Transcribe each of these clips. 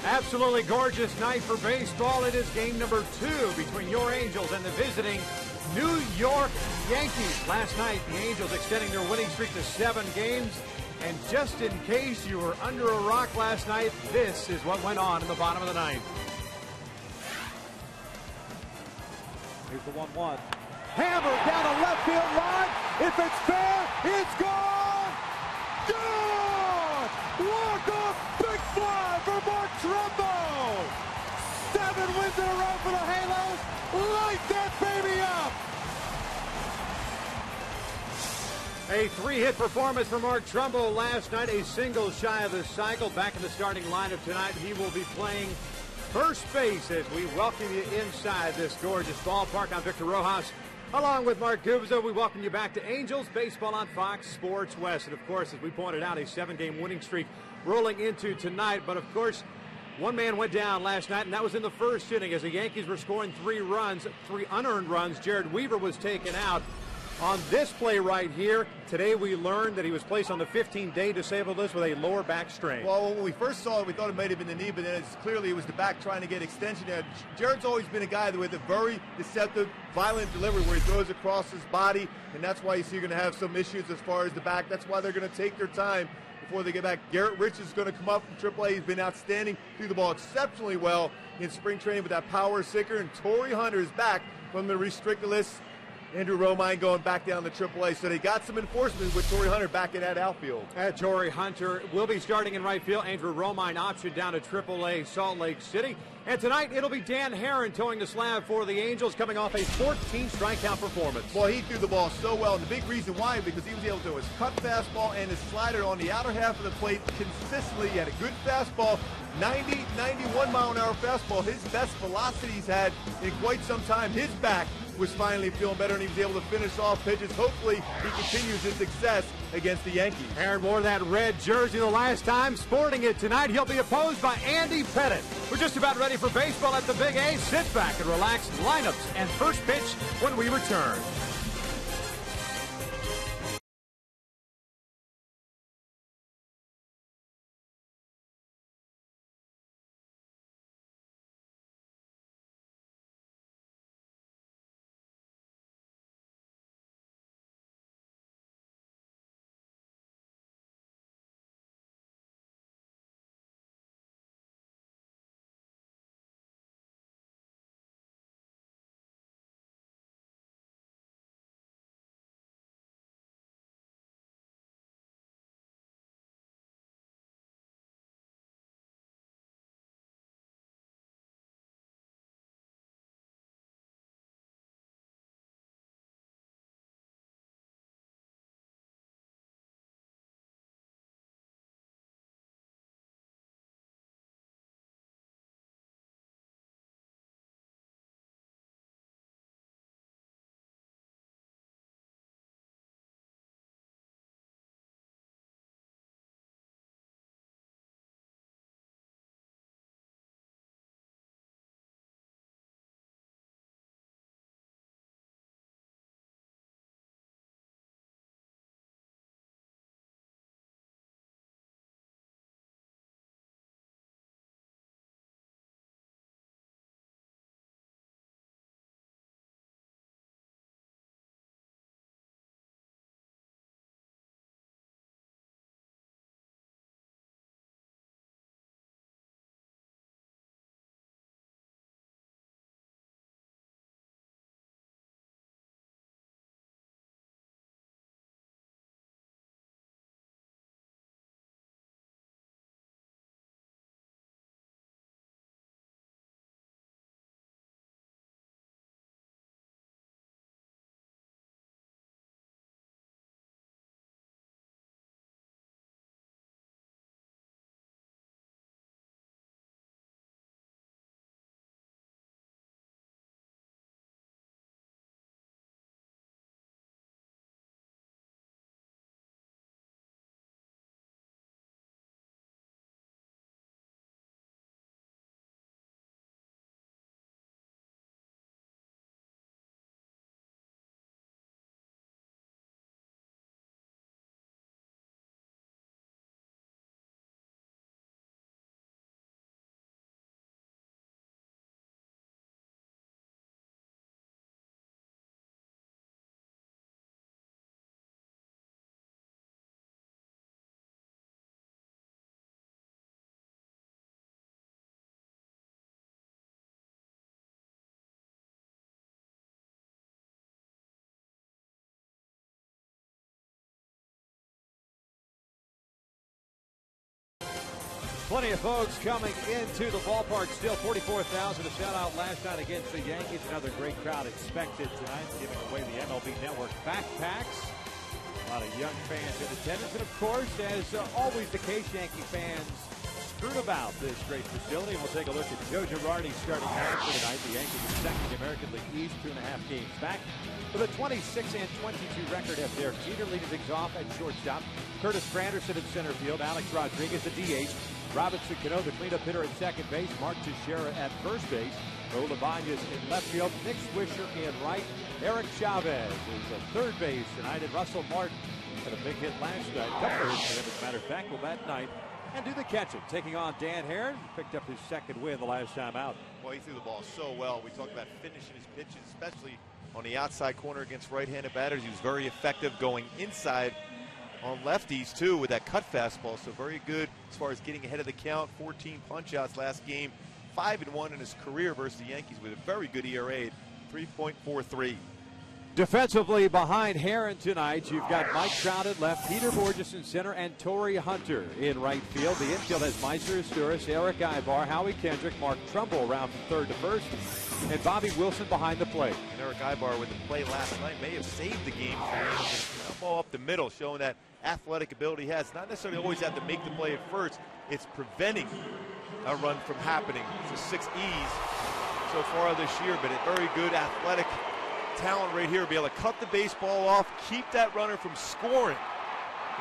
Absolutely gorgeous night for baseball. It is game number 2 between your Angels and the visiting New York Yankees. Last night, the Angels extending their winning streak to 7 games. And just in case you were under a rock last night, this is what went on in the bottom of the ninth. Here's the 1-1. Hammered down the left field line. If it's fair, it's gone. Gone! Walk-off big fly for Mark Trumbo. 7 wins in a row for the Halos. Light that baby up. A 3-hit performance for Mark Trumbo last night, a single shy of the cycle. Back in the starting lineup tonight, he will be playing first base as we welcome you inside this gorgeous ballpark. I'm Victor Rojas. Along with Mark Gubza, we welcome you back to Angels Baseball on Fox Sports West. And, of course, as we pointed out, a 7-game winning streak rolling into tonight. But, of course, one man went down last night, and that was in the first inning as the Yankees were scoring 3 runs, 3 unearned runs. Jared Weaver was taken out. On this play right here, today we learned that he was placed on the 15-day disabled list with a lower back strain. Well, when we first saw it, we thought it might have been the knee, but then clearly it was the back trying to get extension there. Jared's always been a guy with a very deceptive, violent delivery where he throws across his body, and that's why you see you're going to have some issues as far as the back. That's why they're going to take their time before they get back. Garrett Rich is going to come up from AAA. He's been outstanding, threw the ball exceptionally well in spring training with that power sinker, and Torrey Hunter is back from the restricted list. Andrew Romine going back down to AAA, so they got some enforcement with Torrey Hunter back in that outfield. Torrey Hunter will be starting in right field. Andrew Romine optioned down to AAA Salt Lake City. And tonight it'll be Dan Herron towing the slab for the Angels, coming off a 14 strikeout performance. Well, he threw the ball so well, and the big reason why, because he was able to do his cut fastball and his slider on the outer half of the plate consistently. He had a good fastball, 90, 91 mile an hour fastball, his best velocity he's had in quite some time. His back was finally feeling better, and he was able to finish off pitches. Hopefully he continues his success against the Yankees. Herron wore that red jersey the last time, sporting it tonight. He'll be opposed by Andy Pettit. We're just about ready for baseball at the Big A. Sit back and relax. Lineups and first pitch when we return. Plenty of folks coming into the ballpark still. 44,000 a shutout last night against the Yankees. Another great crowd expected tonight, giving away the MLB Network backpacks. A lot of young fans in attendance. And, of course, as always the case, Yankee fans screwed about this great facility. We'll take a look at Joe Girardi starting out for tonight. The Yankees are second in the American League East, 2.5 games back. With a 26-22 record at Derek Jeter leading things off at shortstop. Curtis Granderson at center field. Alex Rodriguez at DH. Robinson Cano, the cleanup hitter at second base. Mark Teixeira at first base. Olavanya's in left field. Nick Swisher in right. Eric Chavez is at third base tonight. And Russell Martin had a big hit last night. Couple hits for him, as a matter of fact, will that night and do the catching. Taking on Dan Herron. Picked up his second win the last time out. Well, he threw the ball so well. We talked about finishing his pitches, especially on the outside corner against right-handed batters. He was very effective going inside on lefties too with that cut fastball, so very good as far as getting ahead of the count. 14 punch-outs last game, 5-1 in his career versus the Yankees with a very good ERA, 3.43. Defensively behind Herron tonight, you've got Mike Trout at left, Peter Borges in center, and Torrey Hunter in right field. The infield has Meister Asturis, Eric Ibar, Howie Kendrick, Mark Trumbull around from third to first, and Bobby Wilson behind the plate. And Eric Ibar with the play last night may have saved the game for him. Ball up the middle, showing that athletic ability he has. Not necessarily always have to make the play at first. It's preventing a run from happening. It's a 6 E's so far this year, but a very good athletic talent right here. Be able to cut the baseball off, keep that runner from scoring,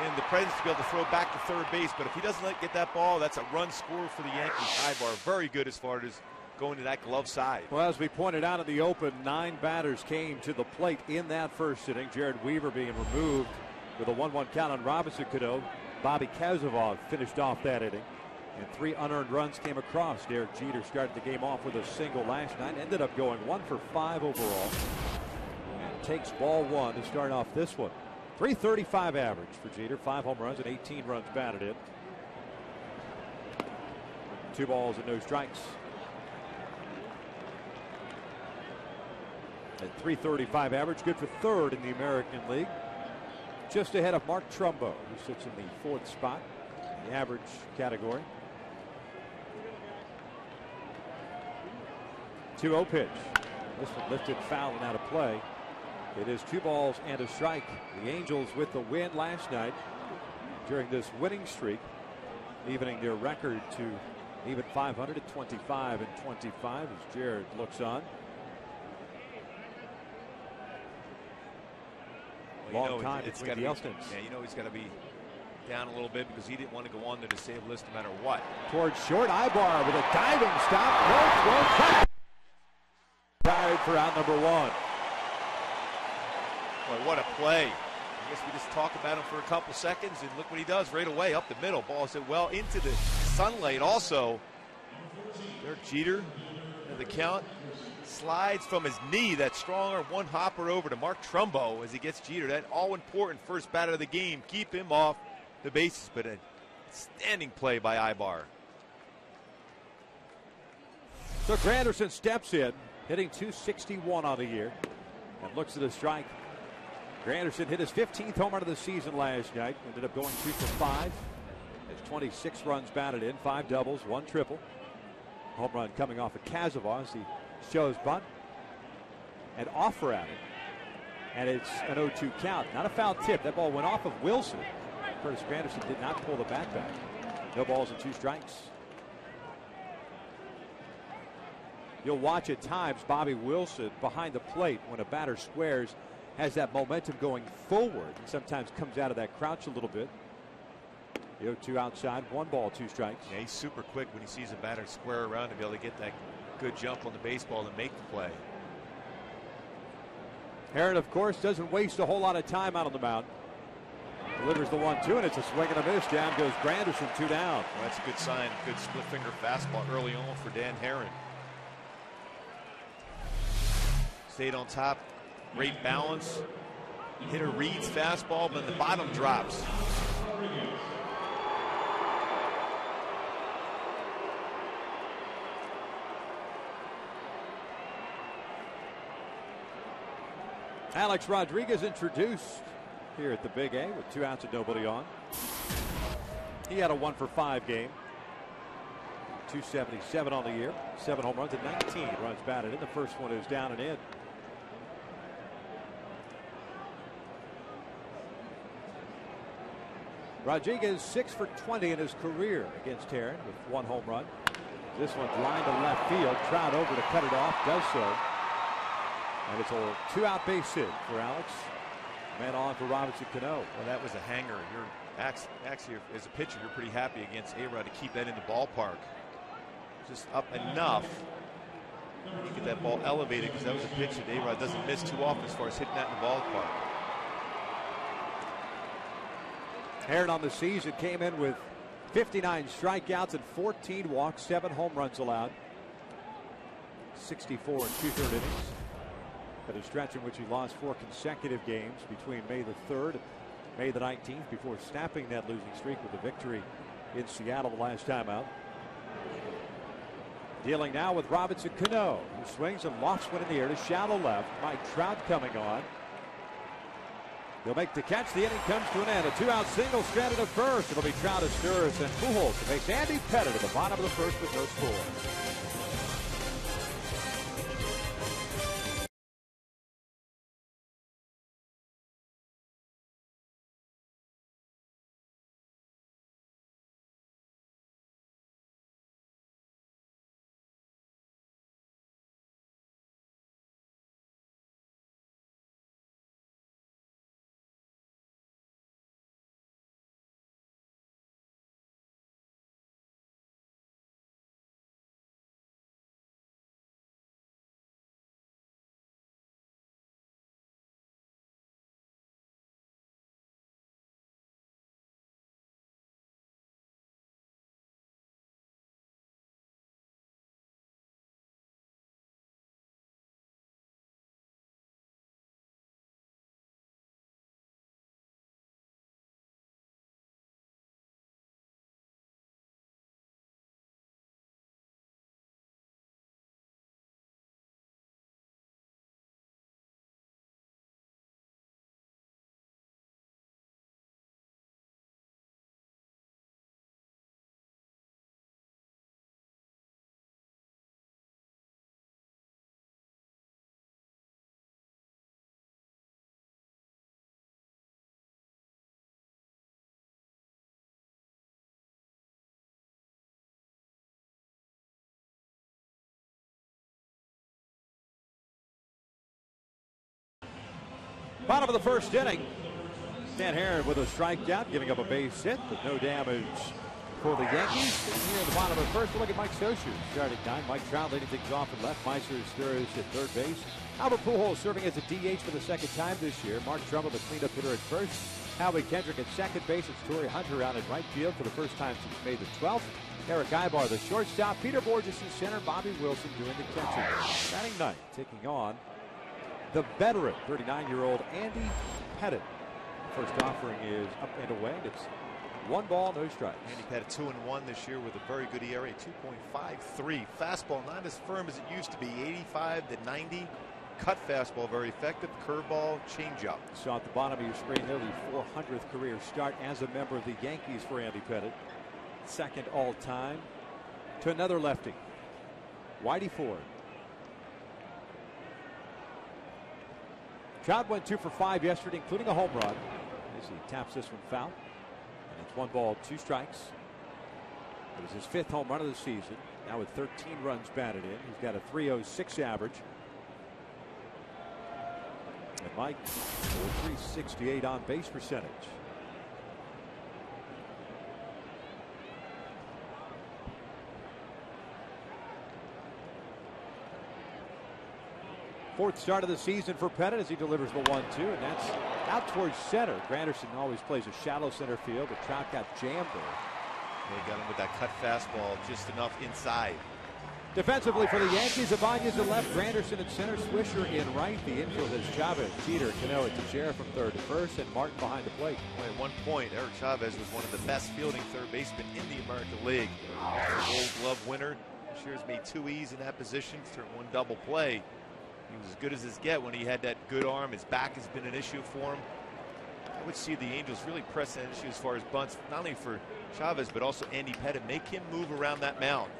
and the presence to be able to throw back to third base. But if he doesn't get that ball, that's a run score for the Yankees. Ibar very good as far as going to that glove side. Well, as we pointed out in the open, 9 batters came to the plate in that first inning. Jared Weaver being removed with a 1-1 count on Robinson Cano. Bobby Kazavov finished off that inning. And 3 unearned runs came across. Derek Jeter started the game off with a single last night. Ended up going 1 for 5 overall. And takes ball 1 to start off this one. 335 average for Jeter. 5 home runs and 18 runs batted in. 2 balls and no strikes. At 335 average, good for third in the American League. Just ahead of Mark Trumbo, who sits in the 4th spot in the average category. 2-0 pitch. This one lifted foul and out of play. It is 2 balls and a strike. The Angels with the win last night during this winning streak, evening their record to even 500 at 25-25 as Jared looks on. Long time between the Elstons. Yeah, you know he's got to be down a little bit because he didn't want to go on the disabled list no matter what. Towards short, Ibar with a diving stop. Tired for out number 1. Boy, what a play. I guess we just talk about him for a couple seconds, and look what he does right away up the middle. Ball is hit well into the sunlight also. Derek Jeter and the count. Slides from his knee, that stronger one hopper over to Mark Trumbo as he gets Jeter. That all-important first batter of the game. Keep him off the bases, but a standing play by Ibar. So Granderson steps in, hitting .261 on the year, and looks at a strike. Granderson hit his 15th home run of the season last night. Ended up going 2 for 5. Has 26 runs batted in, 5 doubles, 1 triple. Home run coming off of Kazavov as he shows bunt and offer at it, and it's an 0-2 count. Not a foul tip. That ball went off of Wilson. Curtis Granderson did not pull the bat back. No balls and 2 strikes. You'll watch at times Bobby Wilson behind the plate when a batter squares, has that momentum going forward, and sometimes comes out of that crouch a little bit. The 0-2 outside, 1 ball, 2 strikes. Yeah, he's super quick when he sees a batter square around to be able to get that good jump on the baseball and make the play. Herron, of course, doesn't waste a whole lot of time out on the mound. Delivers the 1-2, and it's a swing and a miss. Down goes Granderson, 2 down. Well, that's a good sign. Good split finger fastball early on for Dan Herron. Stayed on top. Great balance. Hitter reads fastball, but the bottom drops. Alex Rodriguez introduced here at the Big A with 2 outs and nobody on. He had a 1 for 5 game. .277 on the year. 7 home runs and 19 runs batted in. The first one is down and in. Rodriguez 6 for 20 in his career against Heron with 1 home run. This one's lined to left field. Trout over to cut it off. Does so. And it's a 2-out base hit for Alex. Man on for Robinson Cano. Well, that was a hanger. You're actually, as a pitcher, you're pretty happy against A-Rod to keep that in the ballpark. Just up enough. You get that ball elevated, because that was a pitch that A-Rod doesn't miss too often as far as hitting that in the ballpark. Heron on the season came in with 59 strikeouts and 14 walks, 7 home runs allowed. 64 and 2/3 innings. But a stretch in which he lost 4 consecutive games between May the 3rd and May the 19th before snapping that losing streak with a victory in Seattle the last time out. Dealing now with Robinson Cano, who swings and lofts one in the air to shallow left. Mike Trout coming on. He'll make the catch. The inning comes to an end. A 2-out single stranded at first. It'll be Trout, Asturias, and Pujols to face Andy Pettit at the bottom of the first with no score. Bottom of the first inning. Dan Heron with a strikeout, giving up a base hit, but no damage for the Yankees. And here at the bottom of the first, we'll look at Mike Scioscia starting 9. Mike Trout leading things off at left. Meister Asturias at third base. Albert Pujols serving as a DH for the second time this year. Mark Trumbull, the cleanup hitter at first. Howie Kendrick at second base. It's Torrey Hunter out at right field for the first time since May the 12th. Eric Ibar, the shortstop. Peter Borges in center. Bobby Wilson doing the catching. Batting 9th, taking on the veteran, 39-year-old Andy Pettit. First offering is up and away. It's 1 ball, no strikes. Andy Pettit 2-1 this year with a very good ERA, 2.53. Fastball not as firm as it used to be, 85 to 90. Cut fastball very effective. Curveball, changeup. Saw at the bottom of your screen there the 400th career start as a member of the Yankees for Andy Pettit. Second all time to another lefty, Whitey Ford. Trout went 2 for 5 yesterday, including a home run. As he taps this one foul. And it's 1 ball, 2 strikes. It was his 5th home run of the season. Now with 13 runs batted in. He's got a .306 average. And Mike, .368 on base percentage. Fourth start of the season for Pettit as he delivers the 1-2, and that's out towards center. Granderson always plays a shallow center field, but Trout got jammed there. They got him with that cut fastball just enough inside. Defensively for the Yankees, Ibanez at left, Granderson at center, Swisher in right. The infield is Chavez, Jeter, Cano at Teixeira from third to first, and Martin behind the plate. Well, at one point, Eric Chavez was one of the best fielding third basemen in the American League. Gold Glove winner. This year's made 2 E's in that position, turned 1 double play. He was as good as his get when he had that good arm. His back has been an issue for him. I would see the Angels really press that issue as far as bunts, not only for Chavez, but also Andy Pettit. Make him move around that mound.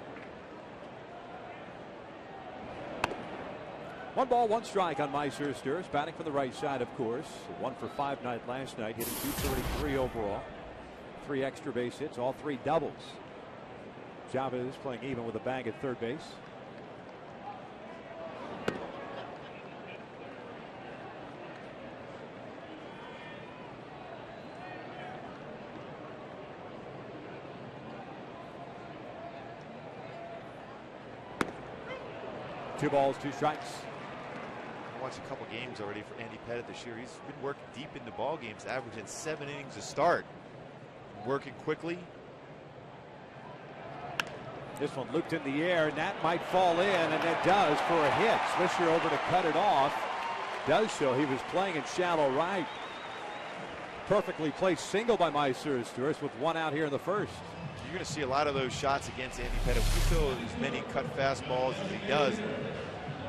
1 ball, 1 strike on Meister. Batting from the right side, of course. 1 for 5 night last night, hitting .233 overall. 3 extra base hits, all 3 doubles. Chavez playing even with a bag at third base. Two balls, 2 strikes. I watched a couple games already for Andy Pettitte this year. He's been working deep into ball games, averaging 7 innings a start. Working quickly. This one looped in the air, and that might fall in, and it does for a hit. Swisher over to cut it off. Does so. He was playing in shallow right. Perfectly placed single by Meister with 1 out here in the first. You're going to see a lot of those shots against Andy Pettitte. If you throw as many cut fastballs as he does,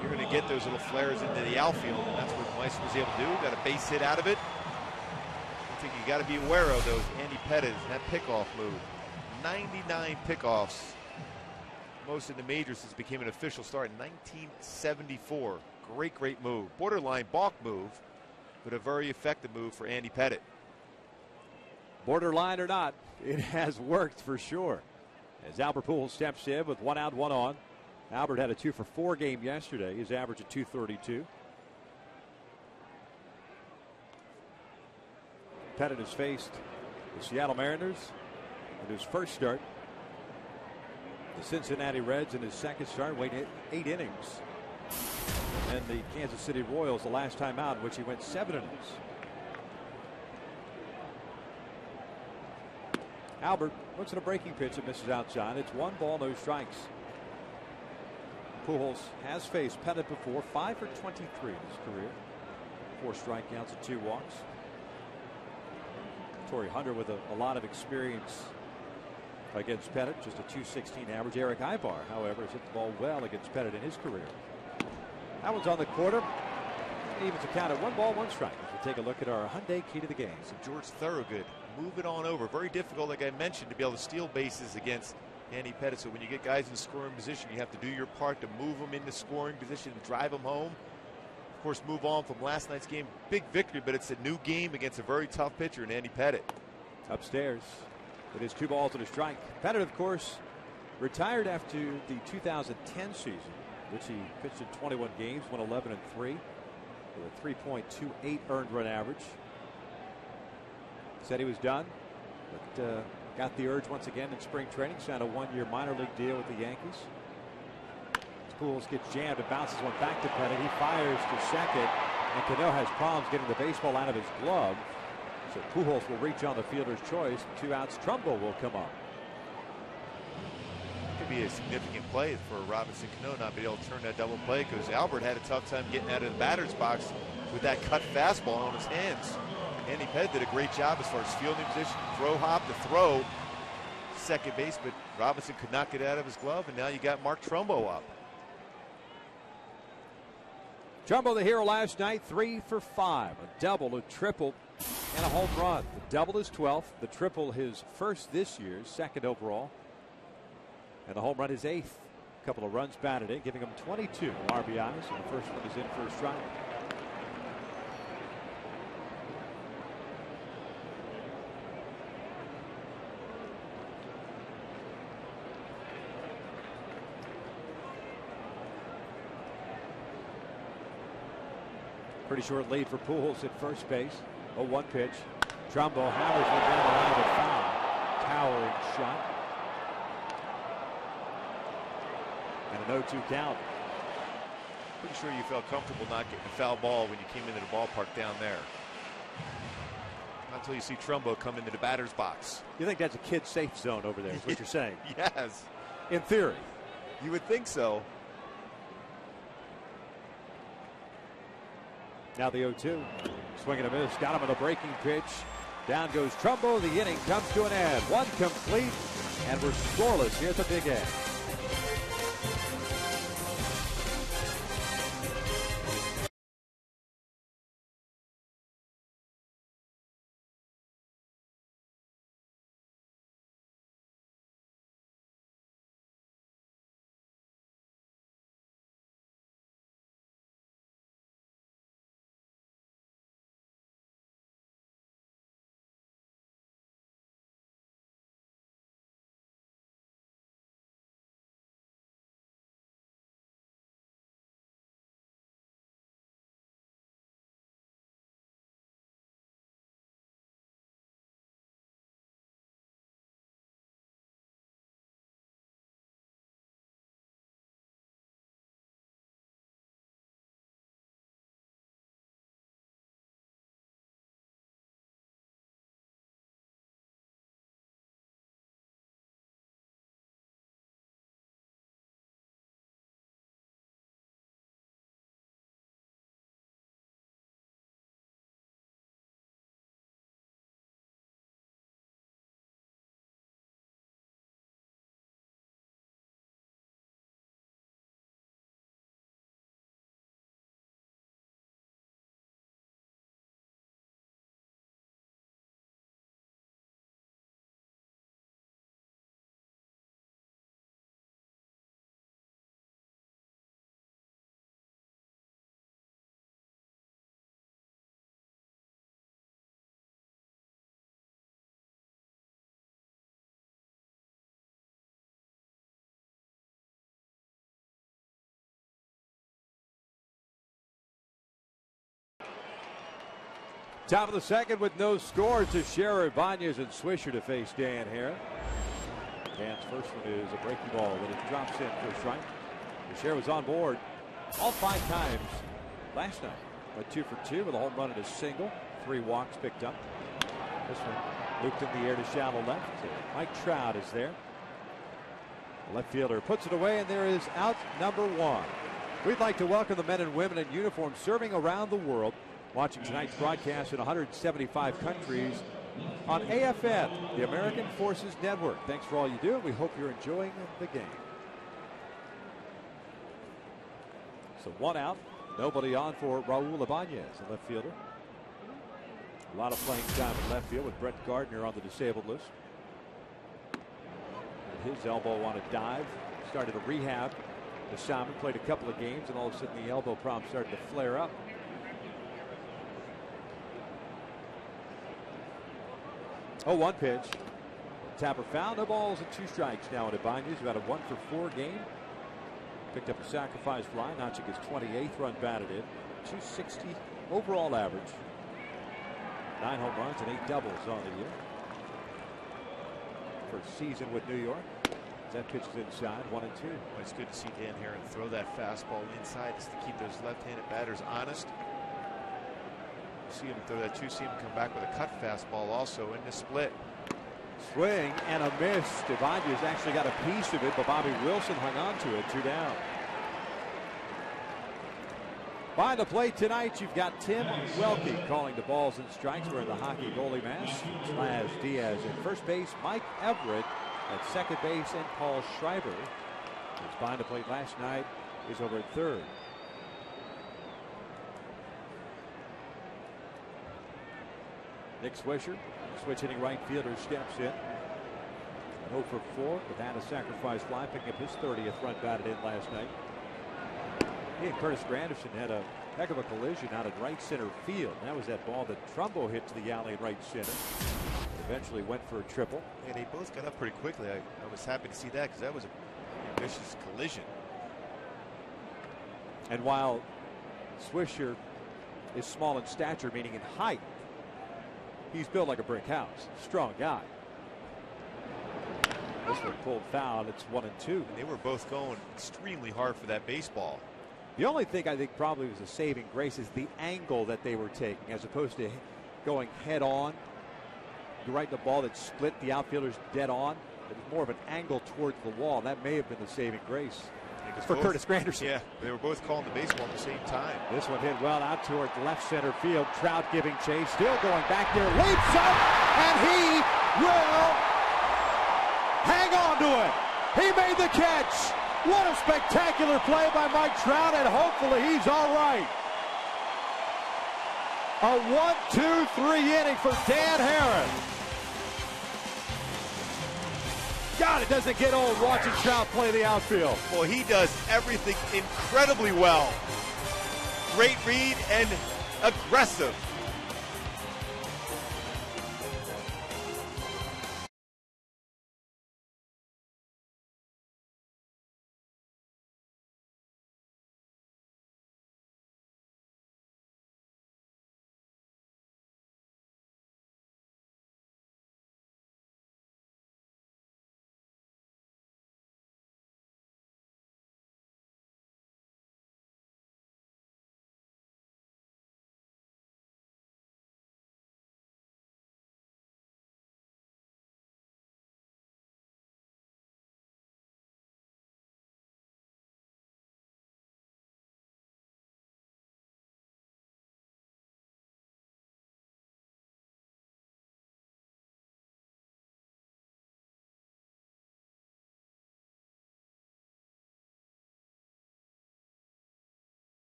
you're going to get those little flares into the outfield, and that's what Meister was able to do. Got a base hit out of it. I think you got to be aware of those Andy Pettitte, that pickoff move. 99 pickoffs. Most in the majors since it became an official start in 1974. Great move. Borderline balk move, but a very effective move for Andy Pettitte. Borderline or not, it has worked for sure. As Albert Pujols steps in with 1 out, 1 on. Albert had a 2 for 4 game yesterday. His average at .232. Pettitte has faced the Seattle Mariners in his first start. The Cincinnati Reds in his second start went 8 innings. And the Kansas City Royals the last time out, in which he went 7 innings. Albert looks at a breaking pitch and misses outside. It's 1 ball, no strikes. Pujols has faced Pettitte before, 5 for 23 in his career. 4 strikeouts and 2 walks. Torrey Hunter with a lot of experience against Pettitte, just a .216 average. Eric Ibar, however, has hit the ball well against Pettitte in his career. That one's on the quarter. Evens a count at 1 ball, 1 strike. As we take a look at our Hyundai key to the game. So George Thorogood, move it on over. Very difficult, like I mentioned, to be able to steal bases against Andy Pettitte. So when you get guys in scoring position, you have to do your part to move them into scoring position and drive them home. Of course, move on from last night's game. Big victory, but it's a new game against a very tough pitcher in Andy Pettitte. Upstairs, it is 2 balls and a strike. Pettitte, of course, retired after the 2010 season, which he pitched in 21 games, won 11 and 3, with a 3.28 earned run average. Said he was done, but got the urge once again in spring training. Signed a 1-year minor league deal with the Yankees. Pujols gets jammed and bounces one back to Pettitte. He fires to second, and Cano has problems getting the baseball out of his glove. So Pujols will reach on the fielder's choice. 2 outs. Trumbo will come up. Could be a significant play for Robinson Cano not be able to turn that double play, because Albert had a tough time getting out of the batter's box with that cut fastball on his hands. Andy Pettitte did a great job as far as fielding position, throw hop to throw second base, but Robinson could not get out of his glove, and now you got Mark Trumbo up. Trumbo, the hero last night, 3 for 5, a double, a triple, and a home run. The double is 12th, the triple his first this year, 2nd overall, and the home run is 8th. A couple of runs batted in, giving him 22 RBIs, and the first one is in for a strike. Pretty short lead for Pujols at first base. 0-1 pitch. Trumbo hammers one down the line of foul. Towering shot. And an 0-2 count. Pretty sure you felt comfortable not getting a foul ball when you came into the ballpark down there. Not until you see Trumbo come into the batter's box. You think that's a kid safe zone over there is what you're saying? Yes. In theory. You would think so. Now the 0-2. Swing and a miss. Got him on a breaking pitch. Down goes Trumbo. The inning comes to an end. 1 complete. And we're scoreless here at the Big A. Top of the second with no score to Scherer, Ibanez, and Swisher to face Dan Heron. Dan's first one is a breaking ball that it drops in for a strike. Scherer was on board all 5 times last night. Went 2 for 2 with a home run and a single. 3 walks picked up. This one looped in the air to shallow left. Mike Trout is there. The left fielder puts it away, and there is out number 1. We'd like to welcome the men and women in uniform serving around the world, watching tonight's broadcast in 175 countries on AFN, the American Forces Network. Thanks for all you do, and we hope you're enjoying the game. So 1 out, nobody on for Raul Ibanez, the left fielder. A lot of playing time in left field with Brett Gardner on the disabled list. And his elbow on a dive. Started a rehab. The Simon played a couple of games, and all of a sudden the elbow problem started to flare up. Oh, 1 pitch. Tapper foul. No balls and 2 strikes now in Ibanez. About a 1 for 4 game. Picked up a sacrifice fly, notching his 28th run batted in. 260 overall average. 9 home runs and 8 doubles on the year. First season with New York. That pitch is inside, 1 and 2. Well, it's good to see Dan Heron throw that fastball inside just to keep those left-handed batters honest. See him throw that 2, see him come back with a cut fastball also in the split. Swing and a miss. Ibanez actually got a piece of it, but Bobby Wilson hung on to it. 2 down. By the plate tonight, you've got Tim Welke calling the balls and strikes. We're in the hockey goalie mask. Laz Diaz at first base, Mike Everett at second base, and Paul Schreiber, who's behind the plate last night, is over at third. Nick Swisher, switch hitting right fielder, steps in. 0 for 4 with that a sacrifice fly, picking up his 30th run batted in last night. He and Curtis Granderson had a heck of a collision out in right center field. That was that ball that Trumbo hit to the alley in right center. Eventually went for a triple. And they both got up pretty quickly. I was happy to see that because that was a vicious collision. And while Swisher is small in stature, meaning in height, he's built like a brick house. Strong guy. This one pulled foul. It's 1 and 2. And they were both going extremely hard for that baseball. The only thing I think probably was a saving grace is the angle that they were taking, as opposed to going head on. You're right, the ball that split the outfielders dead on. It was more of an angle towards the wall. That may have been the saving grace for Curtis Granderson. Yeah, they were both calling the baseball at the same time. This one hit well out towards left center field. Trout giving chase, still going back there, leaps up, and he will hang on to it. He made the catch. What a spectacular play by Mike Trout, and hopefully he's all right. A 1-2-3 inning for Dan Heron. God, it doesn't get old watching Trout play the outfield. Well, he does everything incredibly well. Great read and aggressive.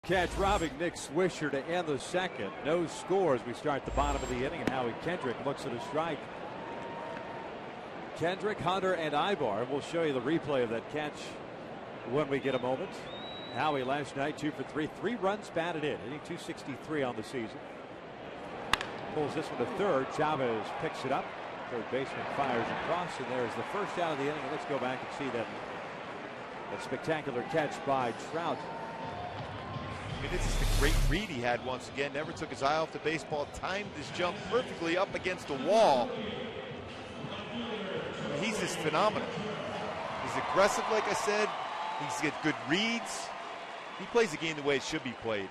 Catch robbing Nick Swisher to end the second. No score as we start the bottom of the inning, and Howie Kendrick looks at a strike. Kendrick, Hunter, and Ibar. We'll show you the replay of that catch when we get a moment. Howie last night 2 for 3, 3 runs batted in, hitting .263 on the season. Pulls this one to third. Chavez picks it up. Third baseman fires across, and there's the first out of the inning. Let's go back and see that spectacular catch by Trout. I mean, this is the great read he had once again. Never took his eye off the baseball. Timed his jump perfectly up against the wall. He's just phenomenal. He's aggressive, like I said. He's got good reads. He plays the game the way it should be played.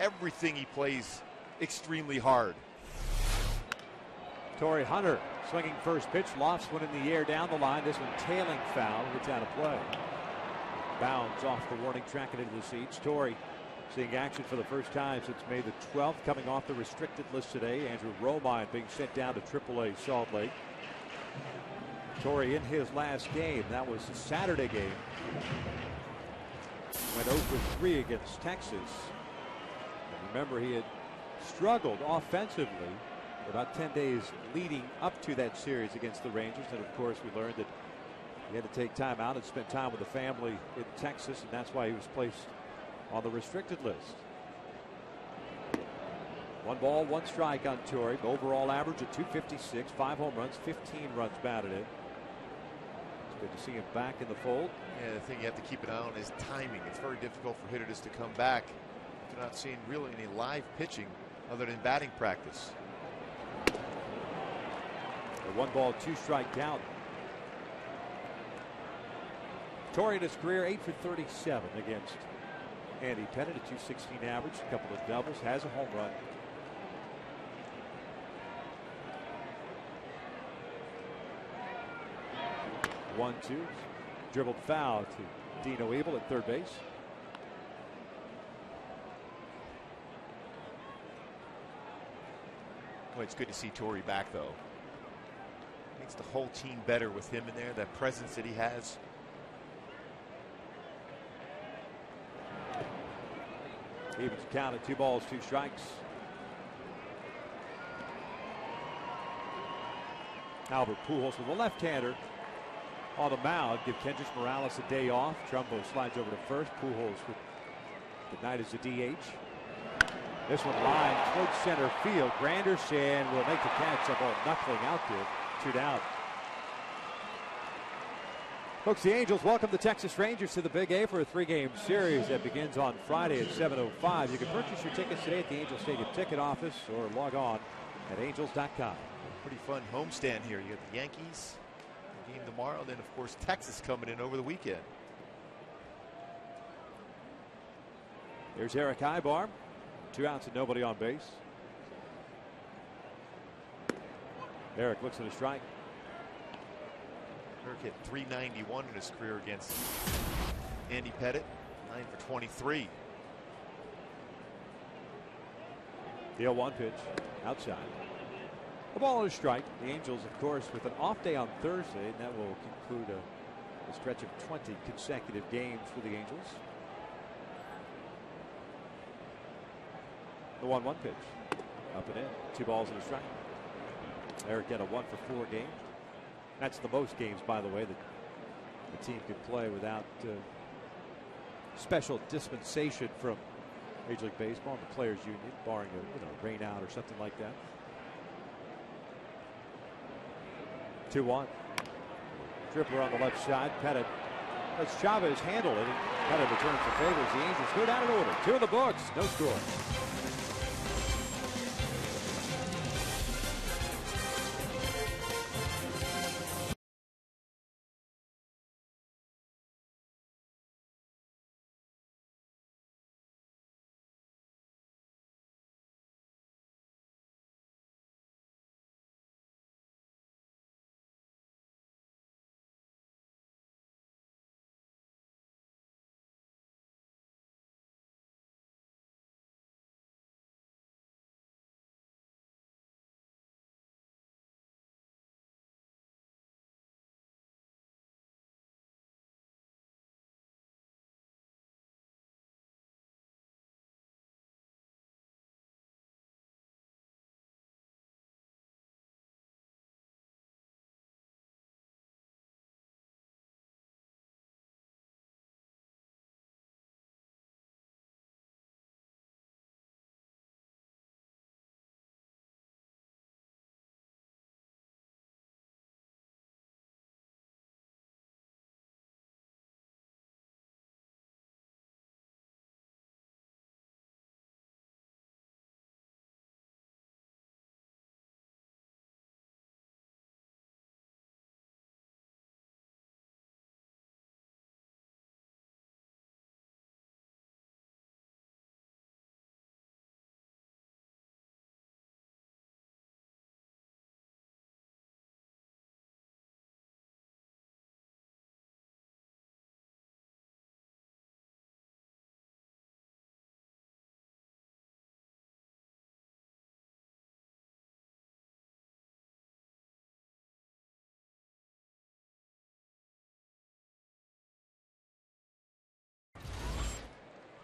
Everything he plays extremely hard. Torrey Hunter swinging first pitch, lofts one in the air down the line. This one tailing foul, gets out of play. Bounds off the warning track and into the seats. Torrey seeing action for the first time since May the 12th, coming off the restricted list today. Andrew Romine being sent down to AAA Salt Lake. Torrey in his last game, that was the Saturday game, went 0 for 3 against Texas. And remember, he had struggled offensively for about 10 days leading up to that series against the Rangers. And of course, we learned that he had to take time out and spend time with the family in Texas, and that's why he was placed on the restricted list. 1 ball, 1 strike on Torrey. Overall average of .256, 5 home runs, 15 runs batted in. It's good to see him back in the fold. Yeah, the thing you have to keep an eye on is timing. It's very difficult for hitters to come back if they're not seeing really any live pitching other than batting practice. A 1 ball, 2 strike count. Torrey in his career 8 for 37 against Andy Pettit, a .216 average, a couple of doubles, has a home run. One, two, dribbled foul to Dino Abel at third base. Well, it's good to see Torrey back, though. Makes the whole team better with him in there, that presence that he has. Evens count at 2 balls, 2 strikes. Albert Pujols with a left-hander on the mound. Give Kendrys Morales a day off. Trumbo slides over to first. Pujols with the night as a DH. This one line towards center field. Granderson will make the catch. That ball knuckling out there. 2 down. Folks, the Angels welcome the Texas Rangers to the Big A for a 3-game series that begins on Friday at 7:05. You can purchase your tickets today at the Angels Stadium ticket office or log on at angels.com. Pretty fun homestand here. You got the Yankees game tomorrow, and then of course Texas coming in over the weekend. There's Eric Ibar. 2 outs and nobody on base. Eric looks at a strike. Eric hit .391 in his career against Andy Pettit. 9 for 23. The 0-1 pitch outside. A ball and a strike. The Angels, of course, with an off day on Thursday, and that will conclude a stretch of 20 consecutive games for the Angels. The 1-1 pitch. Up and in. 2 balls and a strike. Eric had a 1 for 4 game. That's the most games, by the way, that the team could play without special dispensation from Major League Baseball and the Players Union, barring a rain out or something like that. 2-1. Dribbler on the left side. Pettit lets Chavez handle it. And Pettit returns the favor as the Angels go down in order. 2 in the books. No score.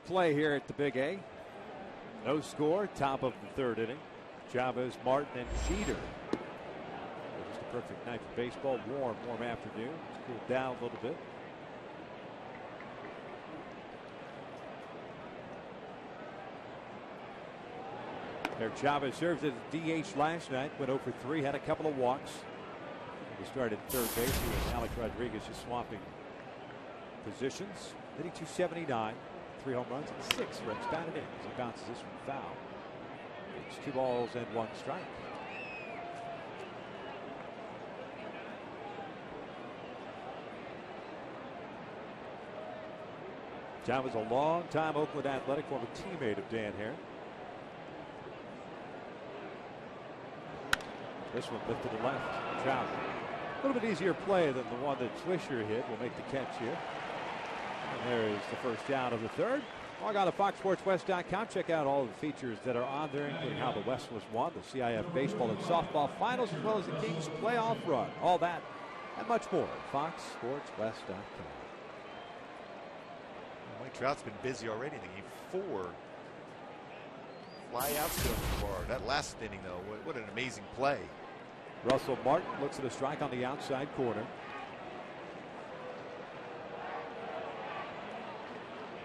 play here at the Big A. No score, top of the third inning. Chavez, Martin, and Jeter. Just a perfect night for baseball. Warm afternoon. It's cooled down a little bit. There, Chavez serves as DH last night. Went 0 for 3. Had a couple of walks. He started third base with Alex Rodriguez just swapping positions. Hitting .279. 3 home runs and 6 runs batted in as he bounces this one foul. It's 2 balls and 1 strike. Chavez, a long-time Oakland Athletic, former teammate of Dan Hare. This one lifted to left. Chavez. A little bit easier play than the one that Swisher hit. Will make the catch here. And there is the first down of the third. Log on to FoxSportsWest.com. Check out all the features that are on there, including how the West was won, the CIF baseball and softball finals, as well as the Kings playoff run. All that and much more at FoxSportsWest.com. Mike Trout's been busy already. He gave 4 fly outs to him so far. That last inning, though, what an amazing play. Russell Martin looks at a strike on the outside corner.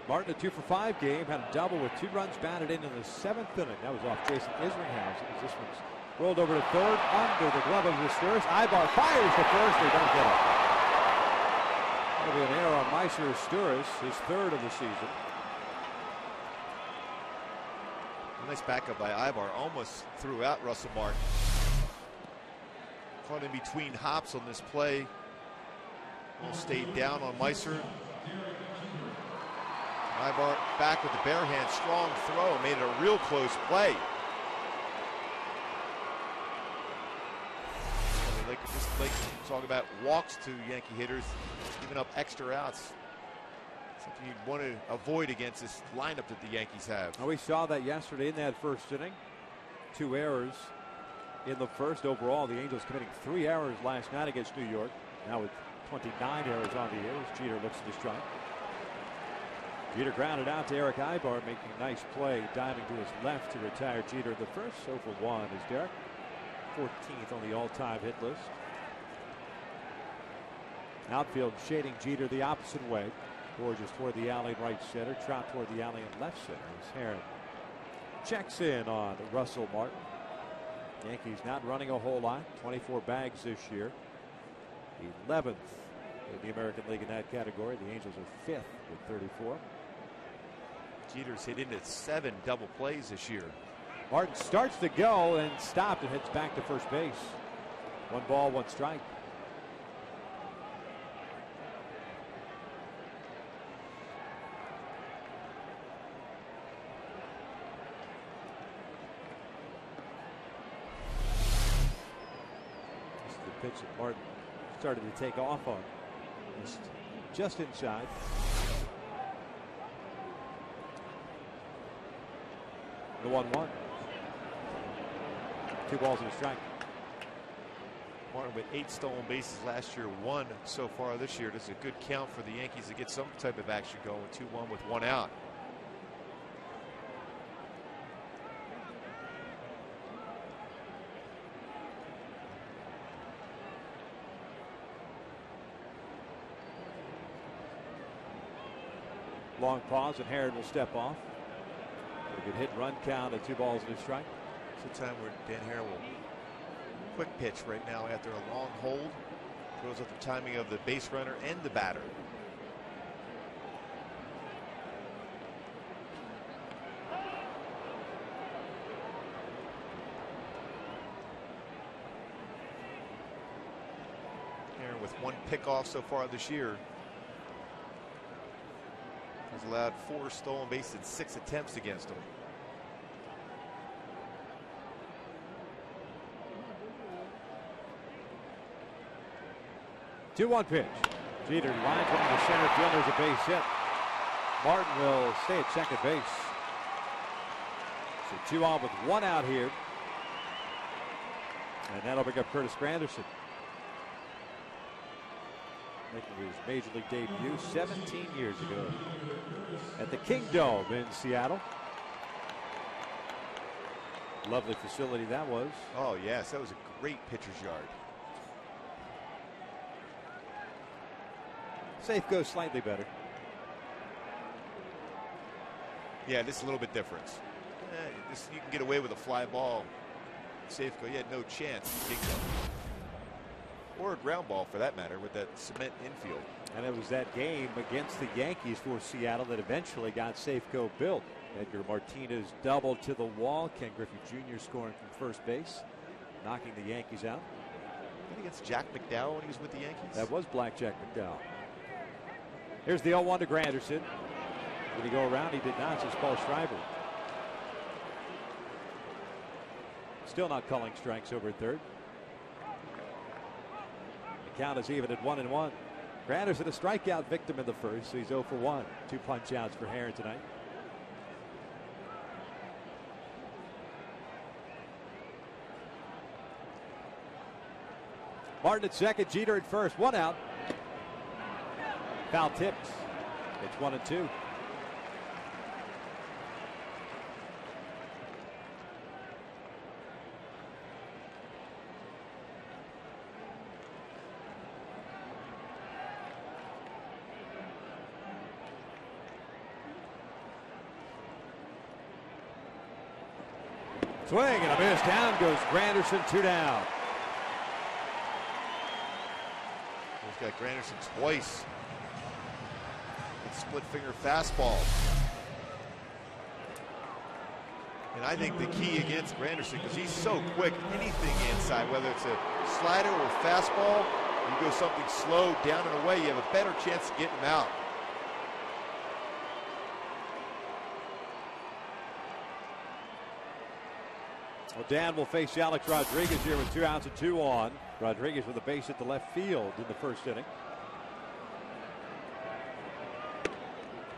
Martin, a 2 for 5 game, had a double with 2 runs batted in the 7th inning. That was off Jason Isringhausen as this one's rolled over to third under the glove of Stures. Ibar fires to first. They don't get it. That'll be an error on Meiser Stures, his 3rd of the season. A nice backup by Ibar. Almost threw out Russell Martin. Caught in between hops on this play. Stayed down on Meiser. Ibar back with the bare hand, strong throw, made it a real close play. They could just talk about walks to Yankee hitters, giving up extra outs. Something you'd want to avoid against this lineup that the Yankees have. Well, we saw that yesterday in that first inning. 2 errors in the first overall. The Angels committing 3 errors last night against New York. Now with 29 errors on the year as Jeter looks at his strike. Jeter grounded out to Eric Ibar, making a nice play, diving to his left to retire Jeter. The first 0 for 1 is Derek, 14th on the all-time hit list. Outfield shading Jeter the opposite way. Borges toward the alley in right center. Trout toward the alley in left center. As Heron checks in on Russell Martin. Yankees not running a whole lot. 24 bags this year. 11th in the American League in that category. The Angels are 5th with 34. Jeter's hit into 7 double plays this year. Martin starts to go and stopped and heads back to first base. 1 ball, 1 strike. This is the pitch that Martin started to take off on. Just inside. The 1-1. 2 balls and a strike. Martin with 8 stolen bases last year, 1 so far this year. That's a good count for the Yankees to get some type of action going. 2-1 with 1 out. Long pause and Heron will step off. A good hit run count at 2 balls and a strike. It's a time where Dan Hare will quick pitch right now after a long hold. Throws up the timing of the base runner and the batter. Hare with 1 pickoff so far this year. Has allowed 4 stolen bases in 6 attempts against him. Two 2-1 pitch. Jeter lines one to center field. There's a base hit. Martin will stay at second base. So 2 on with 1 out here. And that'll bring up Curtis Granderson. making his major league debut 17 years ago at the Kingdome in Seattle. Lovely facility that was. Oh, yes, that was a great pitcher's yard. Safeco slightly better. Yeah, this is a little bit different. You can get away with a fly ball. Safeco, you had no chance. Or a ground ball for that matter with that cement infield. And it was that game against the Yankees for Seattle that eventually got Safeco built. Edgar Martinez doubled to the wall. Ken Griffey Jr. scoring from first base, knocking the Yankees out. I think against Jack McDowell when he was with the Yankees. That was Blackjack McDowell. Here's the 0-1 to Granderson. Did he go around? He did not. It's Paul Schreiber. Still not calling strikes over at third. The count is even at 1-1. Granderson a strikeout victim in the first, so he's 0 for 1. 2 punch outs for Herron tonight. Martin at second, Jeter at first. 1 out. Foul tipped. It's 1-2. Swing and a miss. Down goes Granderson. 2 down. He's got Granderson twice. Split finger fastball. And I think the key against Granderson, because he's so quick, anything inside, whether it's a slider or a fastball, you go something slow down and away, you have a better chance of getting him out. Well, Dan will face Alex Rodriguez here with 2 outs and 2 on. Rodriguez with a base hit to left field in the first inning.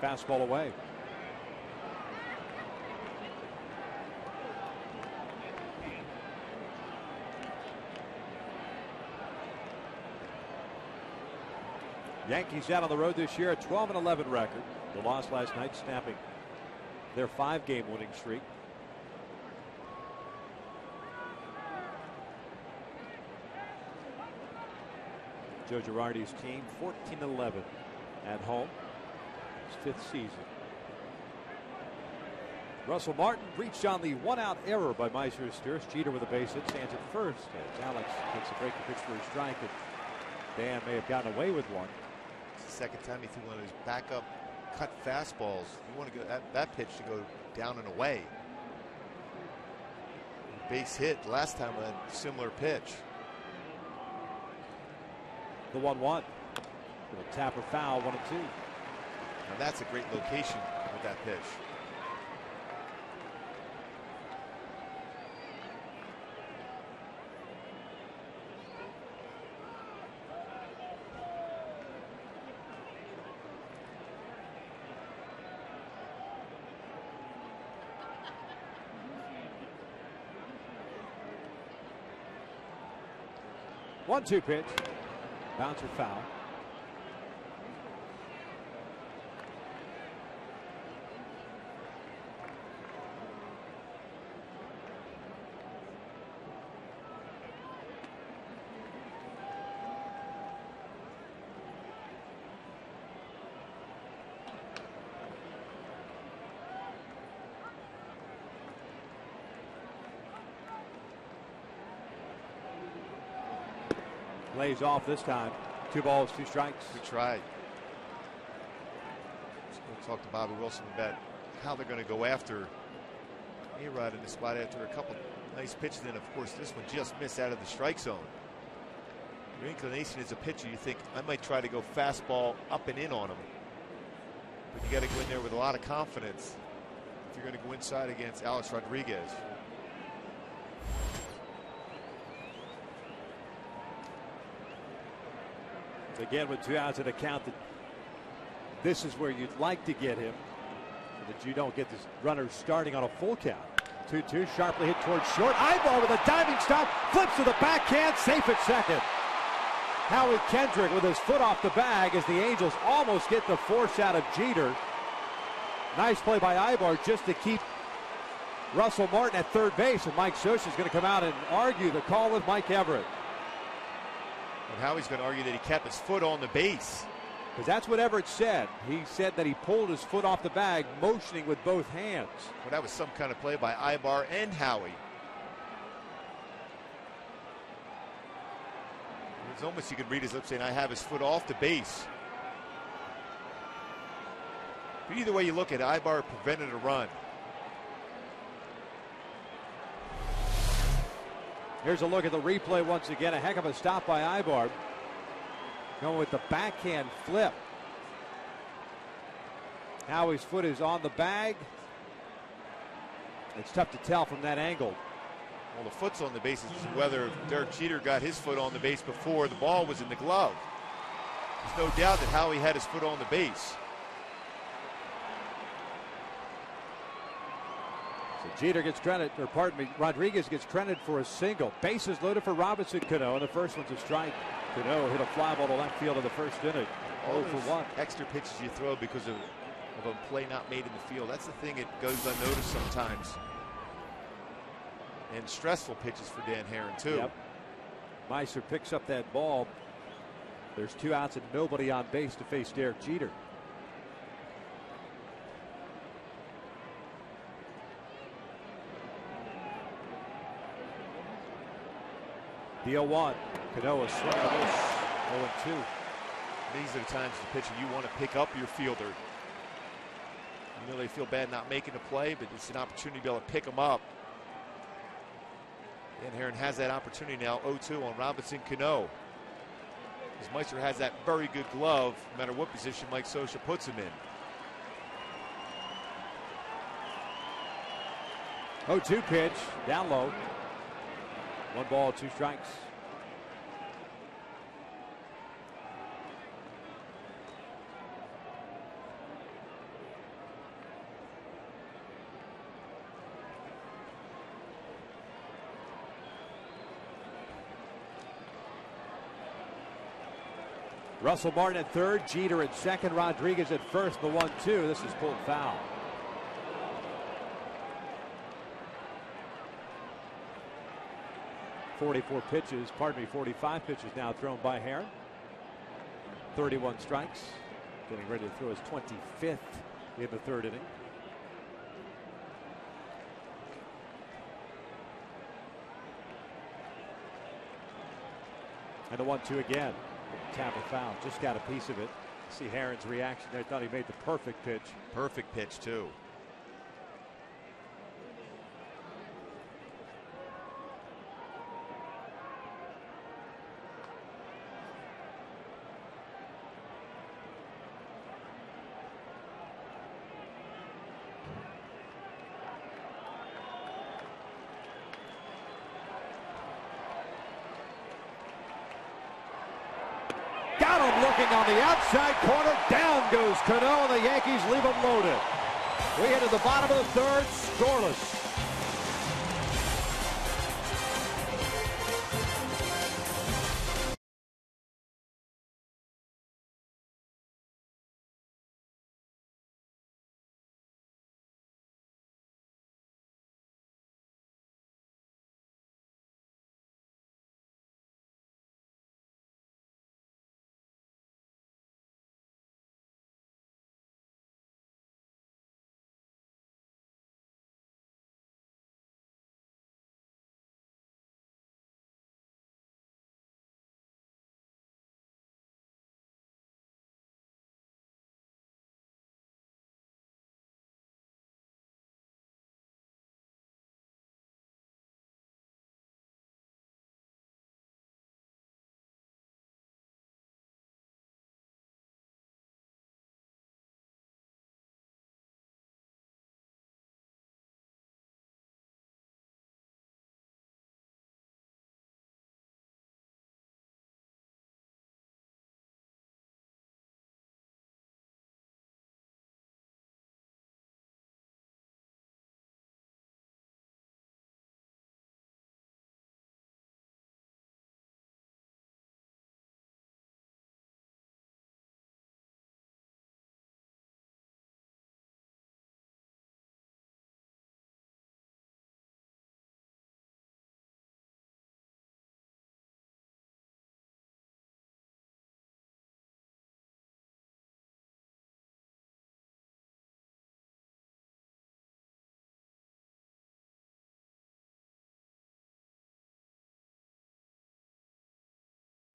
Fastball away. Yankees out on the road this year, a 12-11 record. The loss last night snapping their 5-game winning streak. Joe Girardi's team 14-11 at home. His 5th season. Russell Martin reached on the 1-out error by Meiser Sturz. Jeter with a base hit stands at first as Alex takes a breaking pitch for a strike, and Dan may have gotten away with one. It's the second time he threw one of his backup cut fastballs. You want to go that pitch to go down and away. Base hit last time on a similar pitch. The 1-1. Little tap or foul, 1-2. Now that's a great location with that pitch. One-two pitch. Bouncer foul. Lays off this time. 2 balls, 2 strikes. We tried. Just going to talk to Bobby Wilson about how they're going to go after A-Rod in the spot after a couple nice pitches. And of course, this one just missed out of the strike zone. Your inclination as a pitcher, you think I might try to go fastball up and in on him. But you got to go in there with a lot of confidence if you're going to go inside against Alex Rodriguez. Again, with 2 outs at a count, that this is where you'd like to get him, so that you don't get this runner starting on a full count. 2-2, sharply hit towards short. Eyeball with a diving stop, flips to the backhand, safe at second. Howie Kendrick with his foot off the bag as the Angels almost get the force out of Jeter. Nice play by Ibar just to keep Russell Martin at third base, and Mike Scioscia is going to come out and argue the call with Mike Everett. And Howie's going to argue that he kept his foot on the base. Because that's what Everett said. He said that he pulled his foot off the bag, motioning with both hands. Well, that was some kind of play by Ibar and Howie. It's almost, you could read his lips saying, I have his foot off the base. But either way you look at it, Ibar prevented a run. Here's a look at the replay once again. A heck of a stop by Ibar. Going with the backhand flip. Howie's foot is on the bag. It's tough to tell from that angle. Well, the foot's on the base is whether Derek Jeter got his foot on the base before the ball was in the glove. There's no doubt that Howie had his foot on the base. So Jeter gets credit, or pardon me, Rodriguez gets credit for a single. Bases loaded for Robinson Cano, and the first one's a strike. Cano hit a fly ball to left field in the first inning. All 0 for 1. Extra pitches you throw because of a play not made in the field. That's the thing that goes unnoticed sometimes. And stressful pitches for Dan Herron, too. Yep. Meiser picks up that ball. There's 2 outs and nobody on base to face Derek Jeter. The 0-1. Cano swing and a miss. 0-2. These are the times as a pitcher you want to pick up your fielder. You know they feel bad not making a play, but it's an opportunity to be able to pick them up. Dan Herron has that opportunity now. 0-2 on Robinson Cano. As Meister has that very good glove, no matter what position Mike Scioscia puts him in. 0-2 pitch, down low. 1 ball, 2 strikes. Russell Martin at third, Jeter at second, Rodriguez at first. The 1-2. This is pulled foul. .44 pitches, pardon me, 45 pitches now thrown by Herron. 31 strikes. Getting ready to throw his 25th in the third inning. And the 1-2 again. Tap a foul. Just got a piece of it. See Herron's reaction there. Thought he made the perfect pitch. Perfect pitch, too. Looking on the outside corner, down goes Cano, and the Yankees leave him loaded. We hit at the bottom of the third, scoreless.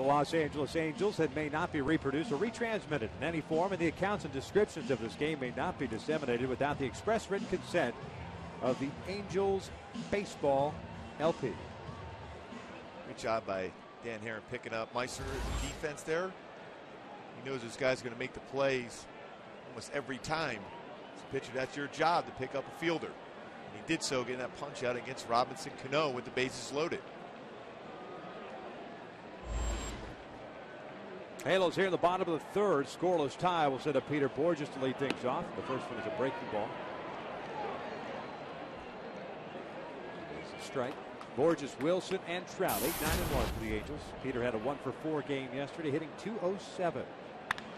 The Los Angeles Angels that may not be reproduced or retransmitted in any form, and the accounts and descriptions of this game may not be disseminated without the express written consent of the Angels Baseball LP. Great job by Dan Herron picking up Meister in defense there. He knows this guy's going to make the plays almost every time. As a pitcher, that's your job, to pick up a fielder. And he did so, getting that punch out against Robinson Cano with the bases loaded. Halos here in the bottom of the third. Scoreless tie will set up Peter Borges to lead things off. The first one is a breaking ball. It's a strike. Borges, Wilson, and Trout. 8-9-1 for the Angels. Peter had a 1-for-4 game yesterday, hitting .207.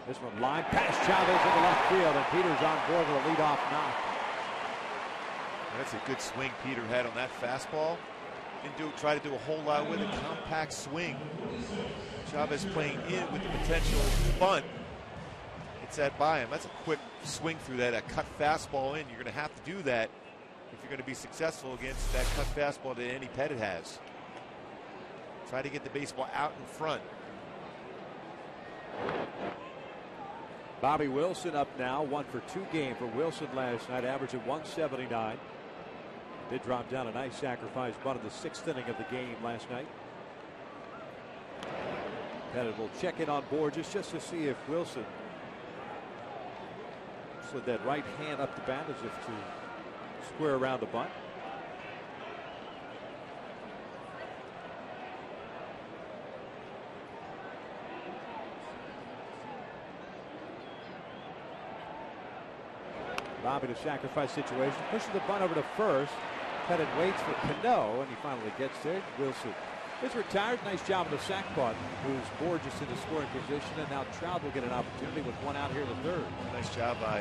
This one line past Chavez in the left field, and Peter's on board with a leadoff knock. That's a good swing Peter had on that fastball. Didn't try to do a whole lot with a compact swing. Chavez playing in with the potential bunt. It's that by him. That's a quick swing through that, a cut fastball in. You're going to have to do that if you're going to be successful against that cut fastball that Andy Pettit has. Try to get the baseball out in front. Bobby Wilson up now, 1-for-2 game for Wilson last night, averaging 179. Did drop down a nice sacrifice bunt in the 6th inning of the game last night. Pettit will check in on Borges just to see if Wilson slid that right hand up the bat as if to square around the bunt. Bobby to sacrifice situation, pushes the bunt over to first. Pettit waits for Cano, and he finally gets there. Wilson is retired. Nice job of the sac bunt. Moves Borges into scoring position, and now Trout will get an opportunity with one out here in the third. Nice job by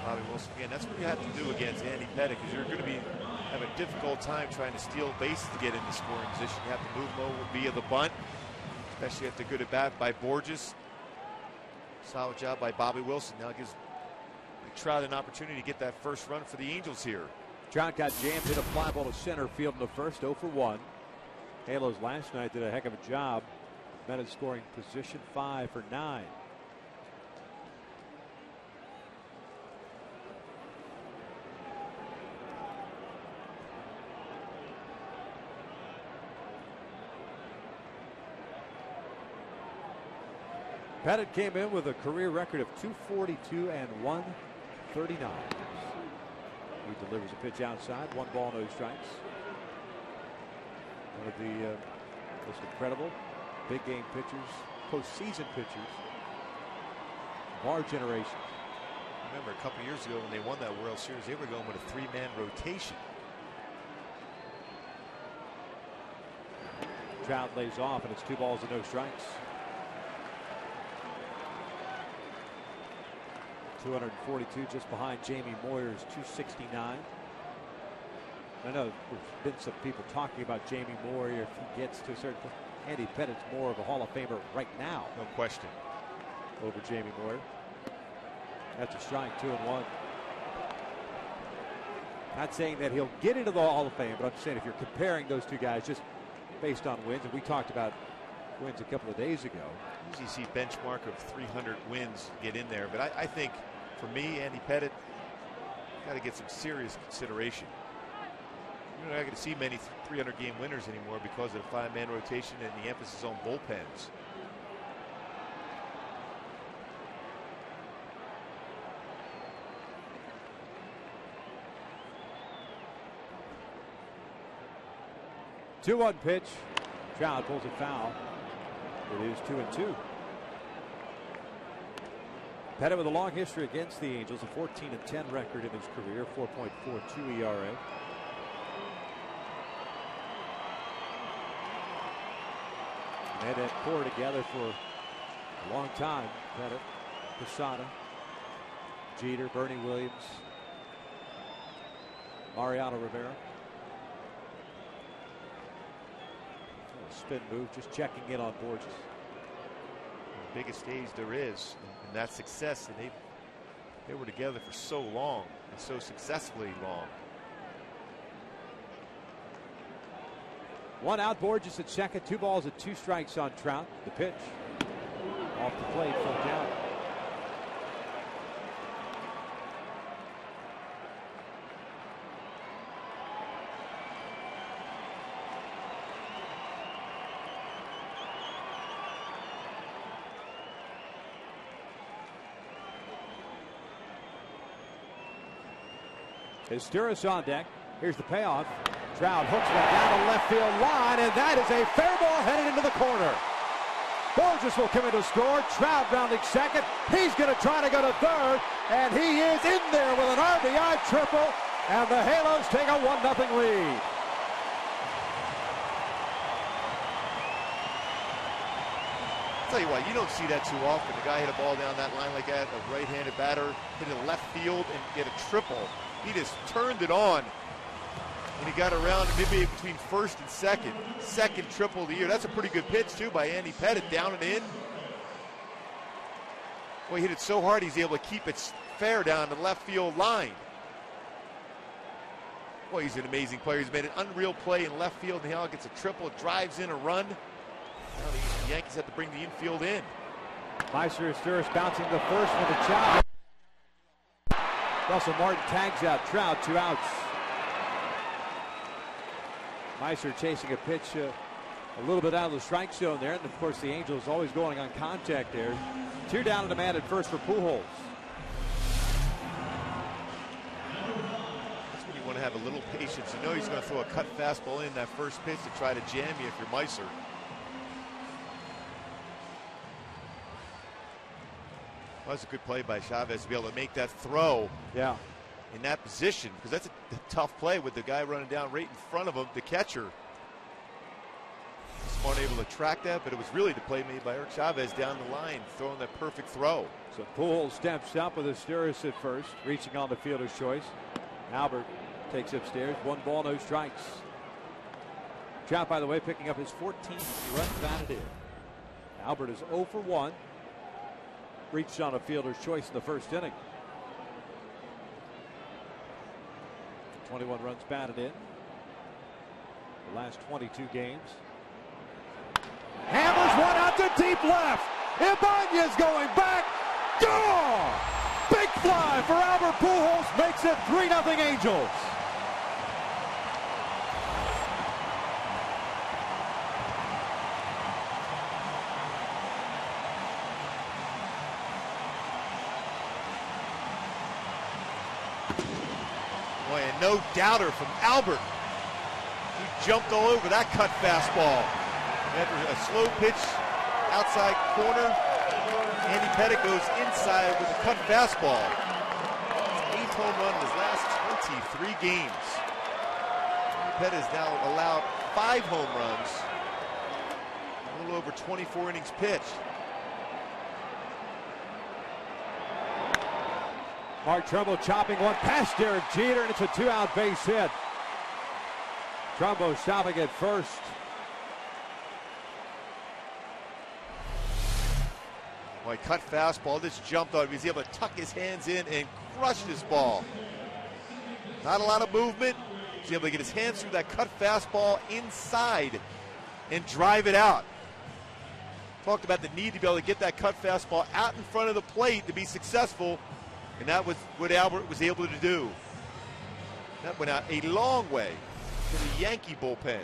Bobby Wilson. Again, that's what you have to do against Andy Pettit, because you're going to have a difficult time trying to steal bases to get into scoring position. You have to move them over via the bunt, especially after good at bat by Borges. Solid job by Bobby Wilson. Now gives Trout an opportunity to get that first run for the Angels here. Trout got jammed, hit a fly ball to center field in the first, 0-for-1. Halos last night did a heck of a job. Men in scoring position, 5-for-9. Pettit came in with a career record of .242 and 139. He delivers a pitch outside, 1 ball, no strikes. One of the most incredible big game pitchers, postseason pitchers of our generation. Remember a couple years ago when they won that World Series, they were going with a 3-man rotation. Trout lays off, and it's 2 balls and no strikes. 242, just behind Jamie Moyer's 269. I know there's been some people talking about Jamie Moyer if he gets to a certain point. Andy Pettit's more of a Hall of Famer right now. No question. Over Jamie Moyer. That's a strike, 2-1. Not saying that he'll get into the Hall of Fame, but I'm just saying if you're comparing those two guys just based on wins, and we talked about wins a couple of days ago. Usually see benchmark of 300 wins get in there, but I think for me, Andy Pettit, got to get some serious consideration. You're not going to see many 300-game winners anymore because of the 5-man rotation and the emphasis on bullpens. Two-one pitch. Trout pulls it foul. It is 2-2. Pettit with a long history against the Angels, a 14-10 record in his career, 4.42 ERA. They had that core together for a long time. Pettit, Posada, Jeter, Bernie Williams, Mariano Rivera. Spin move, just checking in on Borges. The biggest stage there is, and that success, and they were together for so long and so successfully long. One out, Borges at second. 2 balls and 2 strikes on Trout. The pitch off the plate, full count. Esteuris on deck. Here's the payoff. Trout hooks one down the left field line, and that is a fair ball headed into the corner. Borges will come in to score. Trout rounding second. He's going to try to go to third, and he is in there with an RBI triple, and the Halos take a 1-0 lead. I'll tell you what, you don't see that too often. The guy hit a ball down that line like that, a right-handed batter, hit it left field and get a triple. He just turned it on, and he got around maybe between first and second. Second triple of the year. That's a pretty good pitch, too, by Andy Pettitte, down and in. Well, he hit it so hard he's able to keep it fair down the left field line. Boy, he's an amazing player. He's made an unreal play in left field, and now gets a triple, drives in a run. Now the Yankees have to bring the infield in. Meister Esteuris bouncing the first with a chop. Russell Martin tags out Trout, 2 outs. Meister chasing a pitch a little bit out of the strike zone there, and of course the Angels always going on contact there. 2 down and a man at first for Pujols. That's when you want to have a little patience. You know he's going to throw a cut fastball in that first pitch to try to jam you if you're Meister. Well, that's a good play by Chavez to be able to make that throw. Yeah. In that position, because that's a tough play with the guy running down right in front of him, the catcher. Smart able to track that, but it was really the play made by Eric Chavez down the line, throwing that perfect throw. So Pujols steps up with Esteuris at first, reaching on the fielder's choice. Albert takes upstairs, 1 ball, no strikes. Trout, by the way, picking up his 14th run batted in. Albert is 0 for 1. Reached on a fielder's choice in the first inning. 21 runs batted in the last 22 games. Hammers one out to deep left. Ibanez going back. Gone! Big fly for Albert Pujols, makes it 3-0 Angels. Boy, and no doubter from Albert. He jumped all over that cut fastball. After a slow pitch outside corner, Andy Pettitte goes inside with a cut fastball. His 8th home run in his last 23 games. Andy Pettitte has now allowed 5 home runs, a little over 24 innings pitched. Mark Trumbo chopping one past Derek Jeter, and it's a 2-out base hit. Trumbo stopping at first. Boy, cut fastball, just jumped on him. He was able to tuck his hands in and crush this ball. Not a lot of movement. He was able to get his hands through that cut fastball inside and drive it out. Talked about the need to be able to get that cut fastball out in front of the plate to be successful, and that was what Albert was able to do. That went out a long way to the Yankee bullpen.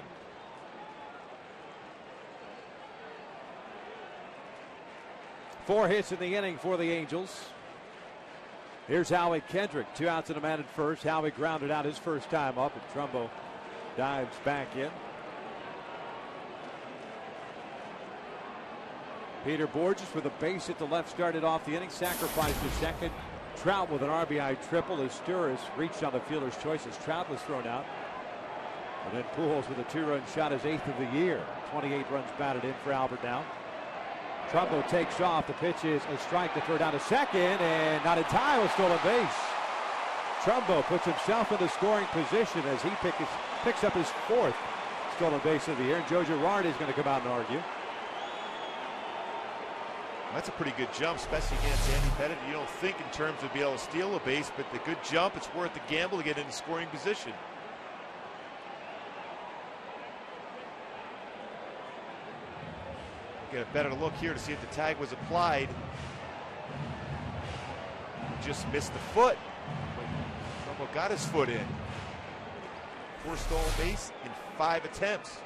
Four hits in the inning for the Angels. Here's Howie Kendrick, 2 outs and a man at first. Howie grounded out his first time up, and Trumbo dives back in. Peter Borges with a base hit to left started off the inning, sacrificed to second. Trout with an RBI triple as Esteuris reached on the fielder's choice as Trout was thrown out. And then Pujols with a 2-run shot, his 8th of the year. 28 runs batted in for Albert now. Trumbo takes off. The pitch is a strike to throw down to second, and not in time, a stolen base. Trumbo puts himself into scoring position as he picks up his 4th stolen base of the year, and Joe Girardi is going to come out and argue. That's a pretty good jump, especially against Andy Pettitte. You don't think in terms of being able to steal a base, but the good jump, it's worth the gamble to get into scoring position. Get a better look here to see if the tag was applied. Just missed the foot. Trumbo got his foot in. 4 stolen base in 5 attempts.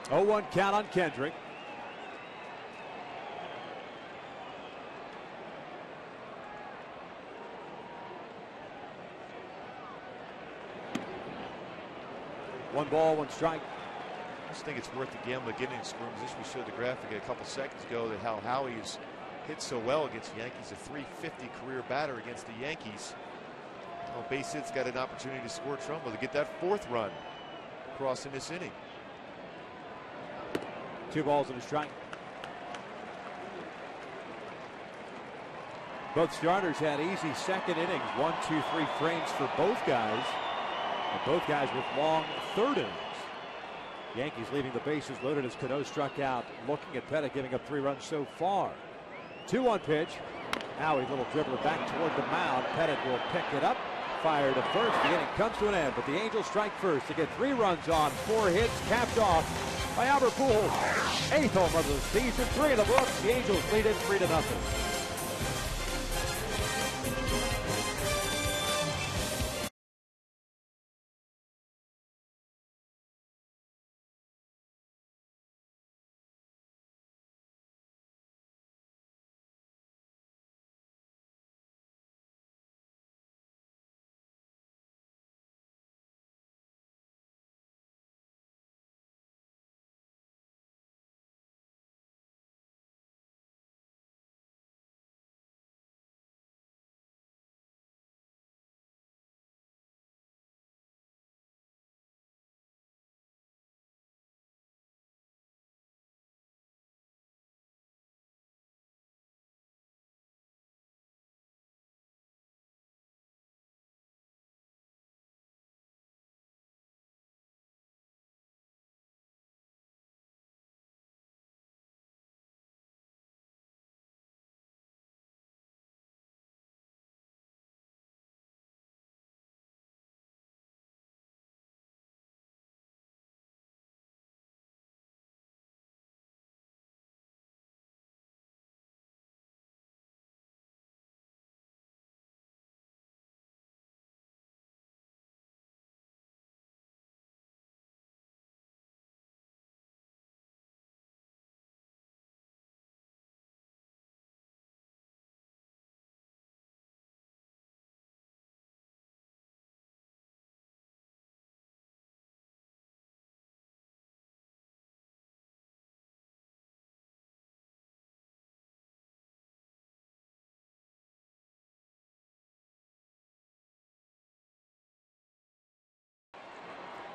0-1 count on Kendrick. One ball, one strike. I just think it's worth the gamble of getting in scrimmages. We showed the graphic a couple seconds ago that how Howie has hit so well against the Yankees. A .350 career batter against the Yankees. Well, base hits got an opportunity to score Trumbo to get that 4th run across in this inning. 2 balls and a strike. Both starters had easy second innings. 1, 2, 3 frames for both guys. And both guys with long 3rd innings. Yankees leaving the bases loaded as Cano struck out. Looking at Pettit, giving up 3 runs so far. 2-1 pitch. Howie, little dribbler back toward the mound. Pettit will pick it up. Fire to first. The inning comes to an end, but the Angels strike first to get 3 runs on. 4 hits capped off by Albert Pujols. 8th home run of the season. 3 in the books. The Angels lead it 3-0.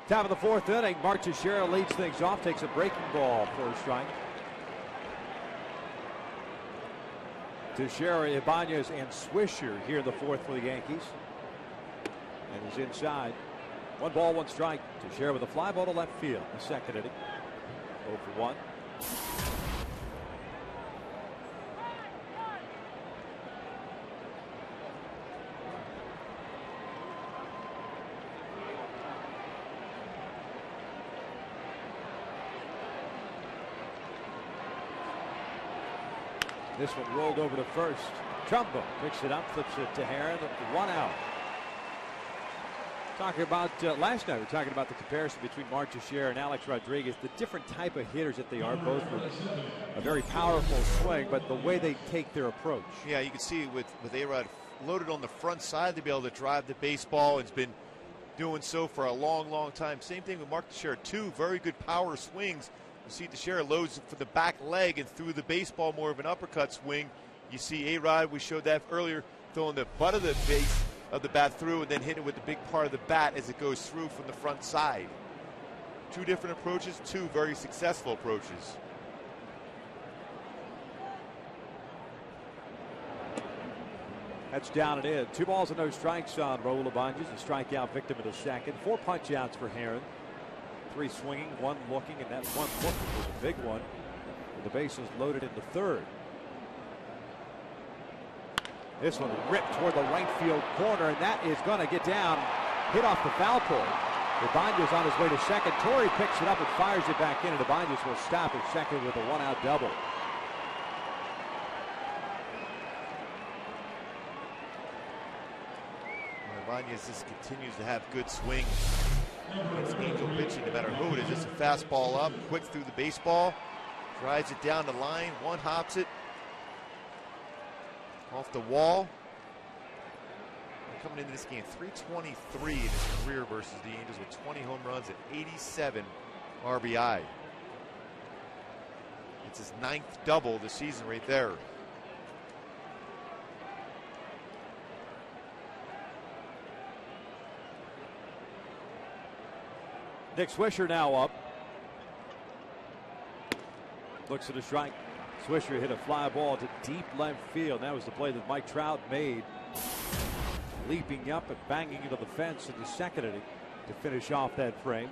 Top of the 4th inning, Mark Teixeira leads things off, takes a breaking ball for a strike. Teixeira, Ibanez, and Swisher here in the 4th for the Yankees. And is inside. 1 ball, 1 strike. Teixeira with a fly ball to left field in the 2nd inning. 0 for 1. This one rolled over to first. Trumbo picks it up, flips it to Herron. 1 out. Talking about last night, we were talking about the comparison between Mark Teixeira and Alex Rodriguez, the different type of hitters that they are, both with a very powerful swing, but the way they take their approach. Yeah, you can see with A-Rod loaded on the front side to be able to drive the baseball. It's been doing so for a long, long time. Same thing with Mark Teixeira. 2 very good power swings. You see Teixeira loads for the back leg and threw the baseball more of an uppercut swing. You see A-Rod, we showed that earlier, throwing the butt of the base of the bat through and then hit it with the big part of the bat as it goes through from the front side. 2 different approaches, 2 very successful approaches. That's down and in. 2 balls and no strikes on Raul Ibanez, a strikeout victim in the 2nd. 4 punch outs for Herron. 3 swinging, 1 looking, and that 1 looking was a big one. With the bases loaded in the 3rd. This one ripped toward the right field corner, and that is going to get down, hit off the foul pole. Ibanez on his way to second. Torrey picks it up and fires it back in, and Ibanez will stop at second with a one-out double. Ibanez just continues to have good swings. It's Angel pitching, no matter who it is. Just a fastball up, quick through the baseball, drives it down the line, one hops it off the wall. Coming into this game, 323 in his career versus the Angels with 20 home runs and 87 RBI. It's his 9th double this season right there. Nick Swisher now up. Looks at a strike. Swisher hit a fly ball to deep left field. That was the play that Mike Trout made. Leaping up and banging into the fence in the second inning to finish off that frame.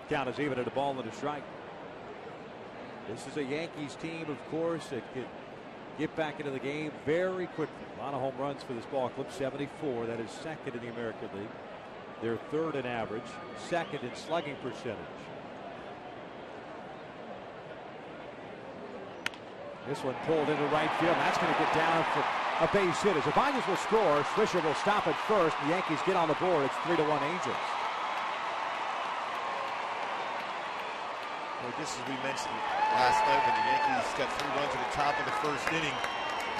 Count is even at a ball and a strike. This is a Yankees team, of course, that can get back into the game very quickly. A lot of home runs for this ball club. 74. That is second in the American League. They're third in average, second in slugging percentage. This one pulled into right field. That's going to get down for a base hit. As Ibanez will score, Swisher will stop at first. The Yankees get on the board. It's 3-1 Angels. Well, just as we mentioned last night, when the Yankees got 3 runs at the top of the first inning,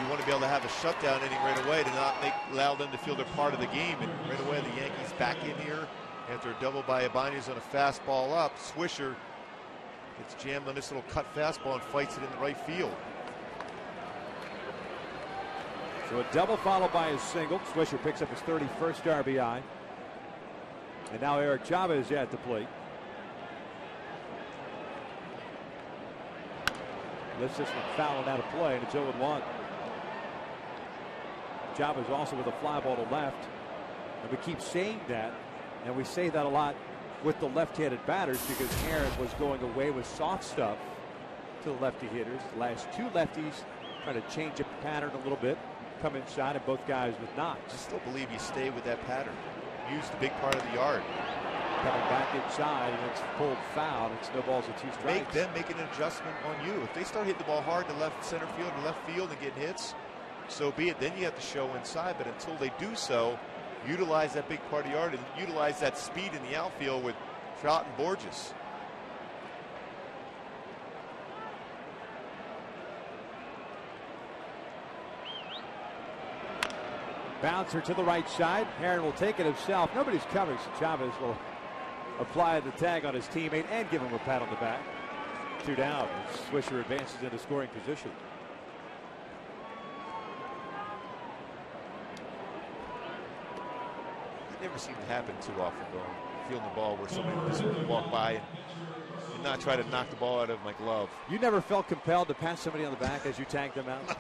you want to be able to have a shutdown inning right away to not allow them to feel they're part of the game. And right away, the Yankees back in here after a double by Ibanez on a fastball up. Swisher gets jammed on this little cut fastball and fights it in the right field. So a double followed by a single. Swisher picks up his 31st RBI. And now Eric Chavez at the plate. Lifts this one foul and out of play, and it's 0-1. Chavez also with a fly ball to left. And we keep saying that, and we say that a lot with the left-handed batters because Aaron was going away with soft stuff to the lefty hitters. The last two lefties trying to change up the pattern a little bit, come inside, and both guys with knocks. I still believe you stay with that pattern. Use the big part of the yard. Coming back inside, and it's pulled foul. It's no balls and 2 strikes. Make them make an adjustment on you. If they start hitting the ball hard to left center field or left field and getting hits, so be it. Then you have to show inside. But until they do so, utilize that big part of the yard and utilize that speed in the outfield with Trout and Borges. Bouncer to the right side. Aaron will take it himself. Nobody's coming, so Chavez will apply the tag on his teammate and give him a pat on the back. 2 down. Swisher advances into scoring position. It never seemed to happen too often, though. Fielding the ball where somebody would just walk by and not try to knock the ball out of my glove. You never felt compelled to pat somebody on the back as you tagged them out?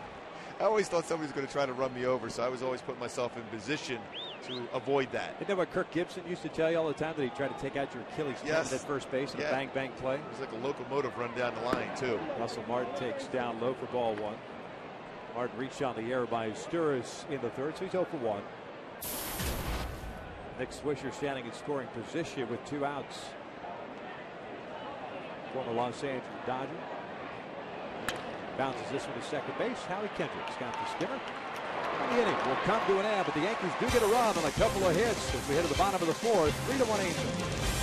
I always thought somebody was going to try to run me over, so I was always putting myself in position to avoid that. Isn't that what Kirk Gibson used to tell you all the time, that he tried to take out your Achilles tendon at first base in a bang-bang play? It was like a locomotive run down the line, too. Russell Martin takes down low for ball 1. Martin reached on the air by Sturis in the third, so he's 0 for 1. Nick Swisher standing in scoring position with 2 outs. Former Los Angeles Dodger. Bounces this one to second base. Howie Kendricks got the skimmer. The inning will come to an end, but the Yankees do get a run on a couple of hits as we hit to the bottom of the 4th. 3-1 Angels.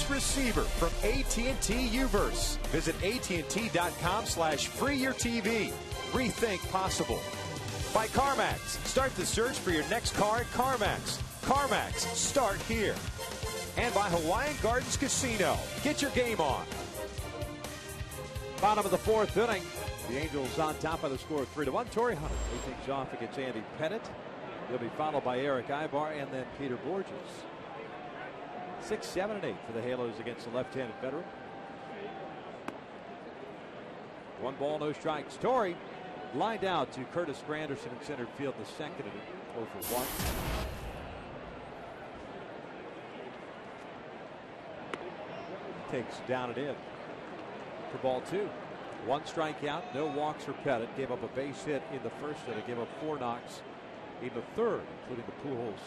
best receiver from AT&T Uverse. Visit AT&T.com/freeyourtv. Rethink possible. By CarMax. Start the search for your next car at CarMax. CarMax, start here. And by Hawaiian Gardens Casino. Get your game on. Bottom of the fourth inning. The Angels on top by the score of 3-1. Torrey Hunter leads things off against Andy Pettit. He'll be followed by Eric Ibar and then Peter Borges. 6, 7, and 8 for the Halos against the left-handed veteran. 1 ball, no strikes. Torrey lined out to Curtis Granderson in center field in the second inning. 0 for 1. Takes down and in for ball 2. 1 strikeout, no walks for Pettit. Gave up a base hit in the first inning. Gave up 4 knocks in the third, including the Pujols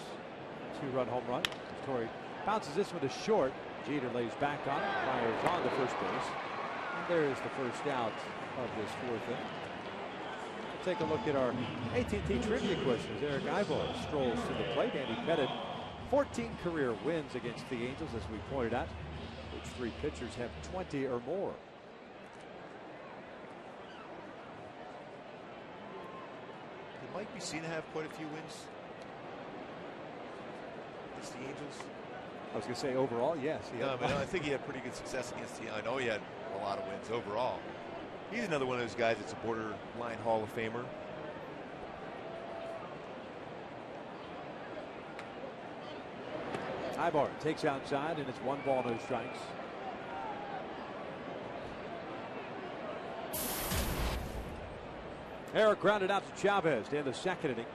2-run home run. Torrey bounces this one to short. Jeter lays back on it. Fires on the first base. And there's the first out of this fourth inning. We'll take a look at our AT&T trivia questions. Eric Ibar strolls to the plate. Andy Pettit, 14 career wins against the Angels, as we pointed out, which 3 pitchers have 20 or more. Mike be seen to have quite a few wins against the Angels. I was going to say overall, yes. I think he had pretty good success against the. I know he had a lot of wins overall. He's another one of those guys that's a borderline Hall of Famer. Ibar takes outside, and it's 1 ball, no strikes. Eric grounded out to Chavez to end the second inning.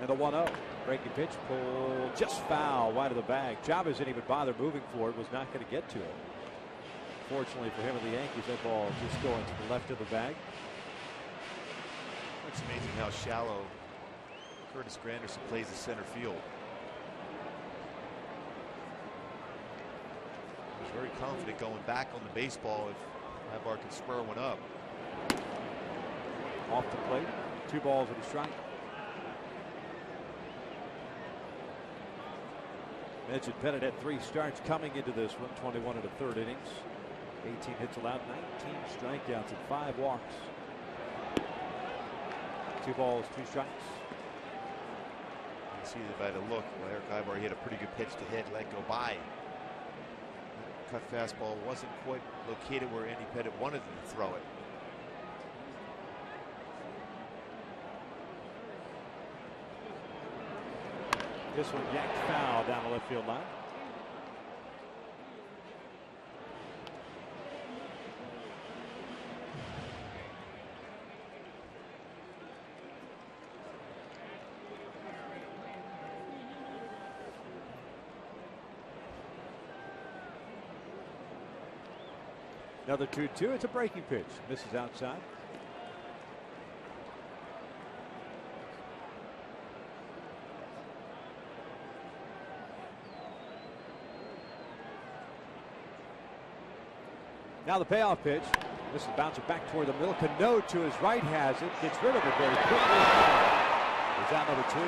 And the 1-0. Breaking pitch, pulled just foul, wide of the bag. Chavez didn't even bother moving for it, was not going to get to it. Fortunately for him and the Yankees, that ball just going to the left of the bag. It's amazing how shallow Curtis Granderson plays the center field. He's very confident going back on the baseball if Ibar can spur one up. Off the plate, 2 balls and a strike. Mentioned Pettit had 3 starts coming into this one, 21 in the third innings. 18 hits allowed, 19 strikeouts, and 5 walks. 2 balls, 2 strikes. You can see by the look, Eric Ibar, he had a pretty good pitch to hit, let go by. Cut fastball wasn't quite located where Andy Pettit wanted him to throw it. This one yanked foul down the left field line. Another 2-2. It's a breaking pitch. Misses outside. Now the payoff pitch. This is bouncing back toward the middle. Cano to his right has it. Gets rid of it very quickly. It's out number 2.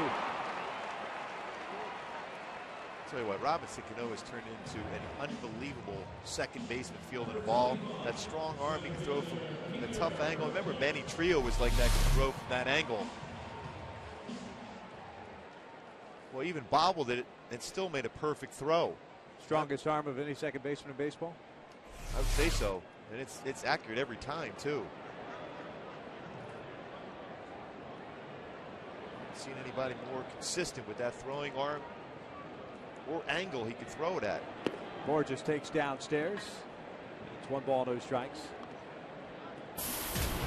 I'll tell you what, Robinson Cano has turned into an unbelievable second baseman fielding a ball. That strong arm, he can throw from a tough angle. Remember, Manny Trio was like that, could throw from that angle. Well, even bobbled it and still made a perfect throw. Strongest arm of any second baseman in baseball? I would say so. And it's accurate every time, too. Haven't seen anybody more consistent with that throwing arm or angle he could throw it at. Borges takes downstairs. It's 1 ball, no strikes.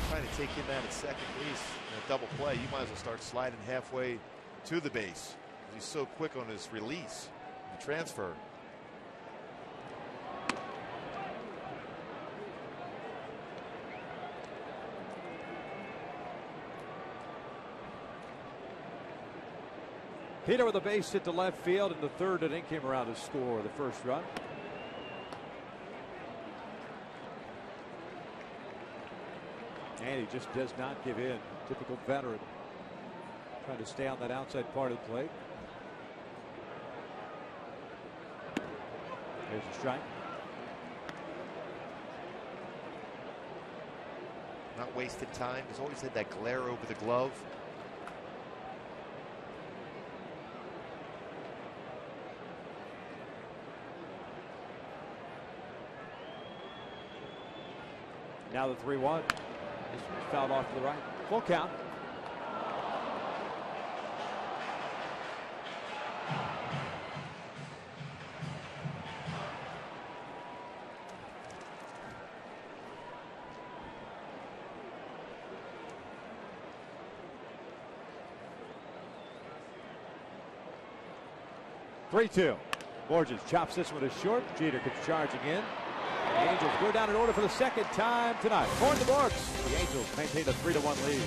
Trying to take him out at second base in a double play. You might as well start sliding halfway to the base. He's so quick on his release, the transfer. Peter with a base hit to left field in the third inning, came around to score the first run. And he just does not give in. Typical veteran. Trying to stay on that outside part of the plate. There's a strike. Not wasted time. He's always had that glare over the glove. Now the 3-1. This one's fouled off to the right. Full count. Three-two. Borges chops this one to short. Jeter comes charging in. The Angels go down in order for the second time tonight. For the books, the Angels maintain a 3-1 lead.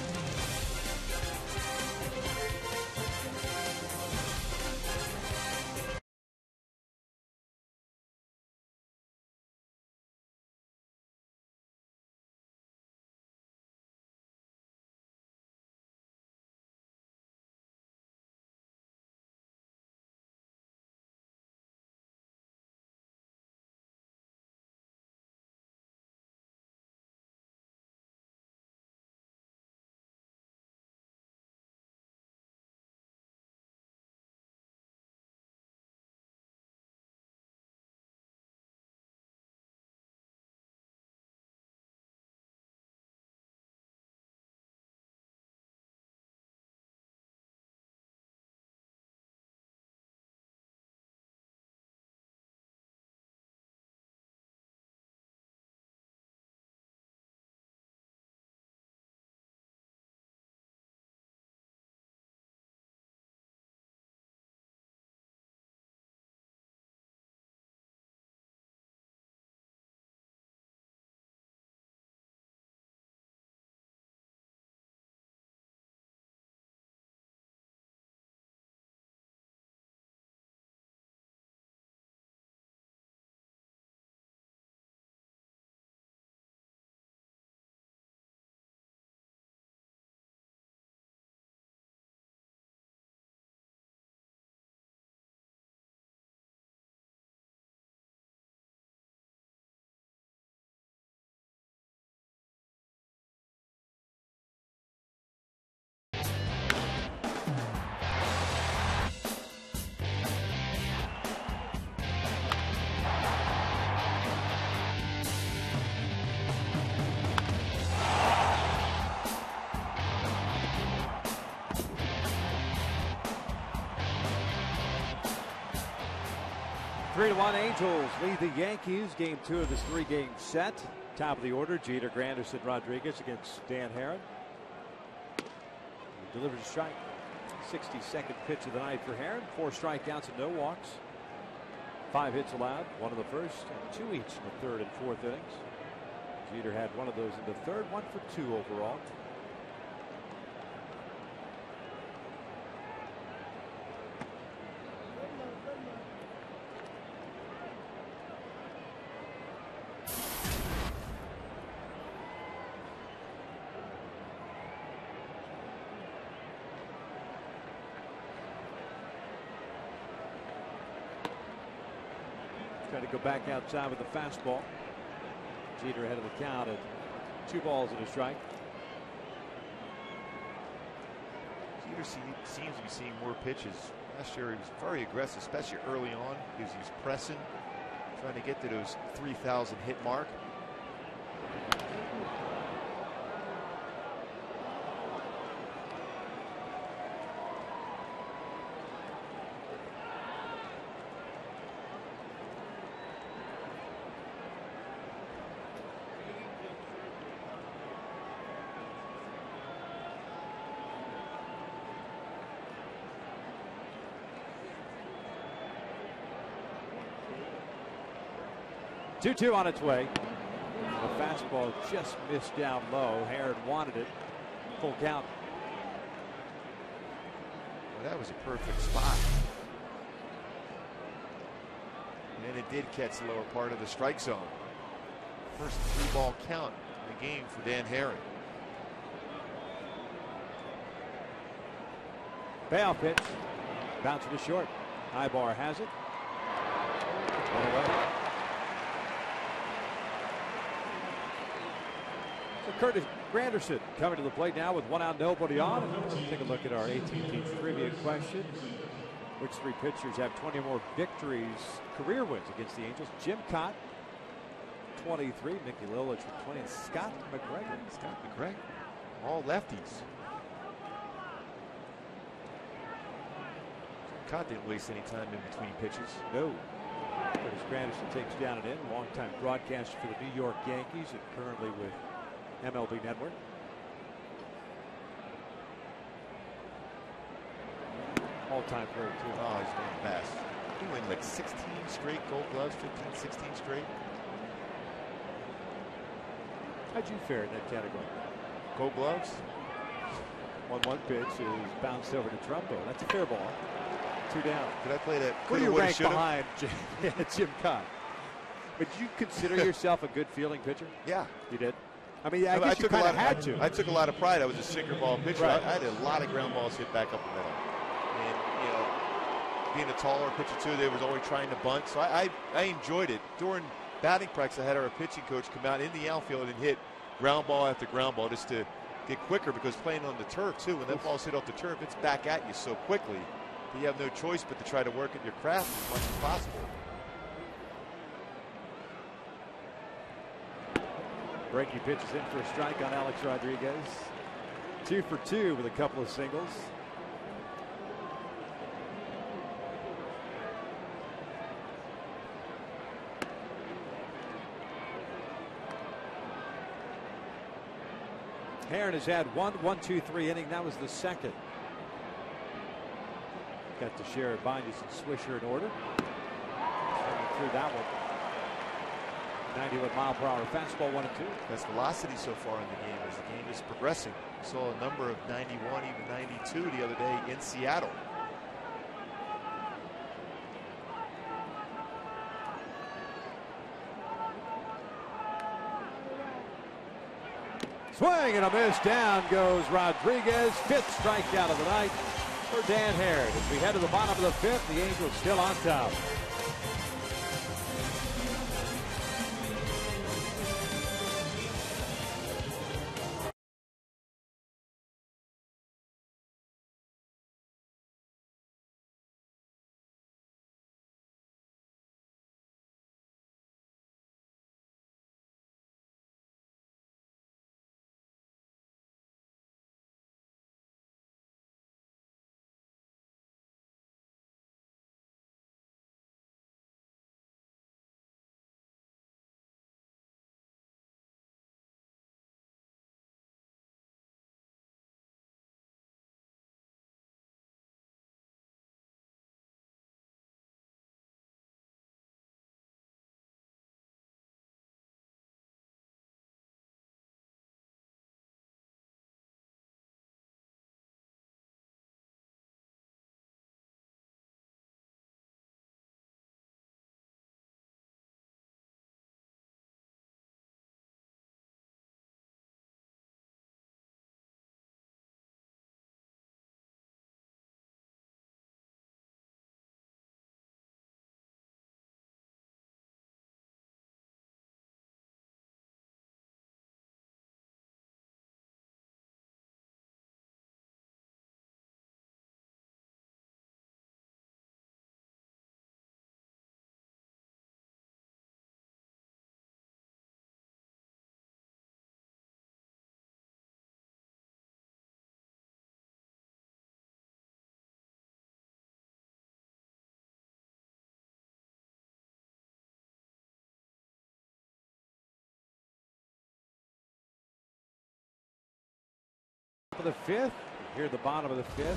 Three to one, Angels lead the Yankees. Game 2 of this 3-game set. Top of the order, Jeter, Granderson, Rodriguez against Dan Herron. He delivers a strike. 62nd pitch of the night for Herron. 4 strikeouts and no walks. 5 hits allowed, 1 in the first and 2 each in the third and fourth innings. Jeter had 1 of those in the third, 1 for 2 overall. Trying to go back outside with the fastball. Jeter ahead of the count at 2 balls and a strike. Jeter seems to be seeing more pitches. Last year he was very aggressive, especially early on, because he was pressing, trying to get to those 3,000 hit mark. Two on its way. The fastball just missed down low. Herron wanted it. Full count. Well, that was a perfect spot. And it did catch the lower part of the strike zone. First 3-ball count in the game for Dan Herron. Payoff pitch. Bouncing to short. Ibar has it. One away. So Curtis Granderson coming to the plate now with 1 out, nobody on. Let's take a look at our AT&T trivia question. Which 3 pitchers have 20 or more victories, career wins against the Angels? Jim Cott, 23. Mickey Lilich with 20. And Scott McGregor. Scott McGregor. All lefties. Cott didn't waste any time in between pitches. No. Curtis Granderson takes down and in. Longtime broadcaster for the New York Yankees and currently with MLB Network. All-time great, too. Oh, he's going fast. He win like 16 straight Gold Gloves, 15, 16 straight. How'd you fare in that category? Gold Gloves? 1-1 pitch is bounced over to Trumbo. That's a fair ball. 2 down. Did I play that? Where do you rank behind Jim Cott? But did you consider yourself a good fielding pitcher? Yeah. You did? I mean, I guess you kind of had to. I took a lot of pride. I was a sinker ball pitcher. Right. I had a lot of ground balls hit back up the middle. And, you know, being a taller pitcher, too, they was always trying to bunt. So I enjoyed it. During batting practice, I had our pitching coach come out in the outfield and hit ground ball after ground ball just to get quicker, because playing on the turf, too, when that ball's hit off the turf, it's back at you so quickly that you have no choice but to try to work at your craft as much as possible. Breaking pitches in for a strike on Alex Rodriguez. 2 for 2 with a couple of singles. Herron has had 1-2-3 inning. That was the second. Got to share Banyas and Swisher in order. Through that one. 91-mile-per-hour fastball, 1-2. Best velocity so far in the game as the game is progressing. We saw a number of 91, even 92 the other day in Seattle. Swing and a miss. Down goes Rodriguez. 5th strikeout of the night for Dan Herron. As we head to the bottom of the 5th, the Angels still on top. Of the 5th, here at the bottom of the 5th,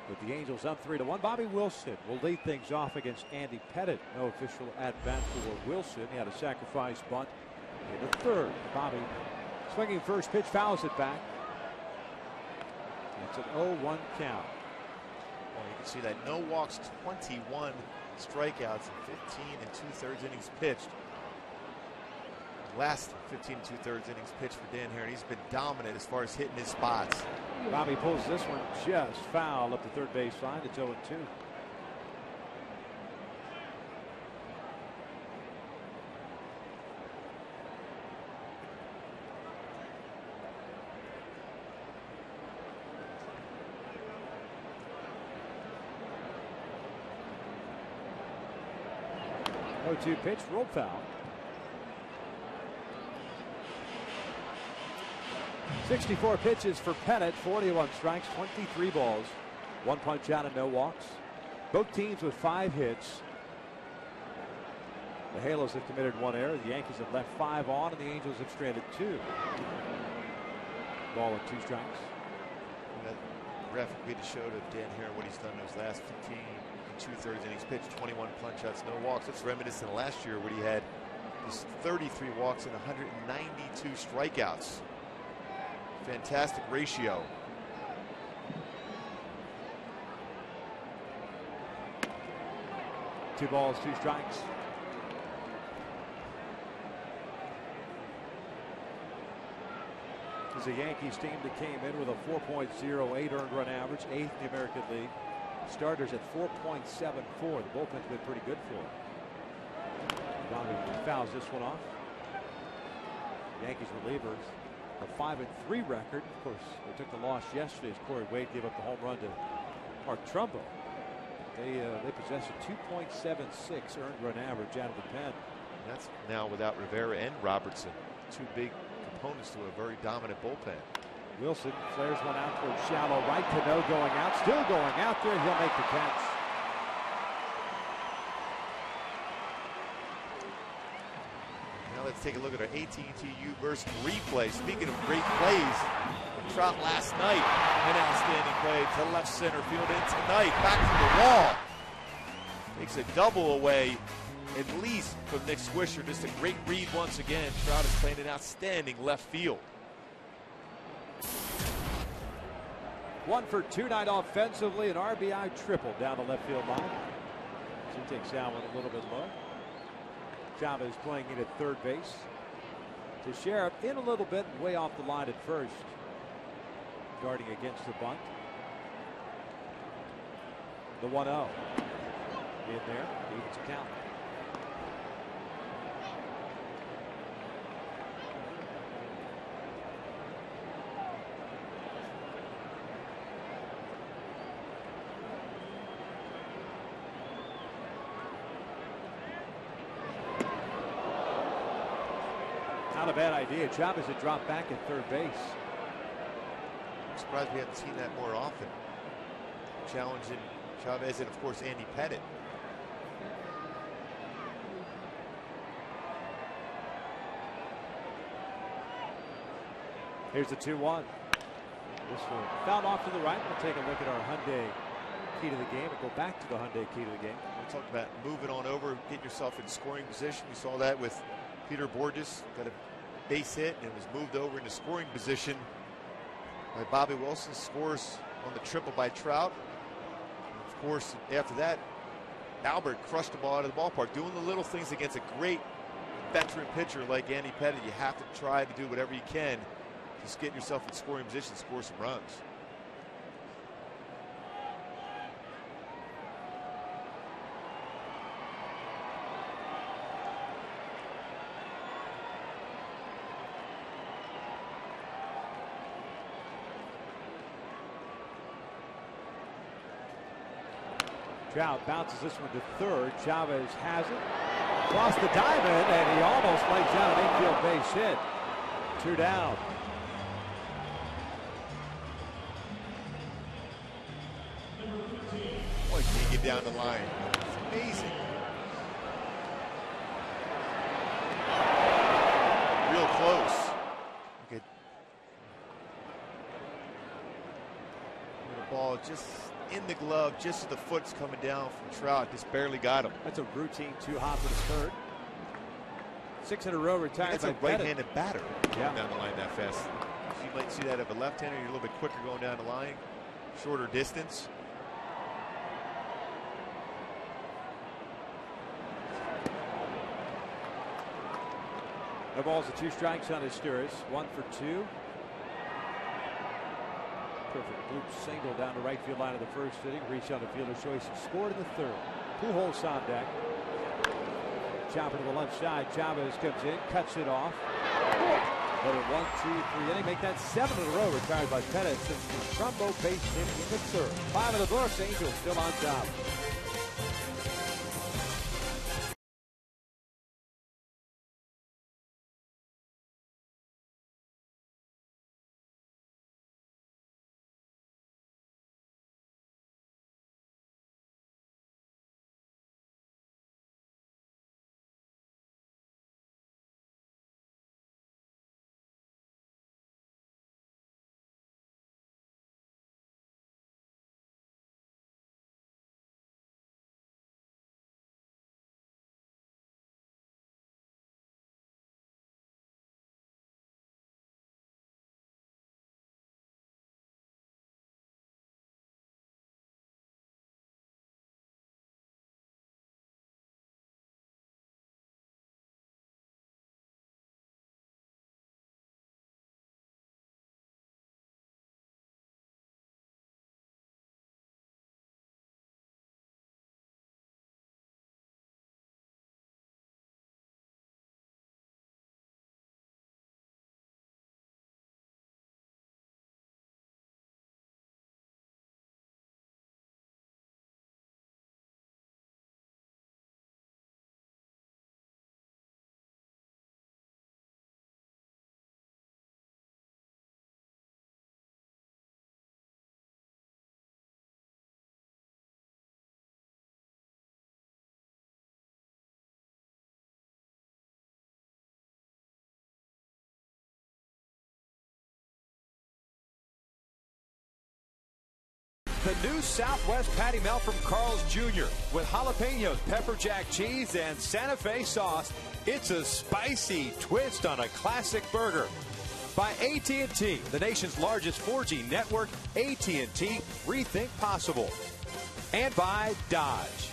with the Angels up 3-1. Bobby Wilson will lead things off against Andy Pettit. No official at-bat for Wilson. He had a sacrifice bunt in the 3rd. Bobby swinging first pitch, fouls it back. It's an 0-1 count. Well, you can see that no walks, 21 strikeouts in 15 2/3 innings pitched. Last 15 2/3 innings pitched for Dan Herron. He's been dominant as far as hitting his spots. Bobby pulls this one just foul up the third base line. It's 0-2. Oh-2 pitch, roll foul. 64 pitches for Pettit, 41 strikes, 23 balls, 1 punch out and no walks. Both teams with 5 hits. The Halos have committed 1 error. The Yankees have left 5 on, and the Angels have stranded 2. Ball and 2 strikes. That graphic we just showed of Dan Hare, what he's done in those last 15 and 2/3 innings pitched, 21 punch outs, no walks. That's reminiscent of last year where he had just 33 walks and 192 strikeouts. Fantastic ratio. Two balls, 2 strikes. This is a Yankees team that came in with a 4.08 earned run average, 8th in the American League. Starters at 4.74. The bullpen's been pretty good for him. Bobby fouls this one off. Yankees relievers. A 5-3 record. Of course, they took the loss yesterday as Corey Wade gave up the home run to Mark Trumbo. They possess a 2.76 earned run average out of the pen. And that's now without Rivera and Robertson, 2 big components to a very dominant bullpen. Wilson flares one out towards shallow right. Cano going out, still going out there. He'll make the catch. Now let's take a look at our AT&T U-Burst replay. Speaking of great plays, Trout last night, an outstanding play to left center field, and tonight back to the wall. Takes a double away, at least from Nick Swisher. Just a great read once again. Trout is playing an outstanding left field. 1 for 2 night offensively, an RBI triple down the left field line. She takes that one a little bit low. Chavez playing in at third base. Teixeira in a little bit, way off the line at first. Guarding against the bunt. The 1-0. In there, evens the count. Not a bad idea. Chavez had dropped back at third base. I'm surprised we haven't seen that more often. Challenging Chavez and, of course, Andy Pettit. Here's the 2-1. This one fouled off to the right. We'll take a look at our Hyundai key to the game and go back to the Hyundai key to the game. We talked about moving on over, getting yourself in scoring position. We saw that with Peter Borges. Got a base hit and was moved over into scoring position by Bobby Wilson. Scores on the triple by Trout. And of course, after that, Albert crushed the ball out of the ballpark. Doing the little things against a great veteran pitcher like Andy Pettit. You have to try to do whatever you can. Just get yourself in scoring position, score some runs. Trout bounces this one to third. Chavez has it. Across the diamond, and he almost lays out an infield base hit. 2 down. Boy, can he get down the line? It's amazing. Real close. Look at the ball just in the glove, just as the foot's coming down from Trout. Just barely got him. That's a routine 2-hopper to third. 6 in a row retired. That's a right-handed batter yeah. down the line that fast. So you might see that of a left-hander. You're a little bit quicker going down the line, shorter distance. No balls and 2 strikes on Asturias. 1 for 2. Perfect loop single down the right field line of the first inning. Reached on the fielder's choice and scored in the third. Pujols on deck. Chopper to the left side. Chavez comes in, cuts it off. Another 1, 2, 3 inning. Make that 7 in a row. Retired by Pettit since Trumbo faced him in the third. 5 in the books. Angels still on top. The new Southwest Patty Melt from Carl's Jr. with jalapenos, pepper jack cheese, and Santa Fe sauce. It's a spicy twist on a classic burger. By AT&T, the nation's largest 4G network. AT&T, rethink possible. And by Dodge.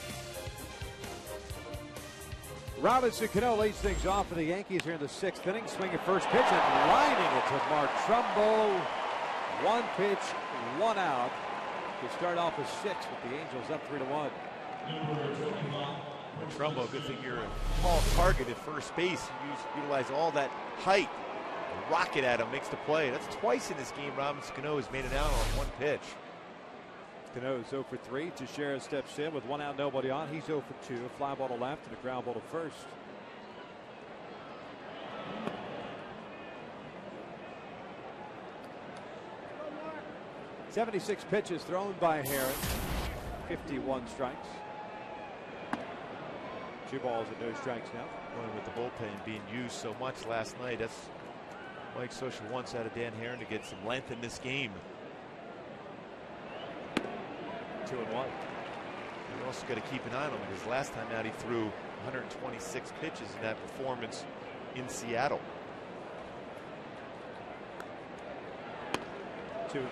Robinson Cano leads things off for the Yankees here in the 6th inning. Swinging first pitch and lining it to Mark Trumbo. 1 pitch, 1 out. To start off with 6 with the Angels up 3-1. Trumbo, good thing you're a tall target at first base. You utilize all that height. A rocket at him makes the play. That's twice in this game Robinson Cano has made it out on 1 pitch. Cano's 0 for 3. Teixeira steps in with 1 out, nobody on. He's 0 for 2. A fly ball to left and a ground ball to first. .76 pitches thrown by Herron. 51 strikes. 2 balls and no strikes now. Going with the bullpen being used so much last night. That's Mike Social wants out of Dan Herron to get some length in this game. 2-1. You also got to keep an eye on him because last time out he threw 126 pitches in that performance in Seattle. 2-2.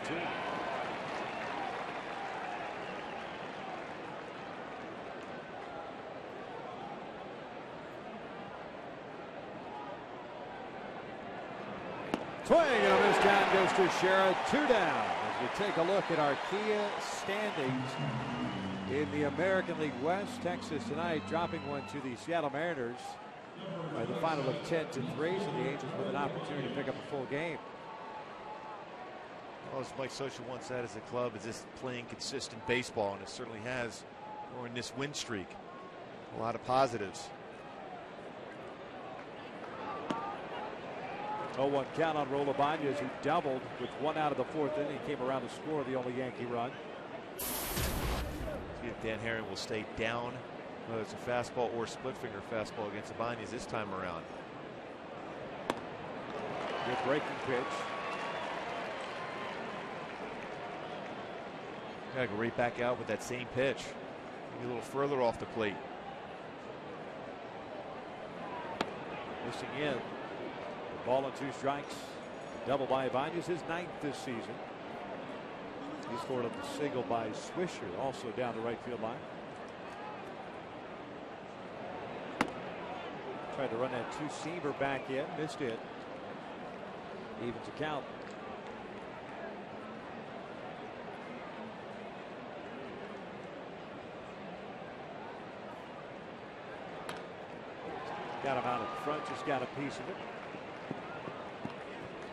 Swing and a miss. Down goes to Teixeira. 2 down. As we take a look at our Kia standings in the American League West, Texas tonight dropping one to the Seattle Mariners by the final of 10-3. So the Angels with an opportunity to pick up a full game. Well, as Mike Social wants that as a club, is this playing consistent baseball, and it certainly has during this win streak. A lot of positives. 0-1 count on Rolla Bañez, who doubled with 1 out of the 4th inning. He came around to score the only Yankee run. See if Dan Herron will stay down, whether it's a fastball or split finger fastball against Bañez this time around. Good breaking pitch. Gotta go right back out with that same pitch. Maybe a little further off the plate. Missing in. Ball and 2 strikes. Double by Bañez, his 9th this season. He scored on the single by Swisher, also down the right field line. Tried to run that 2-seamer back in, missed it. Evens the count. Got him out in front, just got a piece of it.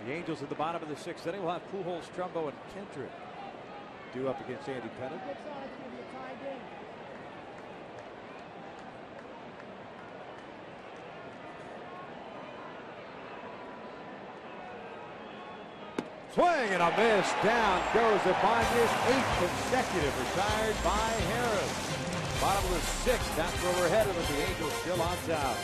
The Angels at the bottom of the sixth inning will have Pujols, Trumbo, and Kendrick due up against Andy Pettit. Swing and a miss. Down goes Ibanez. 8th consecutive retired by Harris. Bottom of the sixth. That's where we're headed with the Angels still on top.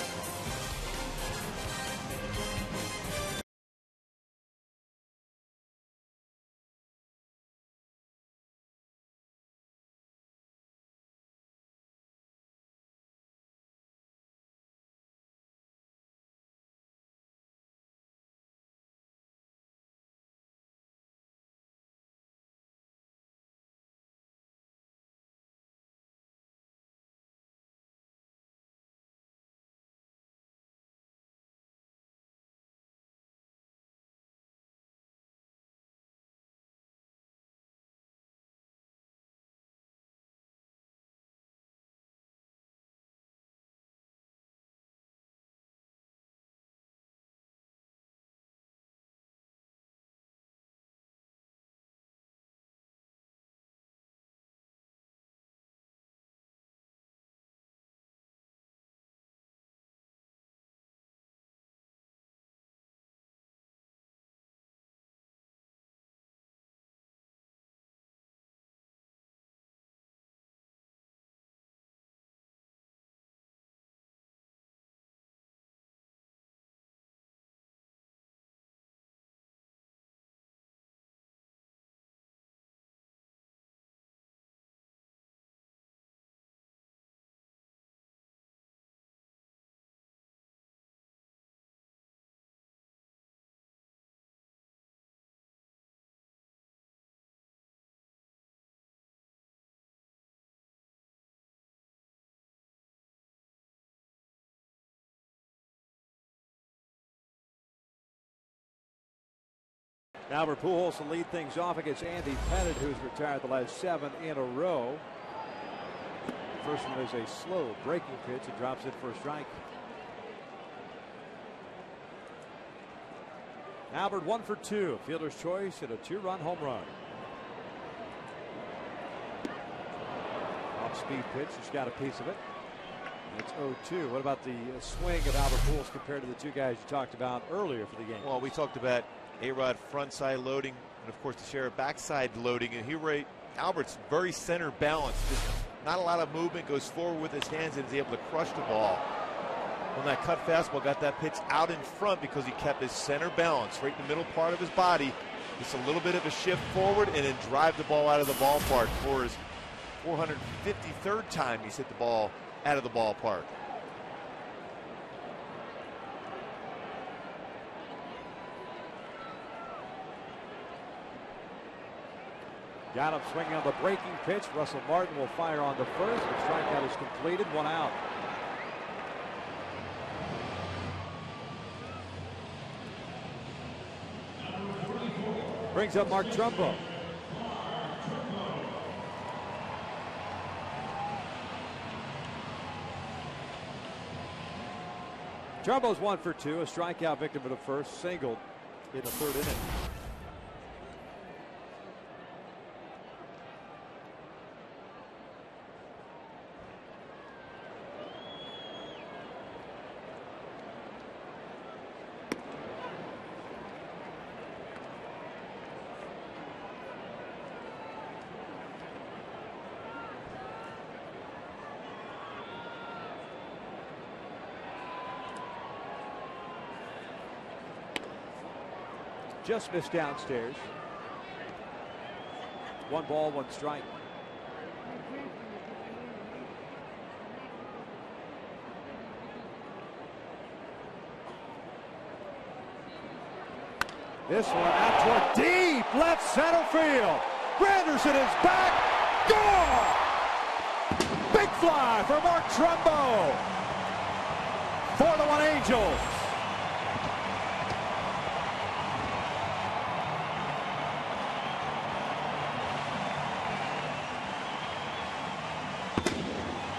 Albert Pujols will lead things off against Andy Pettit, who's retired the last 7 in a row. The first one is a slow breaking pitch. It drops it for a strike. Albert 1 for 2. Fielder's choice and a 2-run home run. Off-speed pitch. He's got a piece of it. It's 0-2. What about the swing of Albert Pujols compared to the two guys you talked about earlier for the game? Well, we talked about A-Rod front side loading and of course the share of backside loading, and here Albert's very center balanced, just not a lot of movement, goes forward with his hands and is able to crush the ball. When that cut fastball got that pitch out in front because he kept his center balance right in the middle part of his body, just a little bit of a shift forward and then drive the ball out of the ballpark for his 453rd time he's hit the ball out of the ballpark. Got him swinging on the breaking pitch. Russell Martin will fire on the first. The strikeout is completed. 1 out. Brings up Mark Trumbo. Trumbo's 1 for 2. A strikeout victim of the first. Singled in the 3rd inning. Just missed downstairs. 1 ball, 1 strike. This one out toward deep left center field. Granderson is back. Gone! Big fly for Mark Trumbo. 4-1 Angels.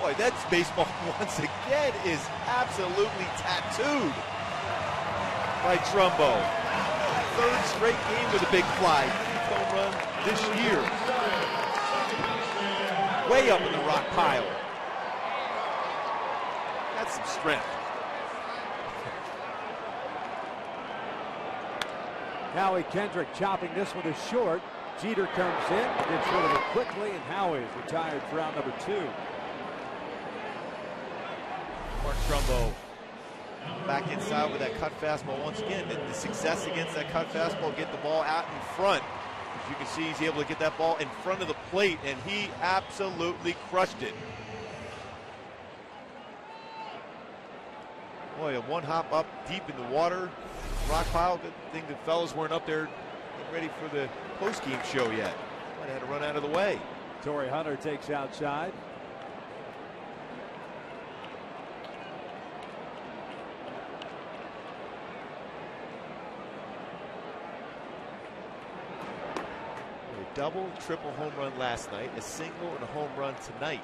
Boy, Boy, that baseball once again is absolutely tattooed by Trumbo. Third straight game with a big fly. Home run this year. Way up in the rock pile. That's some strength. Howie Kendrick chopping this one to short. Jeter comes in, gets rid of it quickly, and Howie is retired for round number 2. Mark Trumbo back inside with that cut fastball once again. The success against that cut fastball, get the ball out in front. As you can see, he's able to get that ball in front of the plate, and he absolutely crushed it. Boy, a one hop up deep in the water. Rock pile, good thing the fellas weren't up there getting ready for the post-game show yet. Might have had to run out of the way. Torrey Hunter takes outside. A double, triple home run last night, a single and a home run tonight.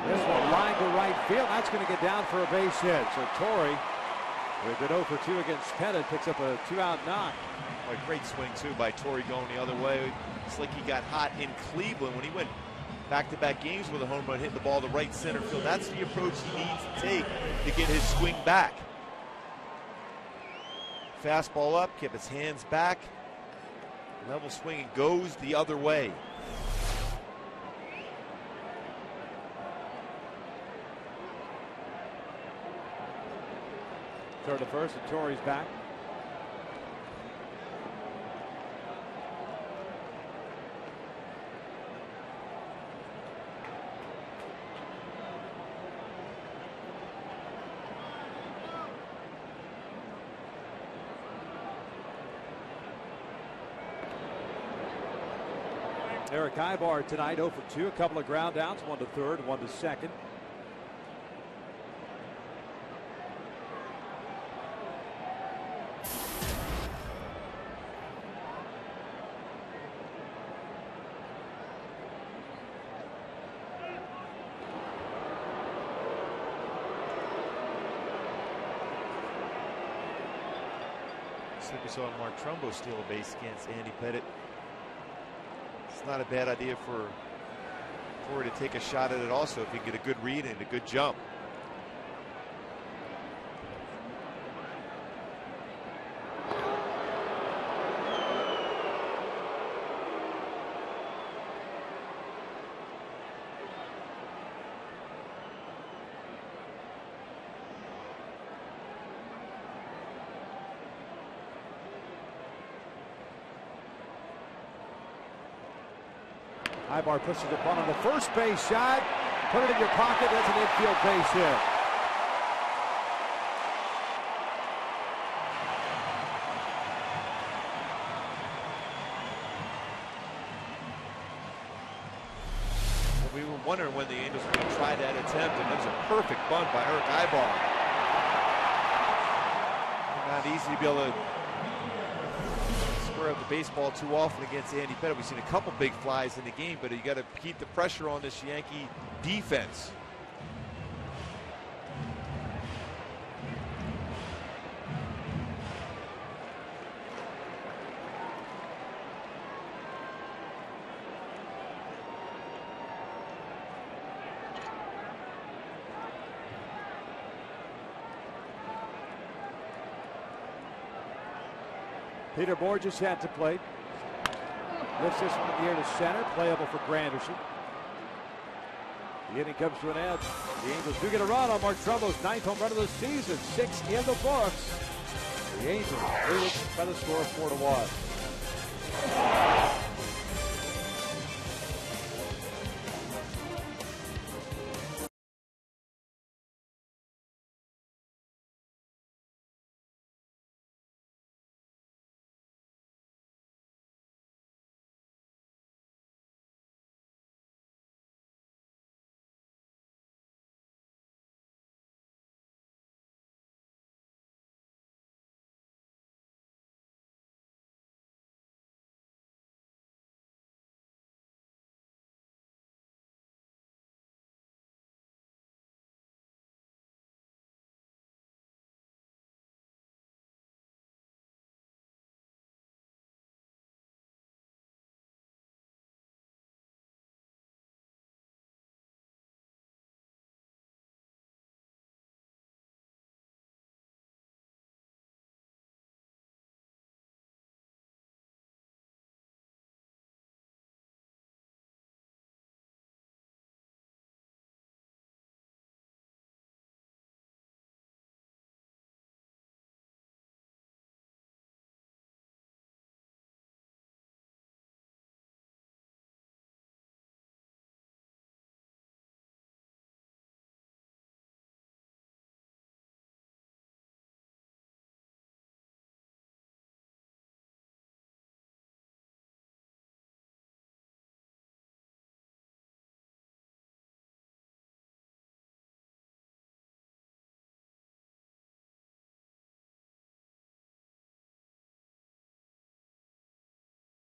This one line to right field. That's going to get down for a base hit. So Torrey, with an 0 for 2 against Pettit, picks up a 2-out knock. A great swing, too, by Torrey going the other way. It's like he got hot in Cleveland when he went back-to-back games with a home run, hitting the ball to right center field. That's the approach he needs to take to get his swing back. Fastball up, kept his hands back. Level swing and goes the other way. Third to first, and Torrey's back. Eric Ibar tonight 0 for 2, a couple of ground outs, 1 to third, 1 to second. Like we saw Mark Trumbo steal a base against Andy Pettit. It's not a bad idea for Torrey to take a shot at it also if he can get a good read and a good jump. Ibar pushes it on the first base shot. Put it in your pocket. That's an infield base hit. Well, we were wondering when the Angels were going to try that attempt, and it was a perfect bunt by Eric Ibar. Not easy to be able to square up the baseball too often against Andy Pettit. We've seen a couple big flies in the game, but you got to keep the pressure on this Yankee defense. Peter Borges had to play. Lifts this one in the air to center. Playable for Granderson. The inning comes to an end. The Angels do get a run on Mark Trumbo's 9th home run of the season. 6 in the books. The Angels lead by the score of 4-1.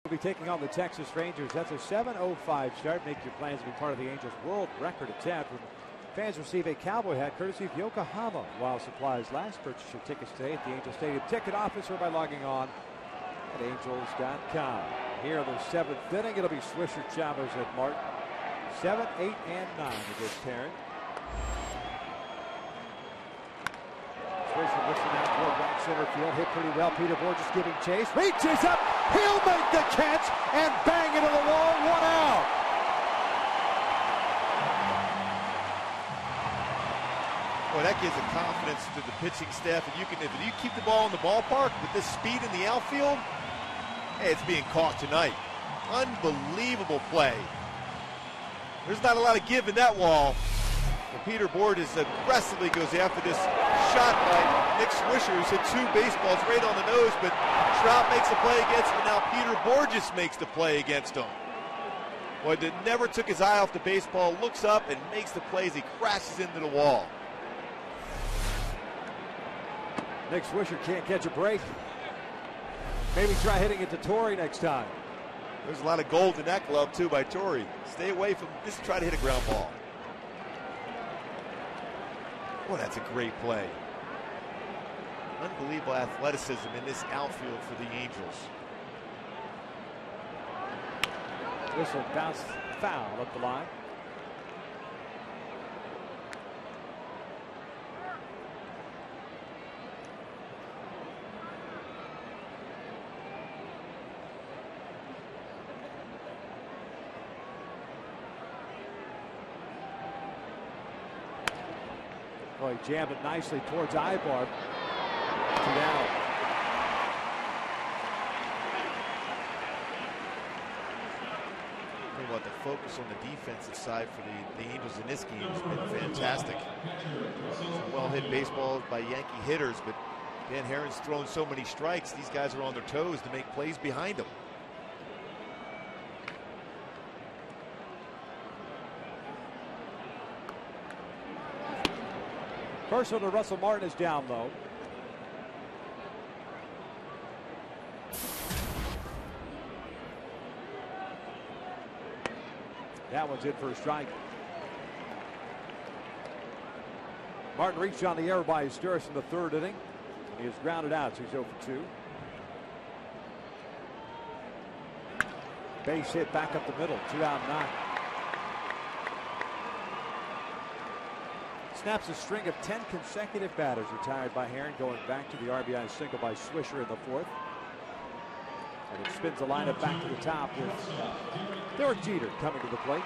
Will be taking on the Texas Rangers. That's a 7:05 start. Make your plans to be part of the Angels' world record attempt. Fans receive a cowboy hat courtesy of Yokohama while supplies last. Purchase your tickets today at the Angel Stadium ticket office or by logging on at angels.com. Here in the 7th inning, it'll be Swisher, Chavez, and Martin. 7, 8, and 9 against Tarrant. Swisher looking out toward right center field. Hit pretty well. Peter Borges giving chase. Reaches up. He'll make the catch and bang into the wall. 1 out. Boy, that gives a confidence to the pitching staff. And if you keep the ball in the ballpark with this speed in the outfield, hey, it's being caught tonight. Unbelievable play. There's not a lot of give in that wall. And Peter Borges aggressively goes after this shot by Nick Swisher, who's hit 2 baseballs right on the nose, but Trout makes the play against him, and now Peter Borges makes the play against him. Boy, that never took his eye off the baseball, looks up and makes the play as he crashes into the wall. Nick Swisher can't catch a break. Maybe try hitting it to Torrey next time. There's a lot of gold in that glove, too, by Torrey. Stay away from this. Try to hit a ground ball. Boy, that's a great play. Unbelievable athleticism in this outfield for the Angels. This will bounce foul up the line. Oh, he jammed it nicely towards Ibar. 2 down. Tell you what, the focus on the defensive side for the Angels in this game has been fantastic. Some well-hit baseballs by Yankee hitters, but Dan Herron's thrown so many strikes, these guys are on their toes to make plays behind him. First one to Russell Martin is down low. That one's in for a strike. Martin reached on the air by Sturis in the 3rd inning. He is grounded out, so he's 0 for 2. Base hit back up the middle, 2 out, 9. Snaps a string of 10 consecutive batters retired by Herron, going back to the RBI single by Swisher in the 4th. And it spins the lineup back to the top with Derek Jeter coming to the plate.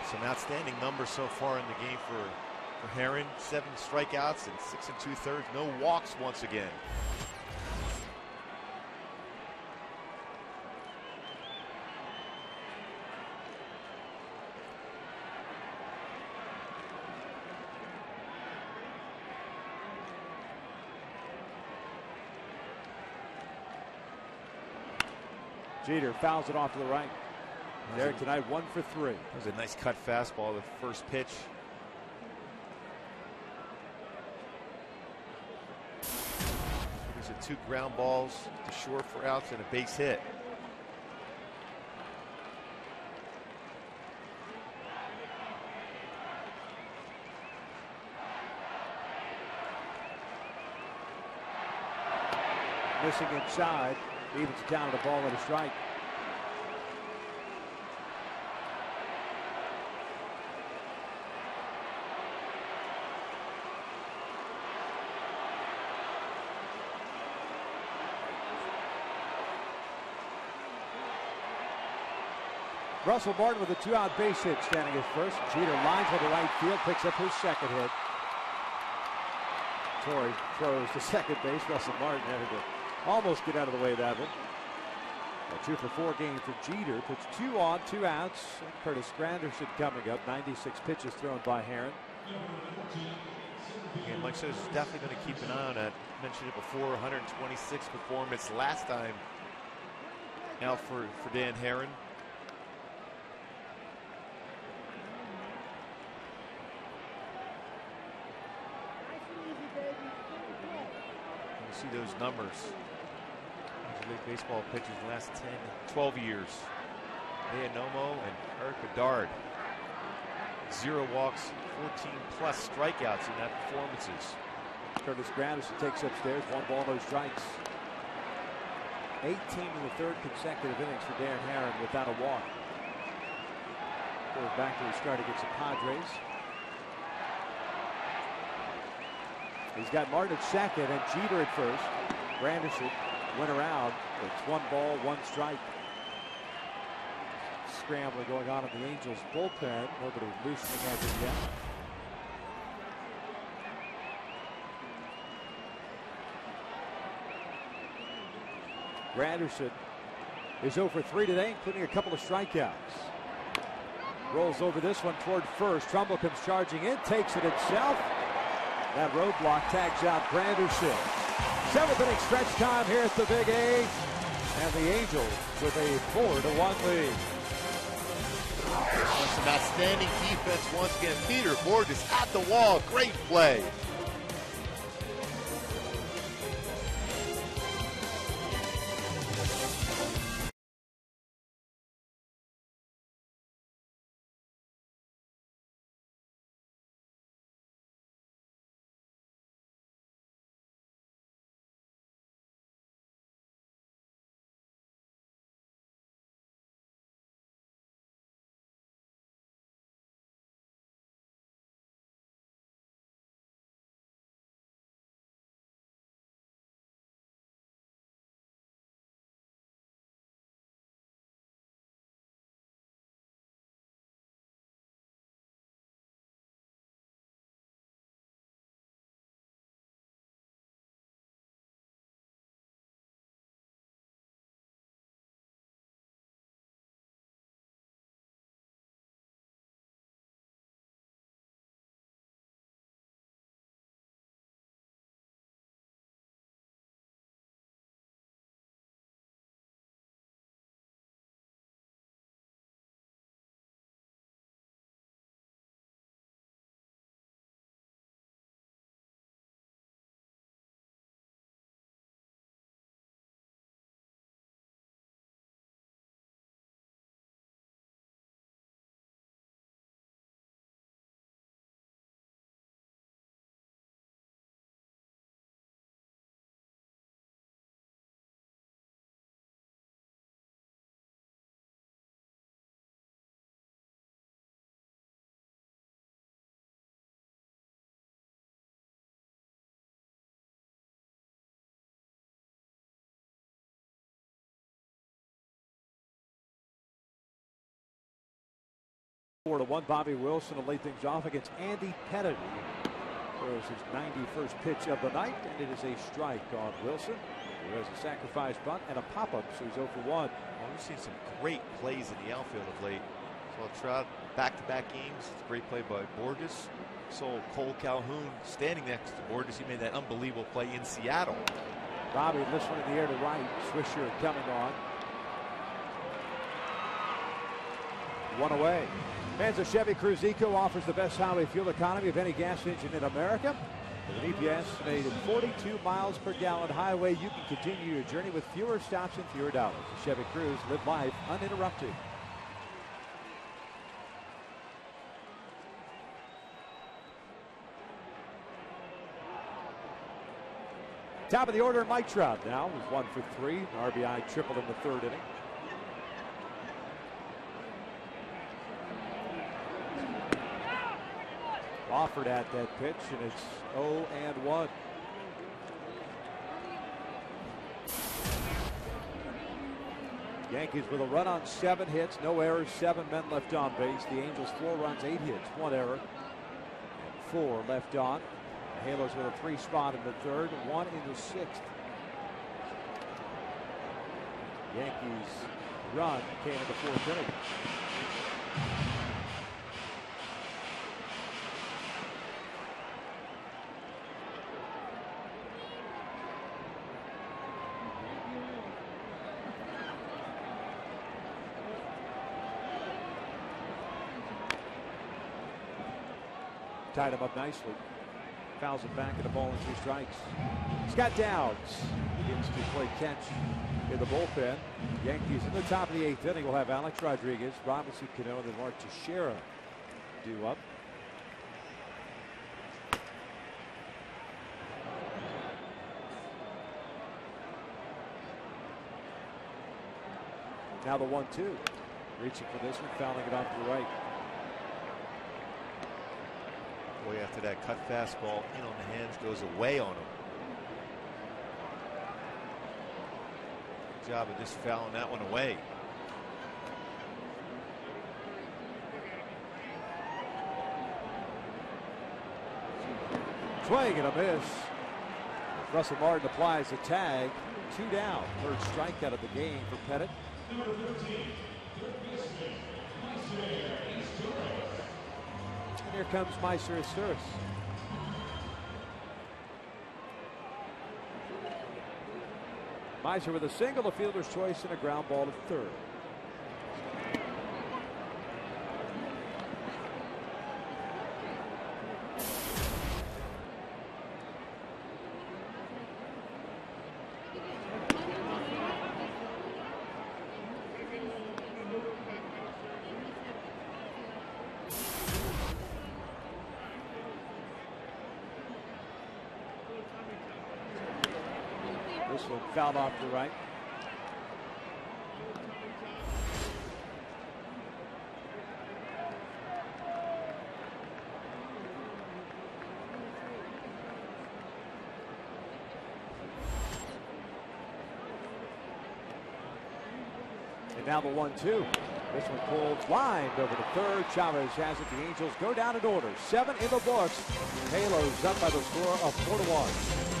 Some outstanding numbers so far in the game for Herron. 7 strikeouts and 6 2/3. No walks once again. Jeter fouls it off to the right. Derek tonight 1 for 3. That was a nice cut fastball, the first pitch. These are 2 ground balls to short for outs and a base hit. Missing inside. Evens it down to the ball and a strike. Russell Martin with a 2-out base hit standing at first. Jeter lines on the right field, picks up his 2nd hit. Torrey throws to second base. Russell Martin having to almost get out of the way of that one. A 2 for 4 game for Jeter. Puts 2 on, 2 outs. Curtis Granderson coming up. 96 pitches thrown by Herron. And Mike says he's definitely going to keep an eye on that. Mentioned it before, 126 performance last time out for Dan Herron. see those numbers. Major League Baseball pitchers in the last 10, 12 years. Leonomo and Eric Bedard. 0 walks, 14 plus strikeouts in that performances. Curtis Granderson takes upstairs, 1 ball, no strikes. 18 in the 3rd consecutive innings for Dan Herron without a walk. Goes back to his start against the Padres. He's got Martin at second and Jeter at first. Granderson went around. It's 1 ball, 1 strike. Scrambling going on in the Angels bullpen. Nobody loosening as of yet. Granderson is 0 for 3 today, including a couple of strikeouts. Rolls over this one toward first. Trumbull comes charging in, takes it himself. That roadblock tags out Granderson. 7th inning stretch time here at the Big A. And the Angels with a 4-1 lead. Some outstanding defense once again. Peter Borges at the wall. Great play. To 1, Bobby Wilson will lay things off against Andy Kennedy. Throws his 91st pitch of the night, and it is a strike on Wilson, who has a sacrifice bunt and a pop-up, so he's 0 for 1. Well, we've seen some great plays in the outfield of late. Saw Trout back-to-back games. It's a great play by Borges. Saw Cole Calhoun standing next to Borges. He made that unbelievable play in Seattle. Bobby, this one in the air to right. Swisher coming on. 1 away. Manza Chevy Cruze Eco offers the best highway fuel economy of any gas engine in America. With an EPS made at 42 miles per gallon highway, you can continue your journey with fewer stops and fewer dollars. The Chevy Cruze, live life uninterrupted. Top of the order, Mike Trout now with 1 for 3. An RBI triple in the 3rd inning. Offered at that pitch, and it's 0-1. Yankees with a run on 7 hits, no errors, 7 men left on base. The Angels 4 runs, 8 hits, 1 error, and 4 left on. The Halos with a 3 spot in the 3rd, 1 in the 6th. Yankees run came in the 4th inning. Tied him up nicely. Fouls it back, and the ball and 2 strikes. Scott Dowds begins to play catch in the bullpen. Yankees in the top of the 8th inning will have Alex Rodriguez, Robinson Cano, and then Mark Teixeira due up. Now the 1-2. Reaching for this one, fouling it off to the right. Boy, after that cut fastball in on the hands goes away on him. Good job of just fouling that one away. Swing and a miss. Russell Martin applies the tag. 2 down. 3rd strikeout of the game for Pettit. And here comes Meister Asturis. Meister with a single, a fielder's choice, and a ground ball to 3rd. This one fouled off to the right. And now the 1-2. This one pulled wide over to 3rd. Chavez has it. The Angels go down in order. 7 in the books. Halos up by the score of 4-1.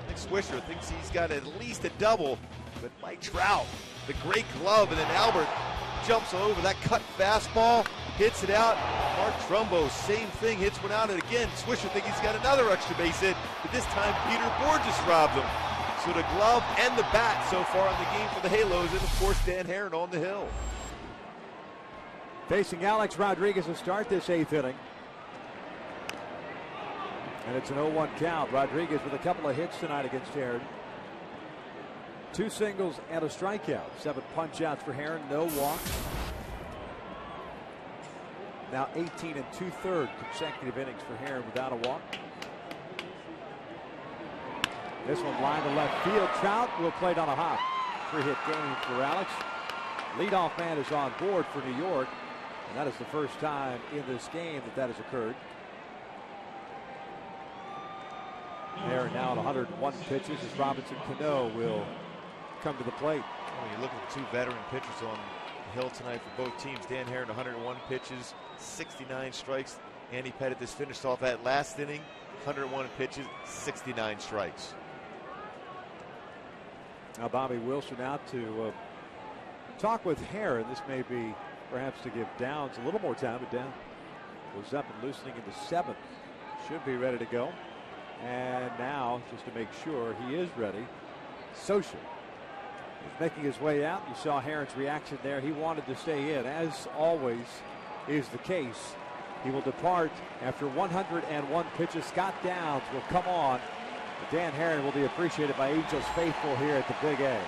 Nick Swisher thinks he's got at least a double, but Mike Trout, the great glove, and then Albert jumps over that cut fastball, hits it out. Mark Trumbo, same thing, hits one out, and again, Swisher thinks he's got another extra base hit, but this time Peter Borges robbed him. So the glove and the bat so far in the game for the Halos, and of course Dan Herron on the hill. Facing Alex Rodriguez to start this 8th inning. And it's an 0-1 count. Rodriguez with a couple of hits tonight against Herron. 2 singles and a strikeout. 7 punch-outs for Herron, no walks. Now 18 2/3 consecutive innings for Herron without a walk. This one lined to left field. Trout will play it on a hop. 3-hit game for Alex. Leadoff man is on board for New York. And that is the first time in this game that has occurred. Herron now at 101 pitches as Robinson Cano will come to the plate. When you look at the 2 veteran pitchers on the hill tonight for both teams, Dan Herron 101 pitches, 69 strikes. Andy Pettit just finished off that last inning, 101 pitches, 69 strikes. Now Bobby Wilson out to talk with Heron. This may be perhaps to give Downs a little more time, but Downs was up and loosening in the 7th. Should be ready to go. And now, just to make sure he is ready, Socha is making his way out. You saw Heron's reaction there. He wanted to stay in, as always is the case. He will depart after 101 pitches. Scott Downs will come on. Dan Heron will be appreciated by Angels faithful here at the Big A.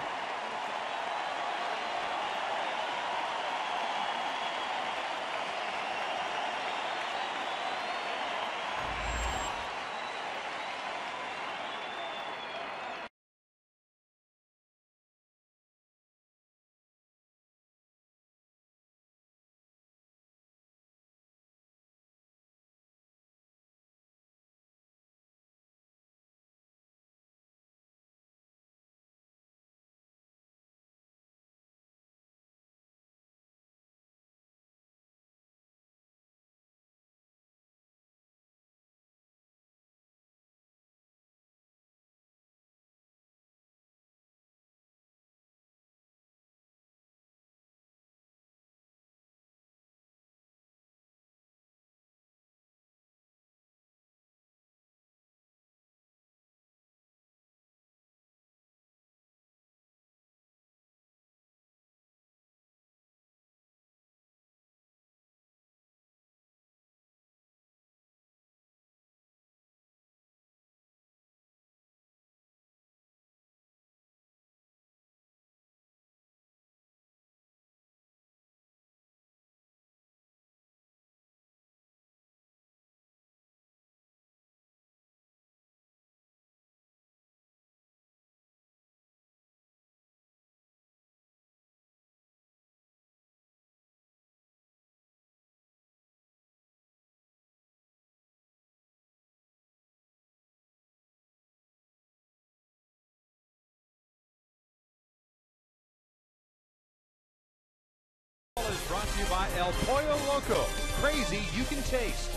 Is brought to you by El Pollo Loco. Crazy you can taste.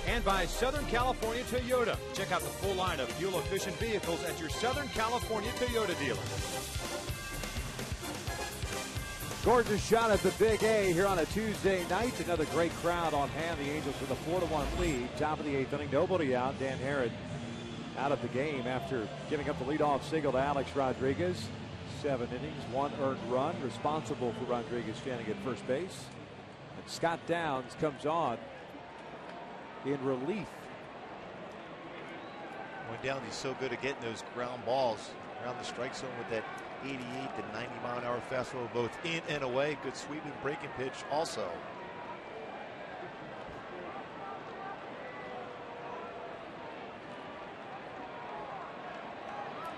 And by Southern California Toyota. Check out the full line of fuel-efficient vehicles at your Southern California Toyota dealer. Gorgeous shot at the Big A here on a Tuesday night. Another great crowd on hand. The Angels with a 4-1 lead. Top of the 8th inning. Nobody out. Dan Heron out of the game after giving up the leadoff single to Alex Rodriguez. 7 innings, 1 earned run, responsible for Rodriguez standing at first base. And Scott Downs comes on in relief. Going down, he's so good at getting those ground balls around the strike zone with that 88 to 90 mile an hour fastball, both in and away. Good sweeping breaking pitch also.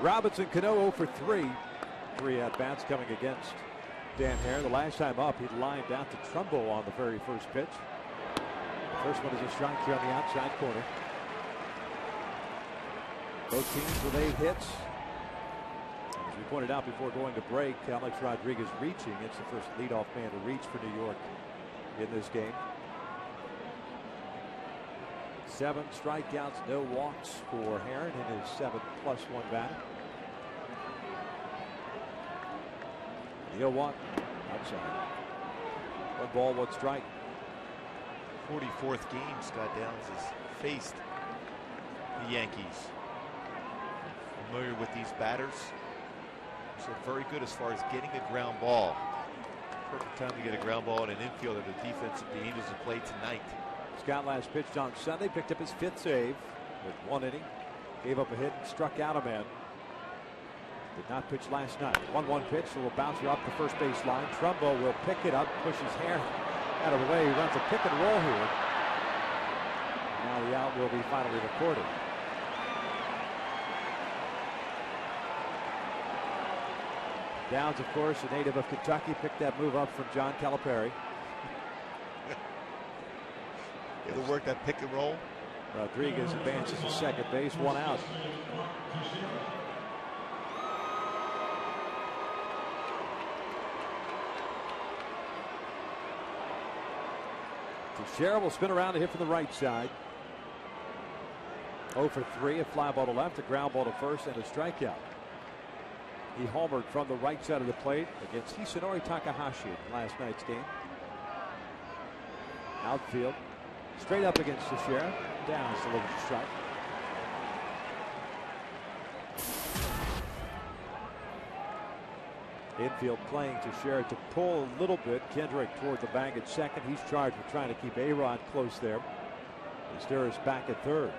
Robinson Cano 0 for 3. 3 at-bats coming against Dan Heron. The last time up, he'd lined out to Trumbo on the very first pitch. The first one is a strike here on the outside corner. Both teams with 8 hits. As we pointed out before going to break, Alex Rodriguez reaching. It's the first leadoff man to reach for New York in this game. 7 strikeouts, no walks for Heron in his 7+1 batter. The 0-1 outside. 1 ball, 1 strike. 44th game Scott Downs has faced the Yankees. Familiar with these batters. So very good as far as getting a ground ball. Perfect time to get a ground ball in an infielder. The defense that the Angels have played tonight. Scott last pitched on Sunday, picked up his 5th save with 1 inning. Gave up a hit and struck out a man. Did not pitch last night. 1-1 pitch, a little bouncer up the first base line. Trumbo will pick it up, pushes Heron out of the way. He runs a pick and roll here. Now the out will be finally recorded. Downs, of course, a native of Kentucky, picked that move up from John Calipari. It'll work that pick and roll. Rodriguez advances to second base, 1 out. Teixeira will spin around to hit from the right side. 0 for 3, a fly ball to left, a ground ball to first, and a strikeout. He homered from the right side of the plate against Hisanori Takahashi in last night's game. Outfield, straight up against Teixeira. Down is the little strike. Infield playing Teixeira to pull a little bit. Kendrick toward the bag at second. He's charged with trying to keep A-Rod close there. Steers back at third.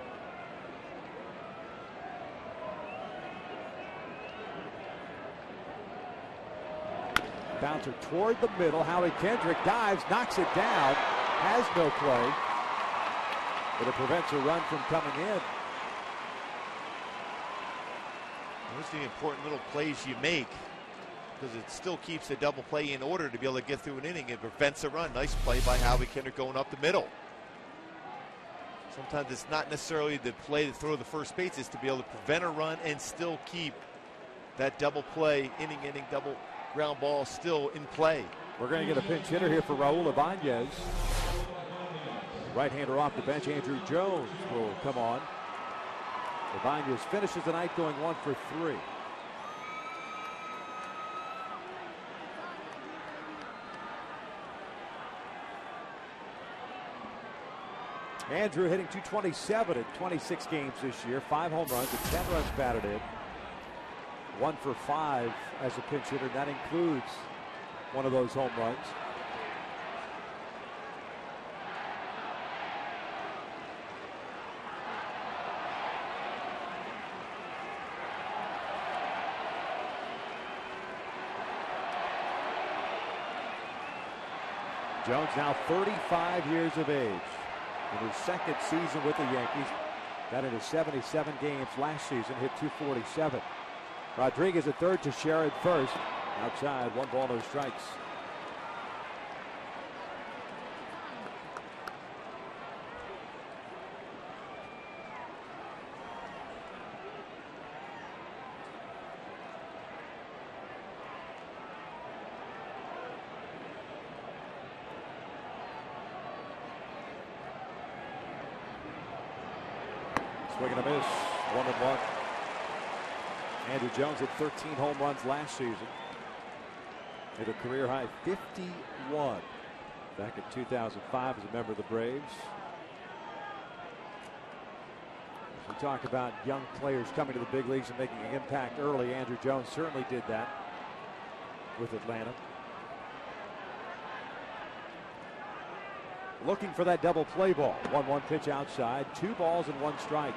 Bouncer toward the middle. Howie Kendrick dives, knocks it down, has no play, but it prevents a run from coming in. Those are the important little plays you make, because it still keeps the double play in order to be able to get through an inning. It prevents a run. Nice play by Howie Kendrick going up the middle. Sometimes it's not necessarily the play to throw the first base, it's to be able to prevent a run and still keep that double play, inning double ground ball still in play. We're going to get a pinch hitter here for Raul Ibanez. Right-hander off the bench, Andrew Jones will come on. Ibanez finishes the night going 1 for 3. Andrew hitting .227 in 26 games this year. 5 home runs and 10 runs batted in. 1 for 5 as a pinch hitter. That includes one of those home runs. Jones now 35 years of age. In his second season with the Yankees, got into 77 games last season, hit .247. Rodriguez at third, Teixeira at first. Outside, 1 ball, no strikes. Swing and a miss, 1-1. Andrew Jones hit 13 home runs last season. Hit a career high 51 back in 2005 as a member of the Braves. As we talk about young players coming to the big leagues and making an impact early, Andrew Jones certainly did that with Atlanta. Looking for that double play ball. 1-1 pitch outside, 2 balls and 1 strike.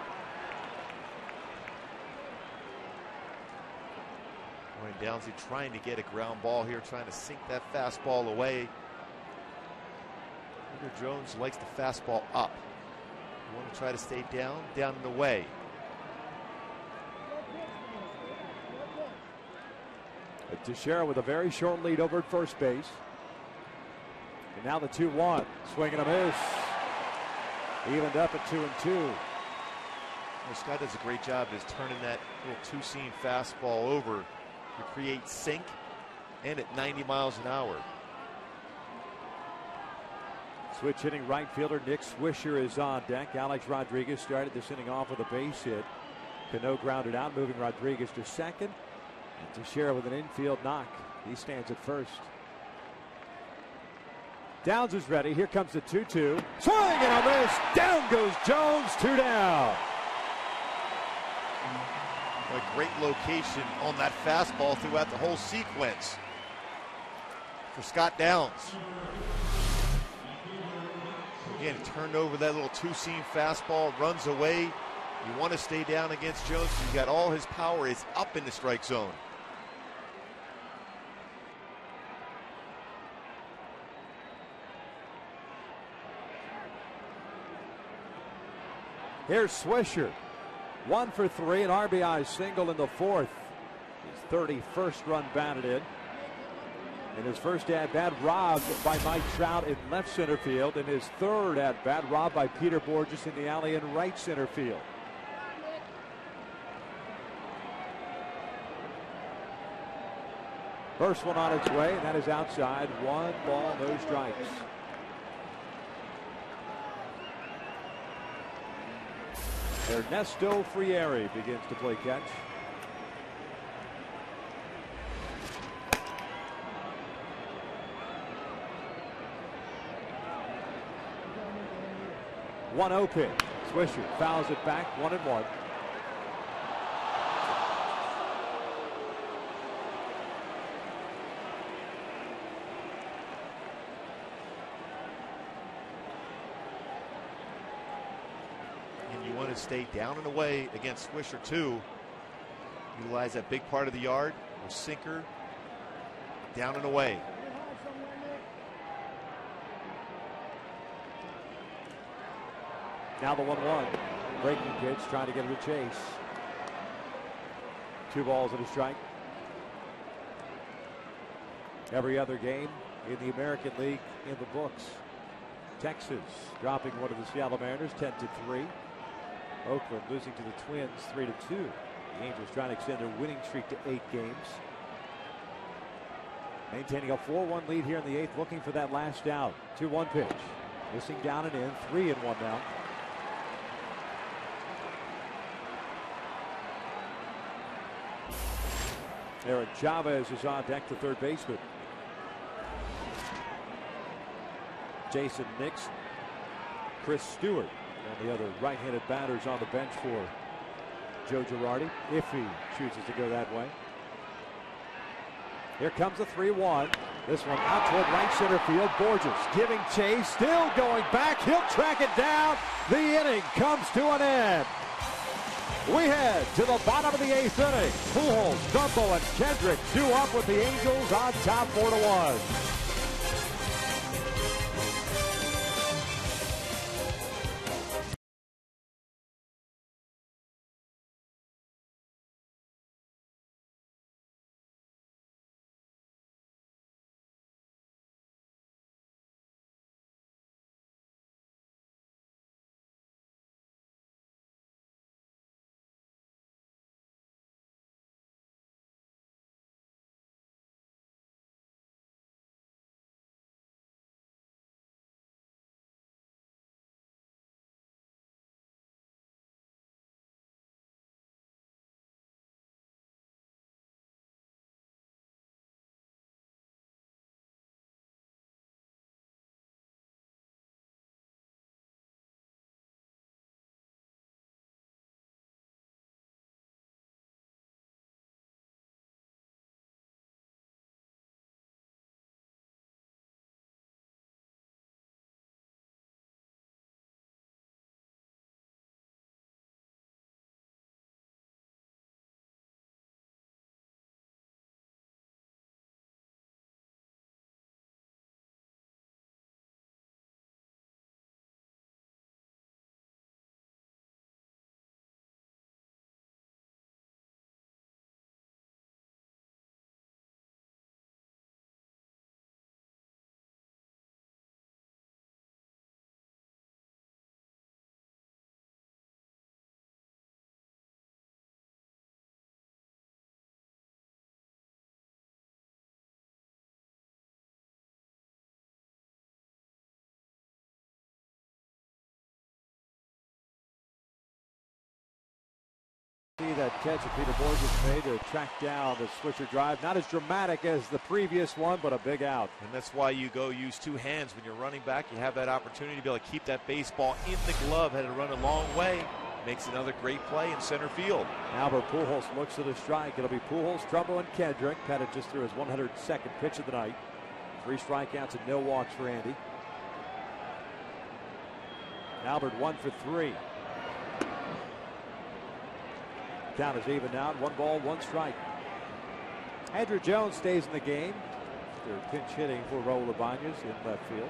Ryan Downsey trying to get a ground ball here, trying to sink that fastball away. Andrew Jones likes the fastball up. You want to try to stay down and away. Teixeira with a very short lead over at first base. And now the 2-1. Swing and a miss. Evened up at 2-2. Well, Scott does a great job is turning that little two-seam fastball over to create sink, and at 90 miles an hour. Switch hitting right fielder Nick Swisher is on deck. Alex Rodriguez started this inning off with a base hit. Cano grounded out, moving Rodriguez to second. And Teixeira with an infield knock. He stands at first. Downs is ready. Here comes the 2-2. Swing and a miss. Down goes Jones. 2 down. A great location on that fastball throughout the whole sequence for Scott Downs. Again, turned over that little two-seam fastball, runs away. You want to stay down against Jones. He's got all his power is up in the strike zone. Here's Swisher. 1 for 3, an RBI single in the 4th. His 31st run batted in. In his first at-bat, robbed by Mike Trout in left center field. In his 3rd at-bat, robbed by Peter Borges in the alley in right center field. First one on its way, and that is outside. 1 ball, no strikes. Ernesto Frieri begins to play catch. 1-0 pitch. Swisher fouls it back, 1-1. And you want to stay down and away against Swisher too. Utilize that big part of the yard, or sinker, down and away. Now the 1-1. Breaking pitch, trying to get it to Chase. 2 balls and a strike. Every other game in the American League in the books. Texas dropping one of the Seattle Mariners 10-3. Oakland losing to the Twins 3-2. The Angels trying to extend their winning streak to 8 games. Maintaining a 4-1 lead here in the 8th, looking for that last out. 2-1 pitch. Missing down and in, 3-1 now. Aaron Chavez is on deck, the third baseman. Jason Nix, Chris Stewart, and the other right-handed batters on the bench for Joe Girardi, if he chooses to go that way. Here comes a 3-1. This one out toward right center field. Borges giving chase, still going back. He'll track it down. The inning comes to an end. We head to the bottom of the 8th inning. Pujols, Trumbo, and Kendrick due up with the Angels on top 4-1. See that catch that Peter Borges made to track down the Swisher drive. Not as dramatic as the previous one, but a big out. And that's why you go use 2 hands when you're running back. You have that opportunity to be able to keep that baseball in the glove. Had to run a long way. Makes another great play in center field. Albert Pujols looks at a strike. It'll be Pujols, Trumbo, and Kendrick. Pettit just threw his 102nd pitch of the night. 3 strikeouts and no walks for Andy. Albert 1 for 3. Count is even now. 1 ball, 1 strike. Andrew Jones stays in the game. They're pinch hitting for Raul Ibanez in left field.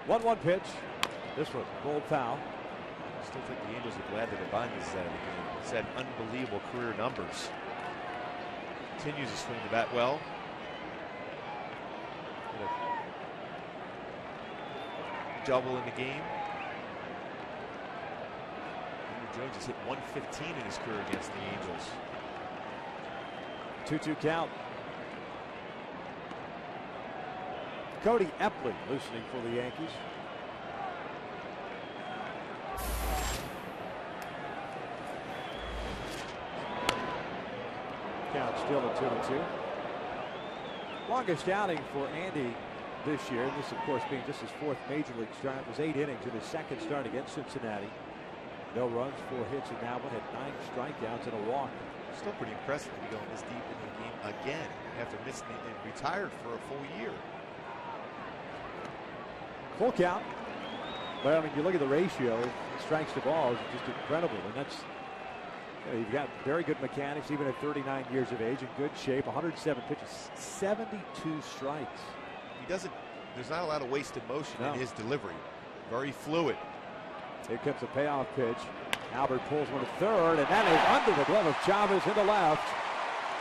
1-1 pitch. This was rolled foul. I still think the Angels are glad that Ibanez is out of the game. He's had unbelievable career numbers. Continues to swing the bat well. Double in the game. Jones has hit 115 in his career against the Angels. 2-2 count. Cody Epley loosening for the Yankees. Count still at 2-2. Longest outing for Andy this year. And this, of course, being just his 4th major league start. It was 8 innings in his 2nd start against Cincinnati. No runs, 4 hits in that one. Had 9 strikeouts and a walk. Still pretty impressive to be going this deep in the game again after missing it and retired for a full year. Full count. But I mean, you look at the ratio, strikes to balls, just incredible. And that's, you've got very good mechanics, even at 39 years of age, in good shape. 107 pitches, 72 strikes. He doesn't, there's not a lot of wasted motion in his delivery. Very fluid. Here comes the payoff pitch. Albert pulls one to third, and that is under the glove of Chavez into left.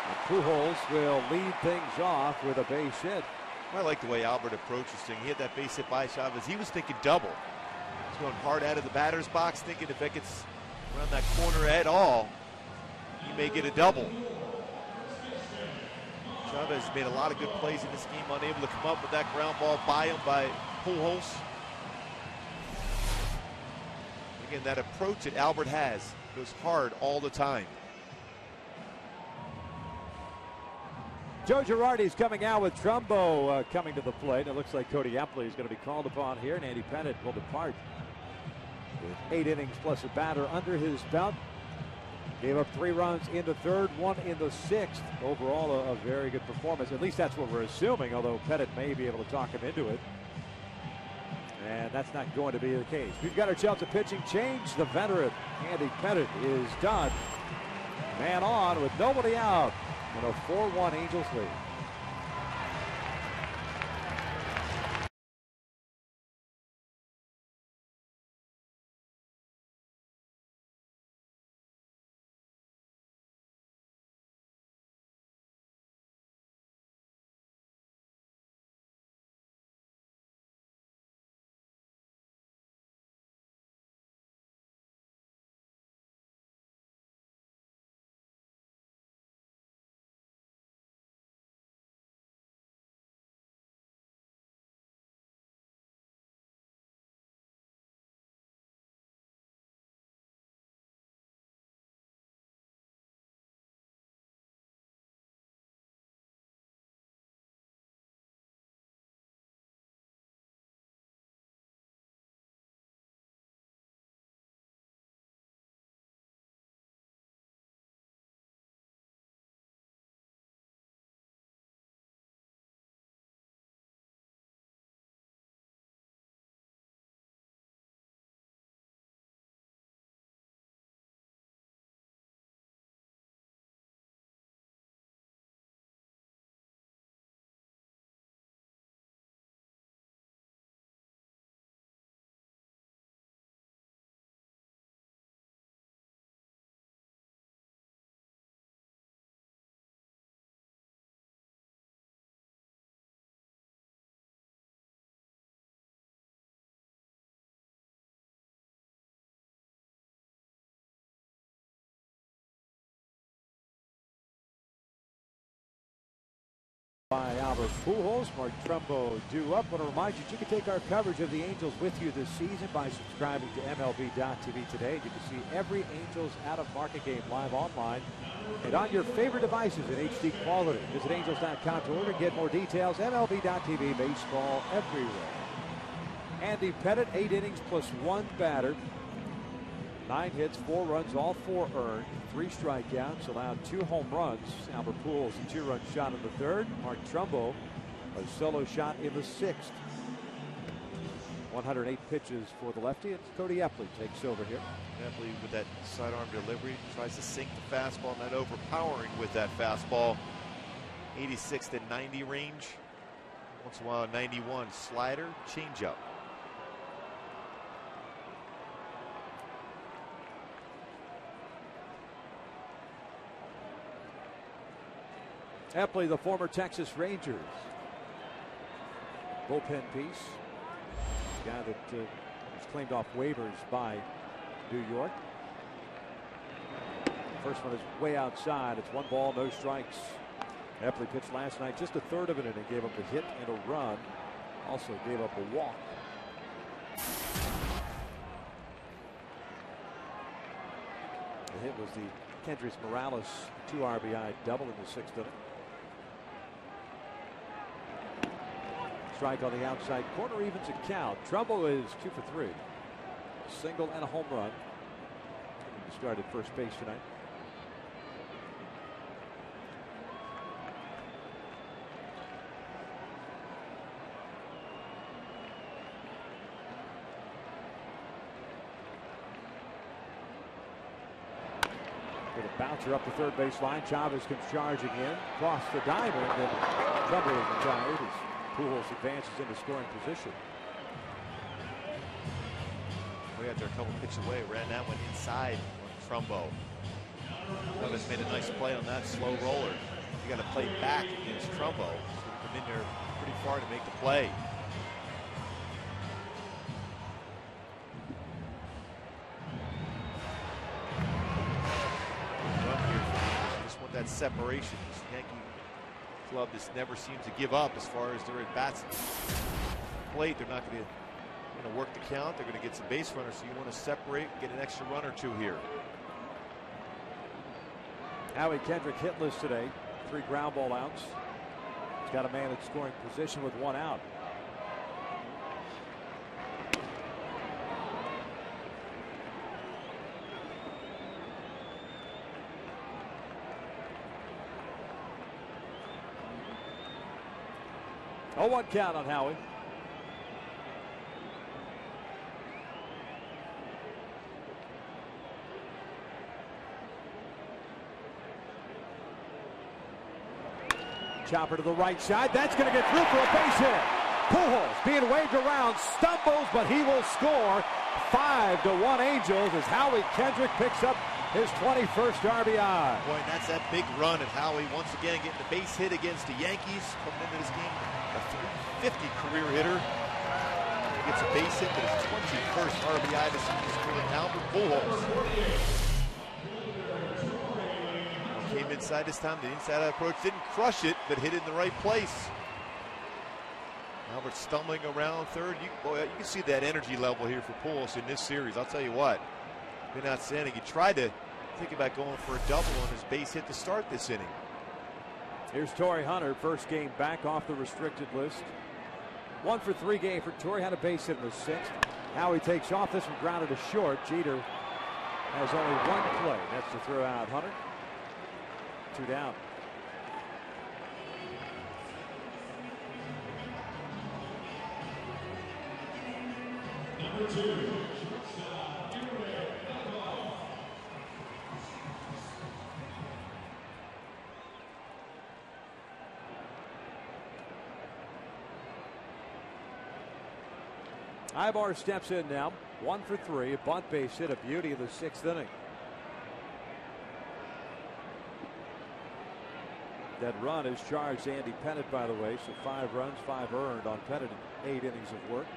And Pujols will lead things off with a base hit. I like the way Albert approaches things. He had that base hit by Chavez. He was thinking double. He's going hard out of the batter's box, thinking if that gets around that corner at all, he may get a double. Chavez made a lot of good plays in this game, unable to come up with that ground ball by him by Pujols. Again, that approach that Albert has goes hard all the time. Joe Girardi's coming out with Trumbo coming to the plate. It looks like Cody Epley is going to be called upon here, and Andy Pettitte will depart with 8 innings plus a batter under his belt. Gave up 3 runs in the 3rd, 1 in the 6th. Overall, a very good performance. At least that's what we're assuming, although Pettitte may be able to talk him into it. And that's not going to be the case. We've got ourselves a pitching change. The veteran, Andy Pettitte, is done. Man on with nobody out. And a 4-1 Angels lead. By Albert Pujols, Mark Trumbo due up. I want to remind you can take our coverage of the Angels with you this season by subscribing to MLB.tv today. You can see every Angels out-of-market game live online and on your favorite devices in HD quality. Visit Angels.com to order and get more details. MLB.tv, baseball everywhere. Andy Pettitte, 8 innings plus 1 batter. 9 hits, 4 runs, all 4 earned. 3 strikeouts, allowed 2 home runs. Albert Pujols, a 2-run shot in the 3rd. Mark Trumbo, a solo shot in the 6th. 108 pitches for the lefty. It's Cody Epley takes over here. Epley with that sidearm delivery tries to sink the fastball, not overpowering with that fastball. 86 to 90 range. Once in a while, 91 slider, changeup. Epley, the former Texas Rangers bullpen piece. Guy that was claimed off waivers by New York. First one is way outside. It's 1 ball, no strikes. Epley pitched last night just a 1/3 of an inning. Gave up a hit and a run. Also gave up a walk. The hit was the Kendrys Morales 2 RBI double in the 6th inning. Strike on the outside corner evens the count. Trumbo is 2 for 3. A single and a home run. He started first base tonight. With a bouncer up the third base line. Chavez comes charging in. Cross the diamond. And Trumbo is retired as Pujols advances into scoring position. We got there a couple pitches away. Ran that one inside on Trumbo. Chavez made a nice play on that slow roller. You got to play back against Trumbo. So you come in there pretty far to make the play. That separation. This Yankee club just never seems to give up as far as their at bats plate. They're not going to work the count. They're going to get some base runners, so you want to separate, get an extra run or two here. Howie Kendrick hitless today. 3 ground ball outs. He's got a man in scoring position with 1 out. Oh, 1 count on Howie. Chopper to the right side. That's going to get through for a base hit. Pujols being waved around, stumbles, but he will score. 5-1 Angels as Howie Kendrick picks up his 21st RBI. Boy, and that's that big run of Howie once again getting the base hit against the Yankees. Coming into this game, a 350 career hitter. He gets a base hit, but his 21st RBI this season for Albert Pujols. Came inside this time. The inside approach didn't crush it, but hit it in the right place. Albert stumbling around third. You can see that energy level here for Pujols in this series. I'll tell you what, been outstanding. He tried to think about going for a double on his base hit to start this inning. Here's Torrey Hunter, first game back off the restricted list. 1 for 3 game for Torrey. Had a base hit in the 6th. Howie takes off. This one grounded to short. Jeter has only 1 play. That's to throw out Hunter. 2 down. Number 2. Ibar steps in now. 1 for 3. A bunt base hit, a beauty in the 6th inning. That run is charged Andy Pettit, by the way. So 5 runs, 5 earned on Pettit in 8 innings of work.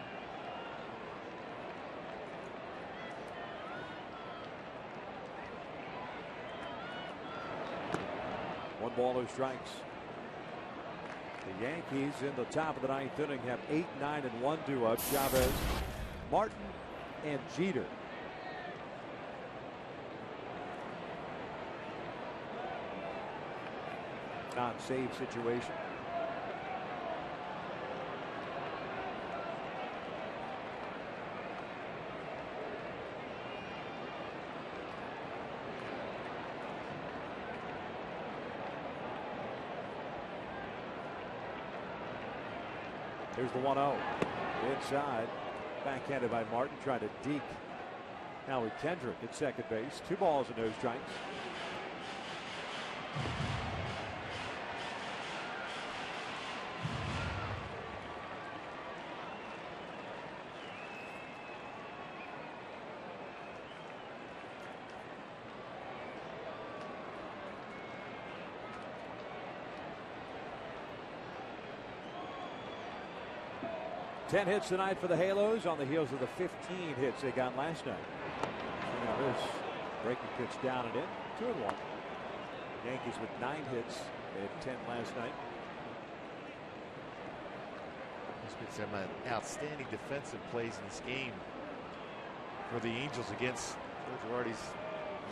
One ball, no strikes. The Yankees in the top of the 9th inning have 8, 9, and 1 due up. Chavez, Martin, and Jeter. Non-save situation. Here's the 1-0. Inside. Backhanded by Martin. Trying to deke Howie Kendrick at second base. 2 balls and no strikes. Ten hits tonight for the Halos on the heels of the 15 hits they got last night. Now this breaking pitch down and in. 2-1. Yankees with 9 hits. They had 10 last night. There's been some outstanding defensive plays in this game for the Angels against Joe Girardi's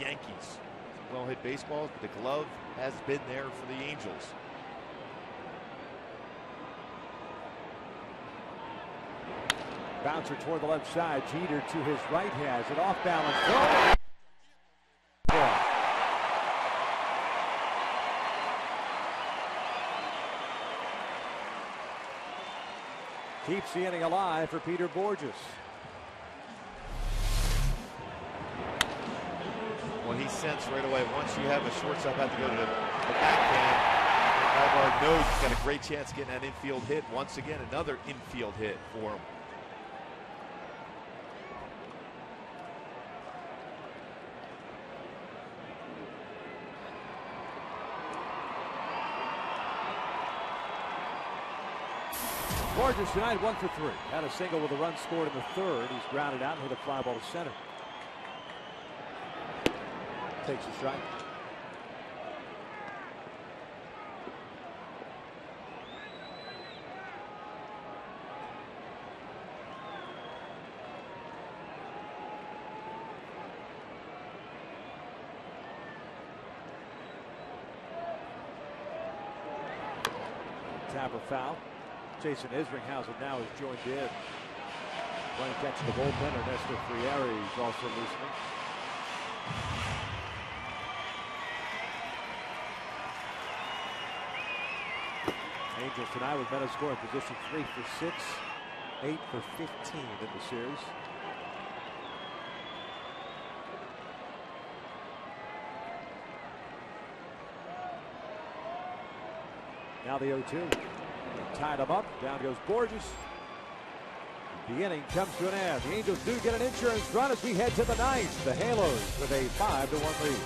Yankees. Well hit baseballs, but the glove has been there for the Angels. Bouncer toward the left side. Jeter to his right has it off balance. Throw. Keeps the inning alive for Peter Borges. Well, he sensed right away once you have a shortstop have to go to the backhand. Alvaro knows he's got a great chance of getting that infield hit. Once again, another infield hit for him. Borges tonight 1 for 3. Had a single with a run scored in the third. He's grounded out and hit a fly ball to center. Takes a strike. Tapper foul. Jason Isringhausen now is joined in. Playing catch the bullpen. Ernesto Frieri is also loosening. Angels tonight with men scoring position 3 for 6, 8 for 15 in the series. Now the 0-2. Tied him up. Down goes Borges. The inning comes to an end. The Angels do get an insurance run as we head to the ninth. The Halos with a 5-1 lead.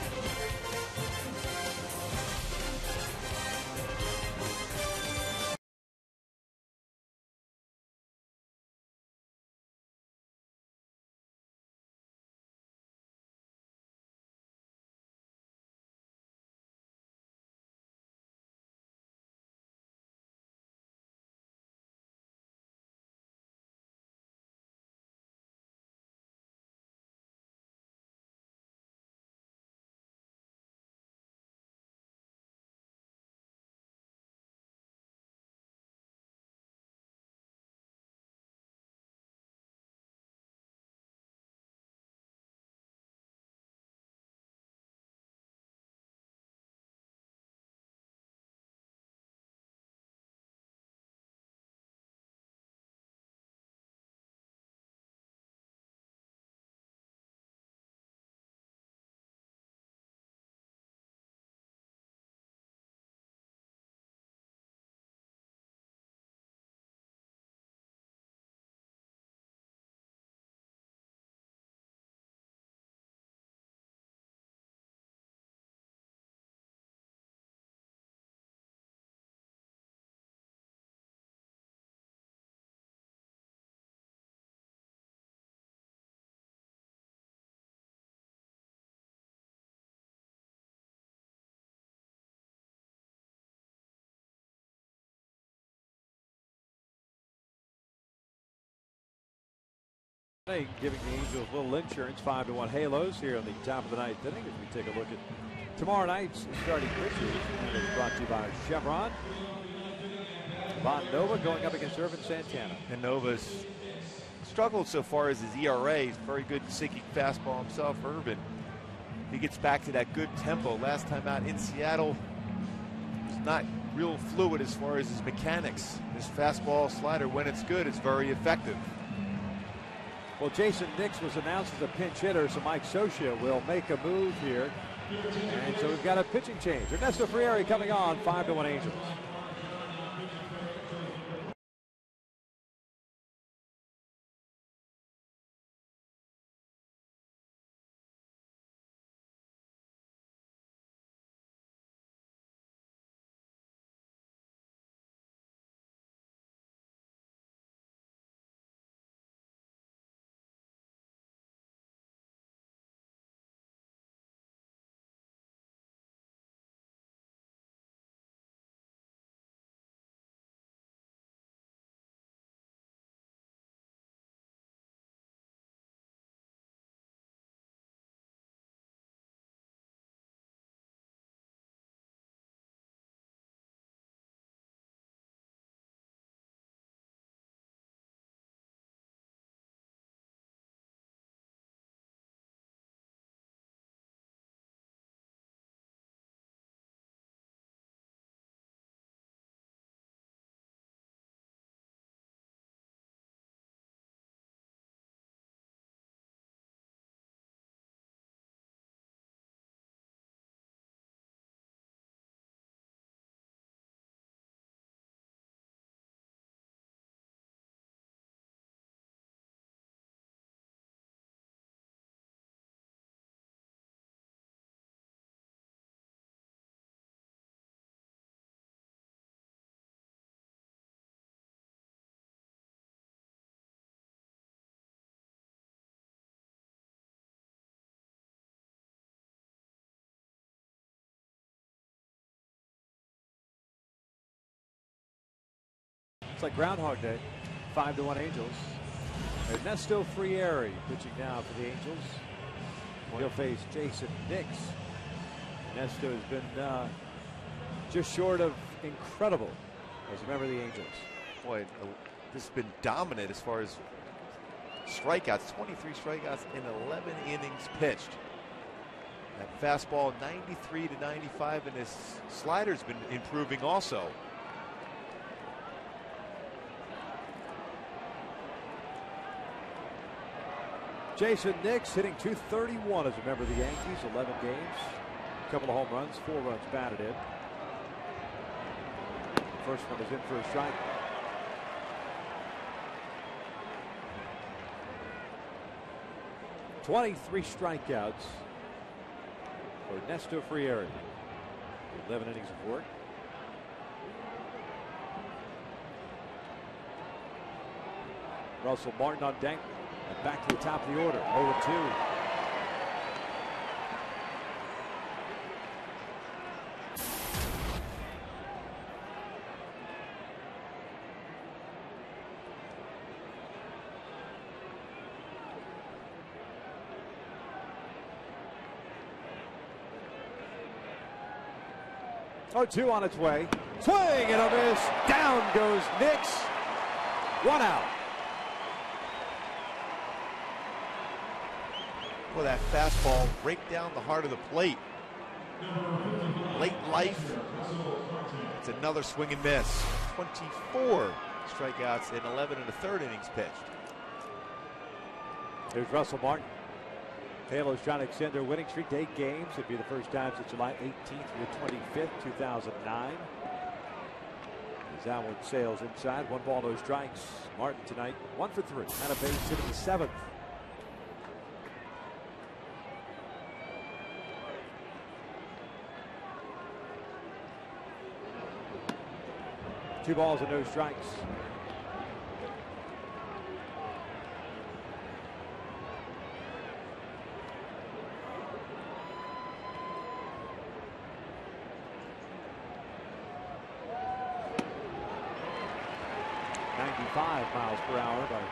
Giving the Angels a little insurance, 5-1 Halos here on the top of the ninth inning as we take a look at tomorrow night's starting pitchers. And it's brought to you by Chevron. Von Nova going up against Irvin Santana. And Nova's struggled so far as his ERA. He's very good sinking fastball himself, Irvin. He gets back to that good tempo. Last time out in Seattle, he's not real fluid as far as his mechanics. His fastball slider, when it's good, it's very effective. Well, Jason Nix was announced as a pinch hitter, so Mike Scioscia will make a move here. And so we've got a pitching change. Ernesto Frieri coming on, 5-1 Angels. It's like Groundhog Day. 5-1 Angels. Ernesto Frieri pitching now for the Angels. He'll face Jason Nix. Ernesto has been just short of incredible as a member of the Angels. Boy, this has been dominant as far as strikeouts. 23 strikeouts in 11 innings pitched. That fastball 93 to 95, and his slider's been improving also. Jason Nix hitting .231 as a member of the Yankees. 11 games, a couple of home runs, 4 runs batted in. First one is in for a strike. .23 strikeouts for Ernesto Frieri. 11 innings of work. Russell Martin on deck. And back to the top of the order. 0-2. Oh, 2 on its way. Swing and a miss. Down goes Nix. 1 out. Well, that fastball right down the heart of the plate. Late life. It's another swing and miss. 24 strikeouts in 11 1/3 innings pitched. There's Russell Martin. Taylor's trying to extend their winning streak to 8 games. It'd be the first time since July 18th through the 25th, 2009. As Alwyn sails inside. 1 ball, no strikes. Martin tonight 1 for 3. Had a base hit in the 7th. Two balls and no strikes. Miles per hour by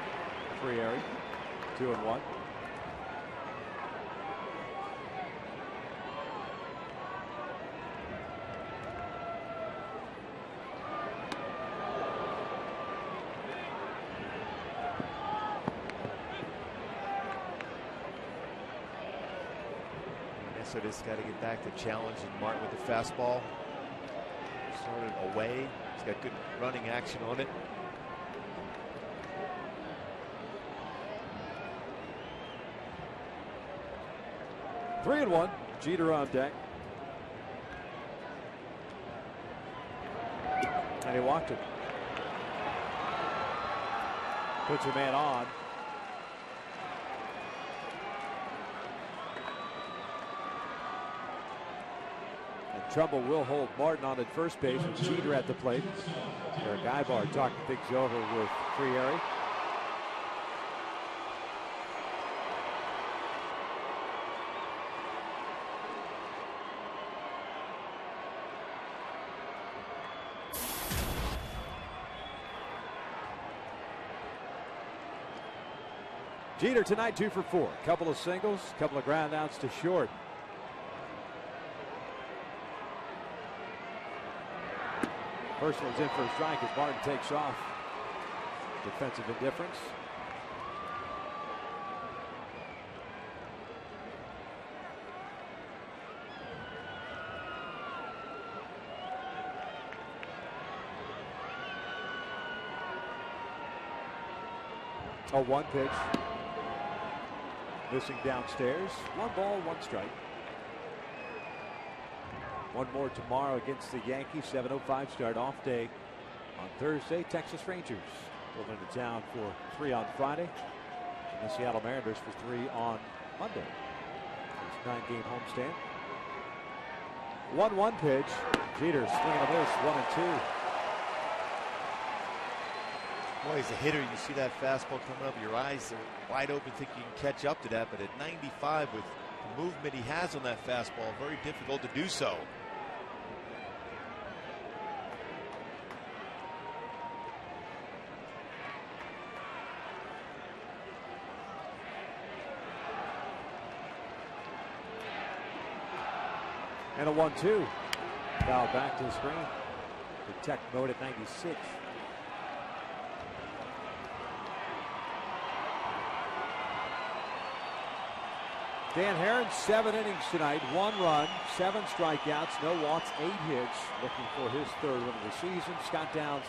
Frieri. 2-1. Minnesota's got to get back to challenging Martin with the fastball. Started away. He's got good running action on it. Three and 1. Jeter on deck. And he walked it. Puts a man on. And Trumbull will hold Martin on at first base with Jeter at the plate. Eric Ibar talking things over with Frieri. Jeter tonight 2 for 4. Couple of singles, couple of ground outs to short. First one's in for a strike as Martin takes off. Defensive indifference. A 1 pitch. Missing downstairs. 1 ball, 1 strike. One more tomorrow against the Yankees. 7:05 start, off day on Thursday. Texas Rangers will into town for 3 on Friday. And the Seattle Mariners for 3 on Monday. It's 9-game homestand. 1-1 pitch. Jeter swinging a miss. 1-2. Boy, as a hitter, you see that fastball coming up, your eyes are wide open, think you can catch up to that, but at 95 with the movement he has on that fastball, very difficult to do so. And a 1-2. Foul back to the screen. Protect mode at 96. Dan Herron, 7 innings tonight, 1 run, 7 strikeouts, no walks, 8 hits, looking for his 3rd win of the season. Scott Downs,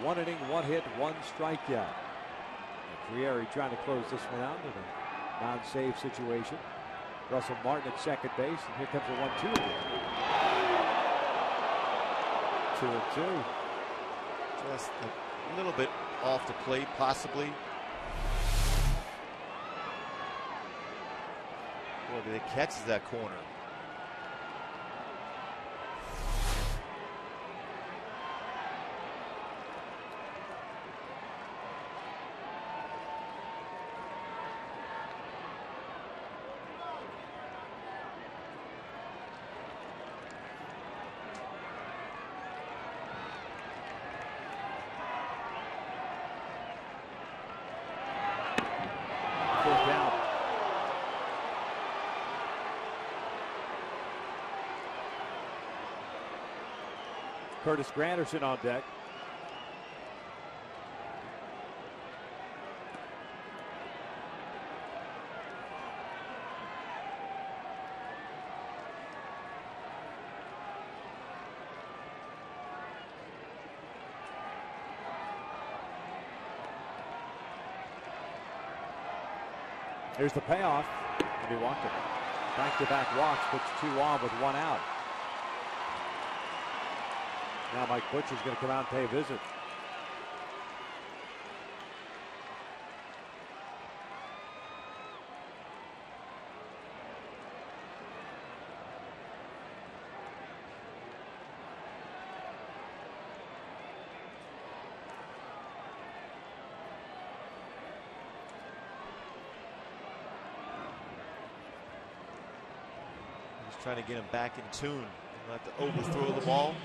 1 inning, 1 hit, 1 strikeout. Frieri trying to close this one out with a non-save situation. Russell Martin at second base, and here comes a 1-2 again. 2-2. Just a little bit off the plate, possibly. Boy, but it catches that corner. Curtis Granderson on deck. Here's the payoff. And he walked it. Back-to-back walks, puts 2 on with 1 out. Now Mike Butcher's going to come out and pay a visit. He's trying to get him back in tune. Not to overthrow the ball.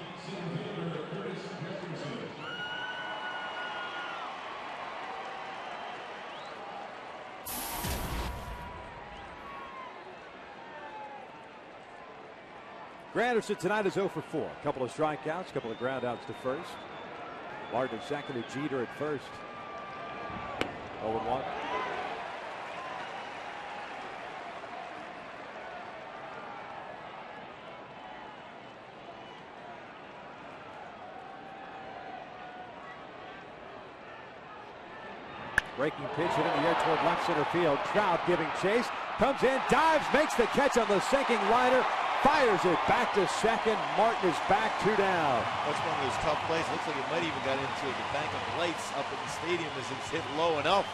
Granderson tonight is 0 for 4. A couple of strikeouts, a couple of groundouts to first. Martin at second, and Jeter at first. 0-1. Breaking pitch hit in the air toward left center field. Trout giving chase. Comes in, dives, makes the catch on the sinking liner. Fires it back to second. Martin is back, 2 down. That's one of those tough plays. Looks like it might even got into the bank of lights up in the stadium as it's hit low enough.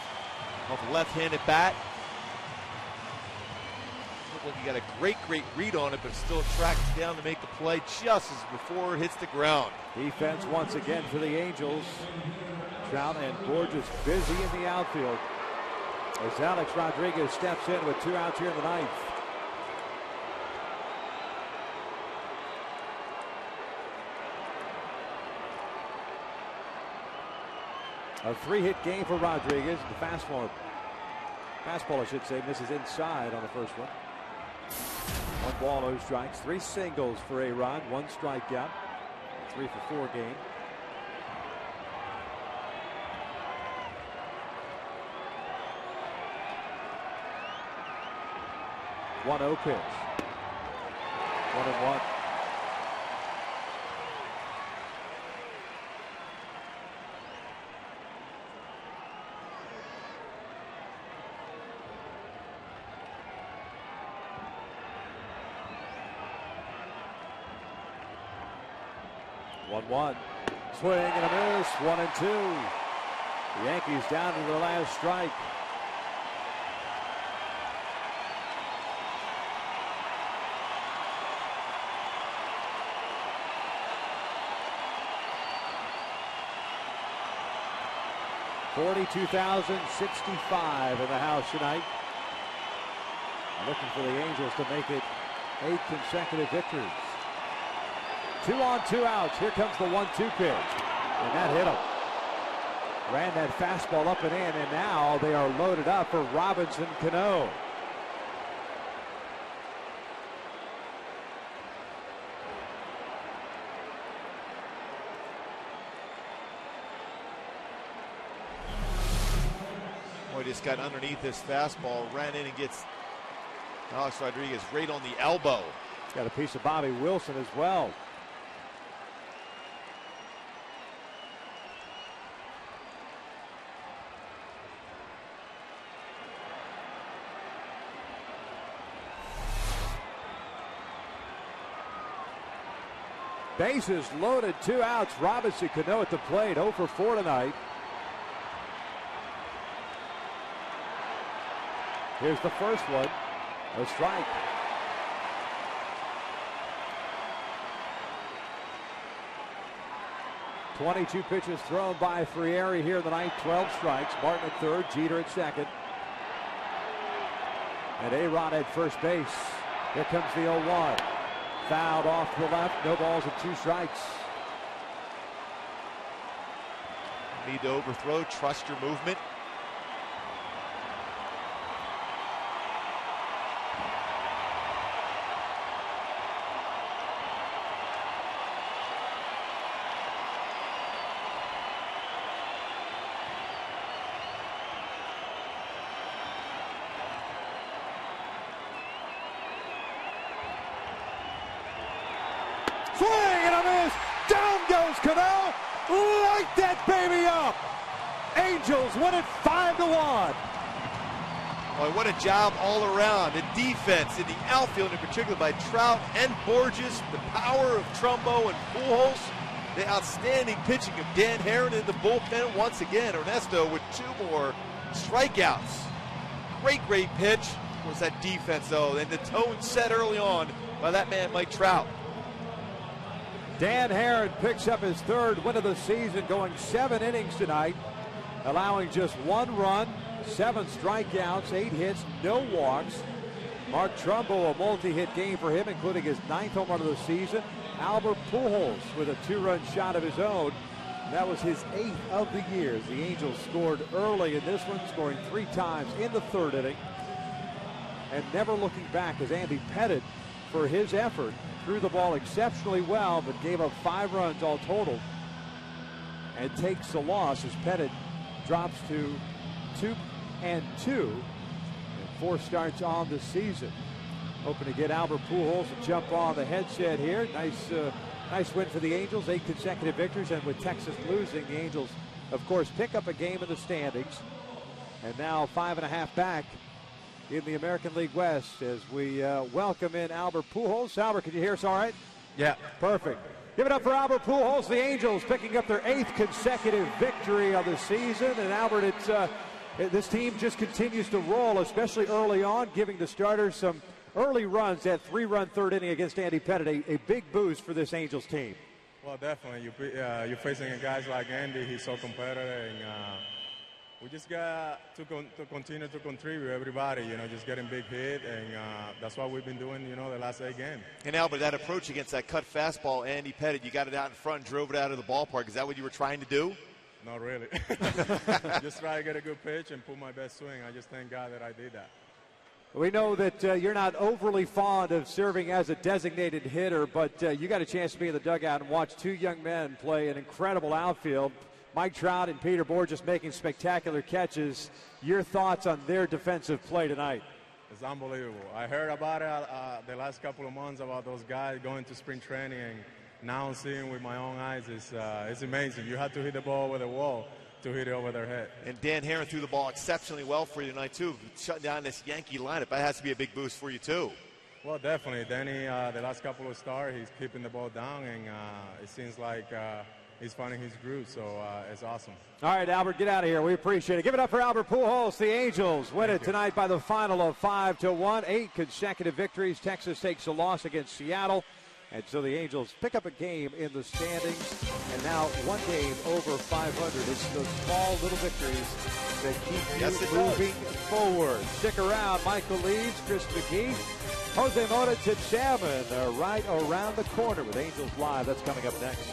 Off a left-handed bat. Looked like he got a great read on it, but still tracks down to make the play just as before it hits the ground. Defense once again for the Angels. Trout and Borges busy in the outfield as Alex Rodriguez steps in with 2 outs here in the 9th. A 3-hit game for Rodriguez. The fastball I should say, misses inside on the first one. 1 ball, no strikes. 3 singles for A-Rod, 1 strikeout. 3 for 4 game. One 0 pitch. 1-1. One. Swing and a miss. 1-2. The Yankees down to their last strike. $42,065 in the house tonight. Looking for the Angels to make it 8 consecutive victories. 2 on, 2 outs. Here comes the 1-2 pitch. And that hit him. Ran that fastball up and in, and now they are loaded up for Robinson Cano. Boy, just got underneath this fastball, ran in and gets Alex Rodriguez right on the elbow. Got a piece of Bobby Wilson as well. Bases loaded, 2 outs. Robinson Cano at the plate, 0 for 4 tonight. Here's the first one, a strike. .22 pitches thrown by Frieri here in the ninth, 12 strikes. Martin at third, Jeter at second. And A-Rod at first base. Here comes the 0-1. Fouled off to the left, no balls and 2 strikes. Need to overthrow, trust your movement. Swing and a miss. Down goes Cano. Light that baby up. Angels win it 5-1. Boy, what a job all around. The defense in the outfield in particular by Trout and Borges. The power of Trumbo and Pujols. The outstanding pitching of Dan Herron in the bullpen once again. Ernesto with 2 more strikeouts. Great pitch. Was that defense though, and the tone set early on by that man Mike Trout. Dan Herron picks up his 3rd win of the season, going 7 innings tonight, allowing just 1 run, 7 strikeouts, 8 hits, no walks. Mark Trumbo, a multi-hit game for him, including his 9th home run of the season. Albert Pujols with a 2-run shot of his own. That was his 8th of the year. The Angels scored early in this one, scoring 3 times in the 3rd inning. And never looking back as Andy Pettit, for his effort, threw the ball exceptionally well, but gave up 5 runs all total and takes the loss as Pettit drops to 2-2 and 4 starts on the season. Hoping to get Albert Pujols to jump on the headset here. Nice win for the Angels, 8 consecutive victories, and with Texas losing, the Angels, of course, pick up a game in the standings, and now 5.5 back in the American League West as we welcome in Albert Pujols. Albert, can you hear us all right? Yeah. Perfect. Give it up for Albert Pujols. The Angels picking up their 8th consecutive victory of the season. And Albert, this team just continues to roll, especially early on, giving the starters some early runs. That 3-run 3rd inning against Andy Pettit, a big boost for this Angels team. Well, definitely. You're facing guys like Andy. He's so competitive, and we just got to continue to contribute, everybody, just getting big hit, and that's what we've been doing, the last 8 games. And Albert, that approach against that cut fastball, Andy Pettit, you got it out in front and drove it out of the ballpark. Is that what you were trying to do? Not really. Just try to get a good pitch and put my best swing. I just thank God that I did that. We know that you're not overly fond of serving as a designated hitter, but you got a chance to be in the dugout and watch 2 young men play an incredible outfield. Mike Trout and Peter Borges making spectacular catches. Your thoughts on their defensive play tonight? It's unbelievable. I heard about it the last couple of months about those guys going to spring training, and now seeing with my own eyes, it's amazing. You have to hit the ball with a wall to hit it over their head. And Dan Herron threw the ball exceptionally well for you tonight, too, shutting down this Yankee lineup. That has to be a big boost for you, too. Well, definitely. Danny, the last couple of starts, he's keeping the ball down, and it seems like he's finding his groove, so it's awesome. All right, Albert, get out of here. We appreciate it. Give it up for Albert Pujols. The Angels win it tonight by the final of 5-1. 8 consecutive victories. Texas takes a loss against Seattle. And so the Angels pick up a game in the standings, and now 1 game over 500. It's those small little victories that keep you moving forward. Stick around. Michael Leeds, Chris McGee, Jose Mota, Tim Salmon right around the corner with Angels Live. That's coming up next.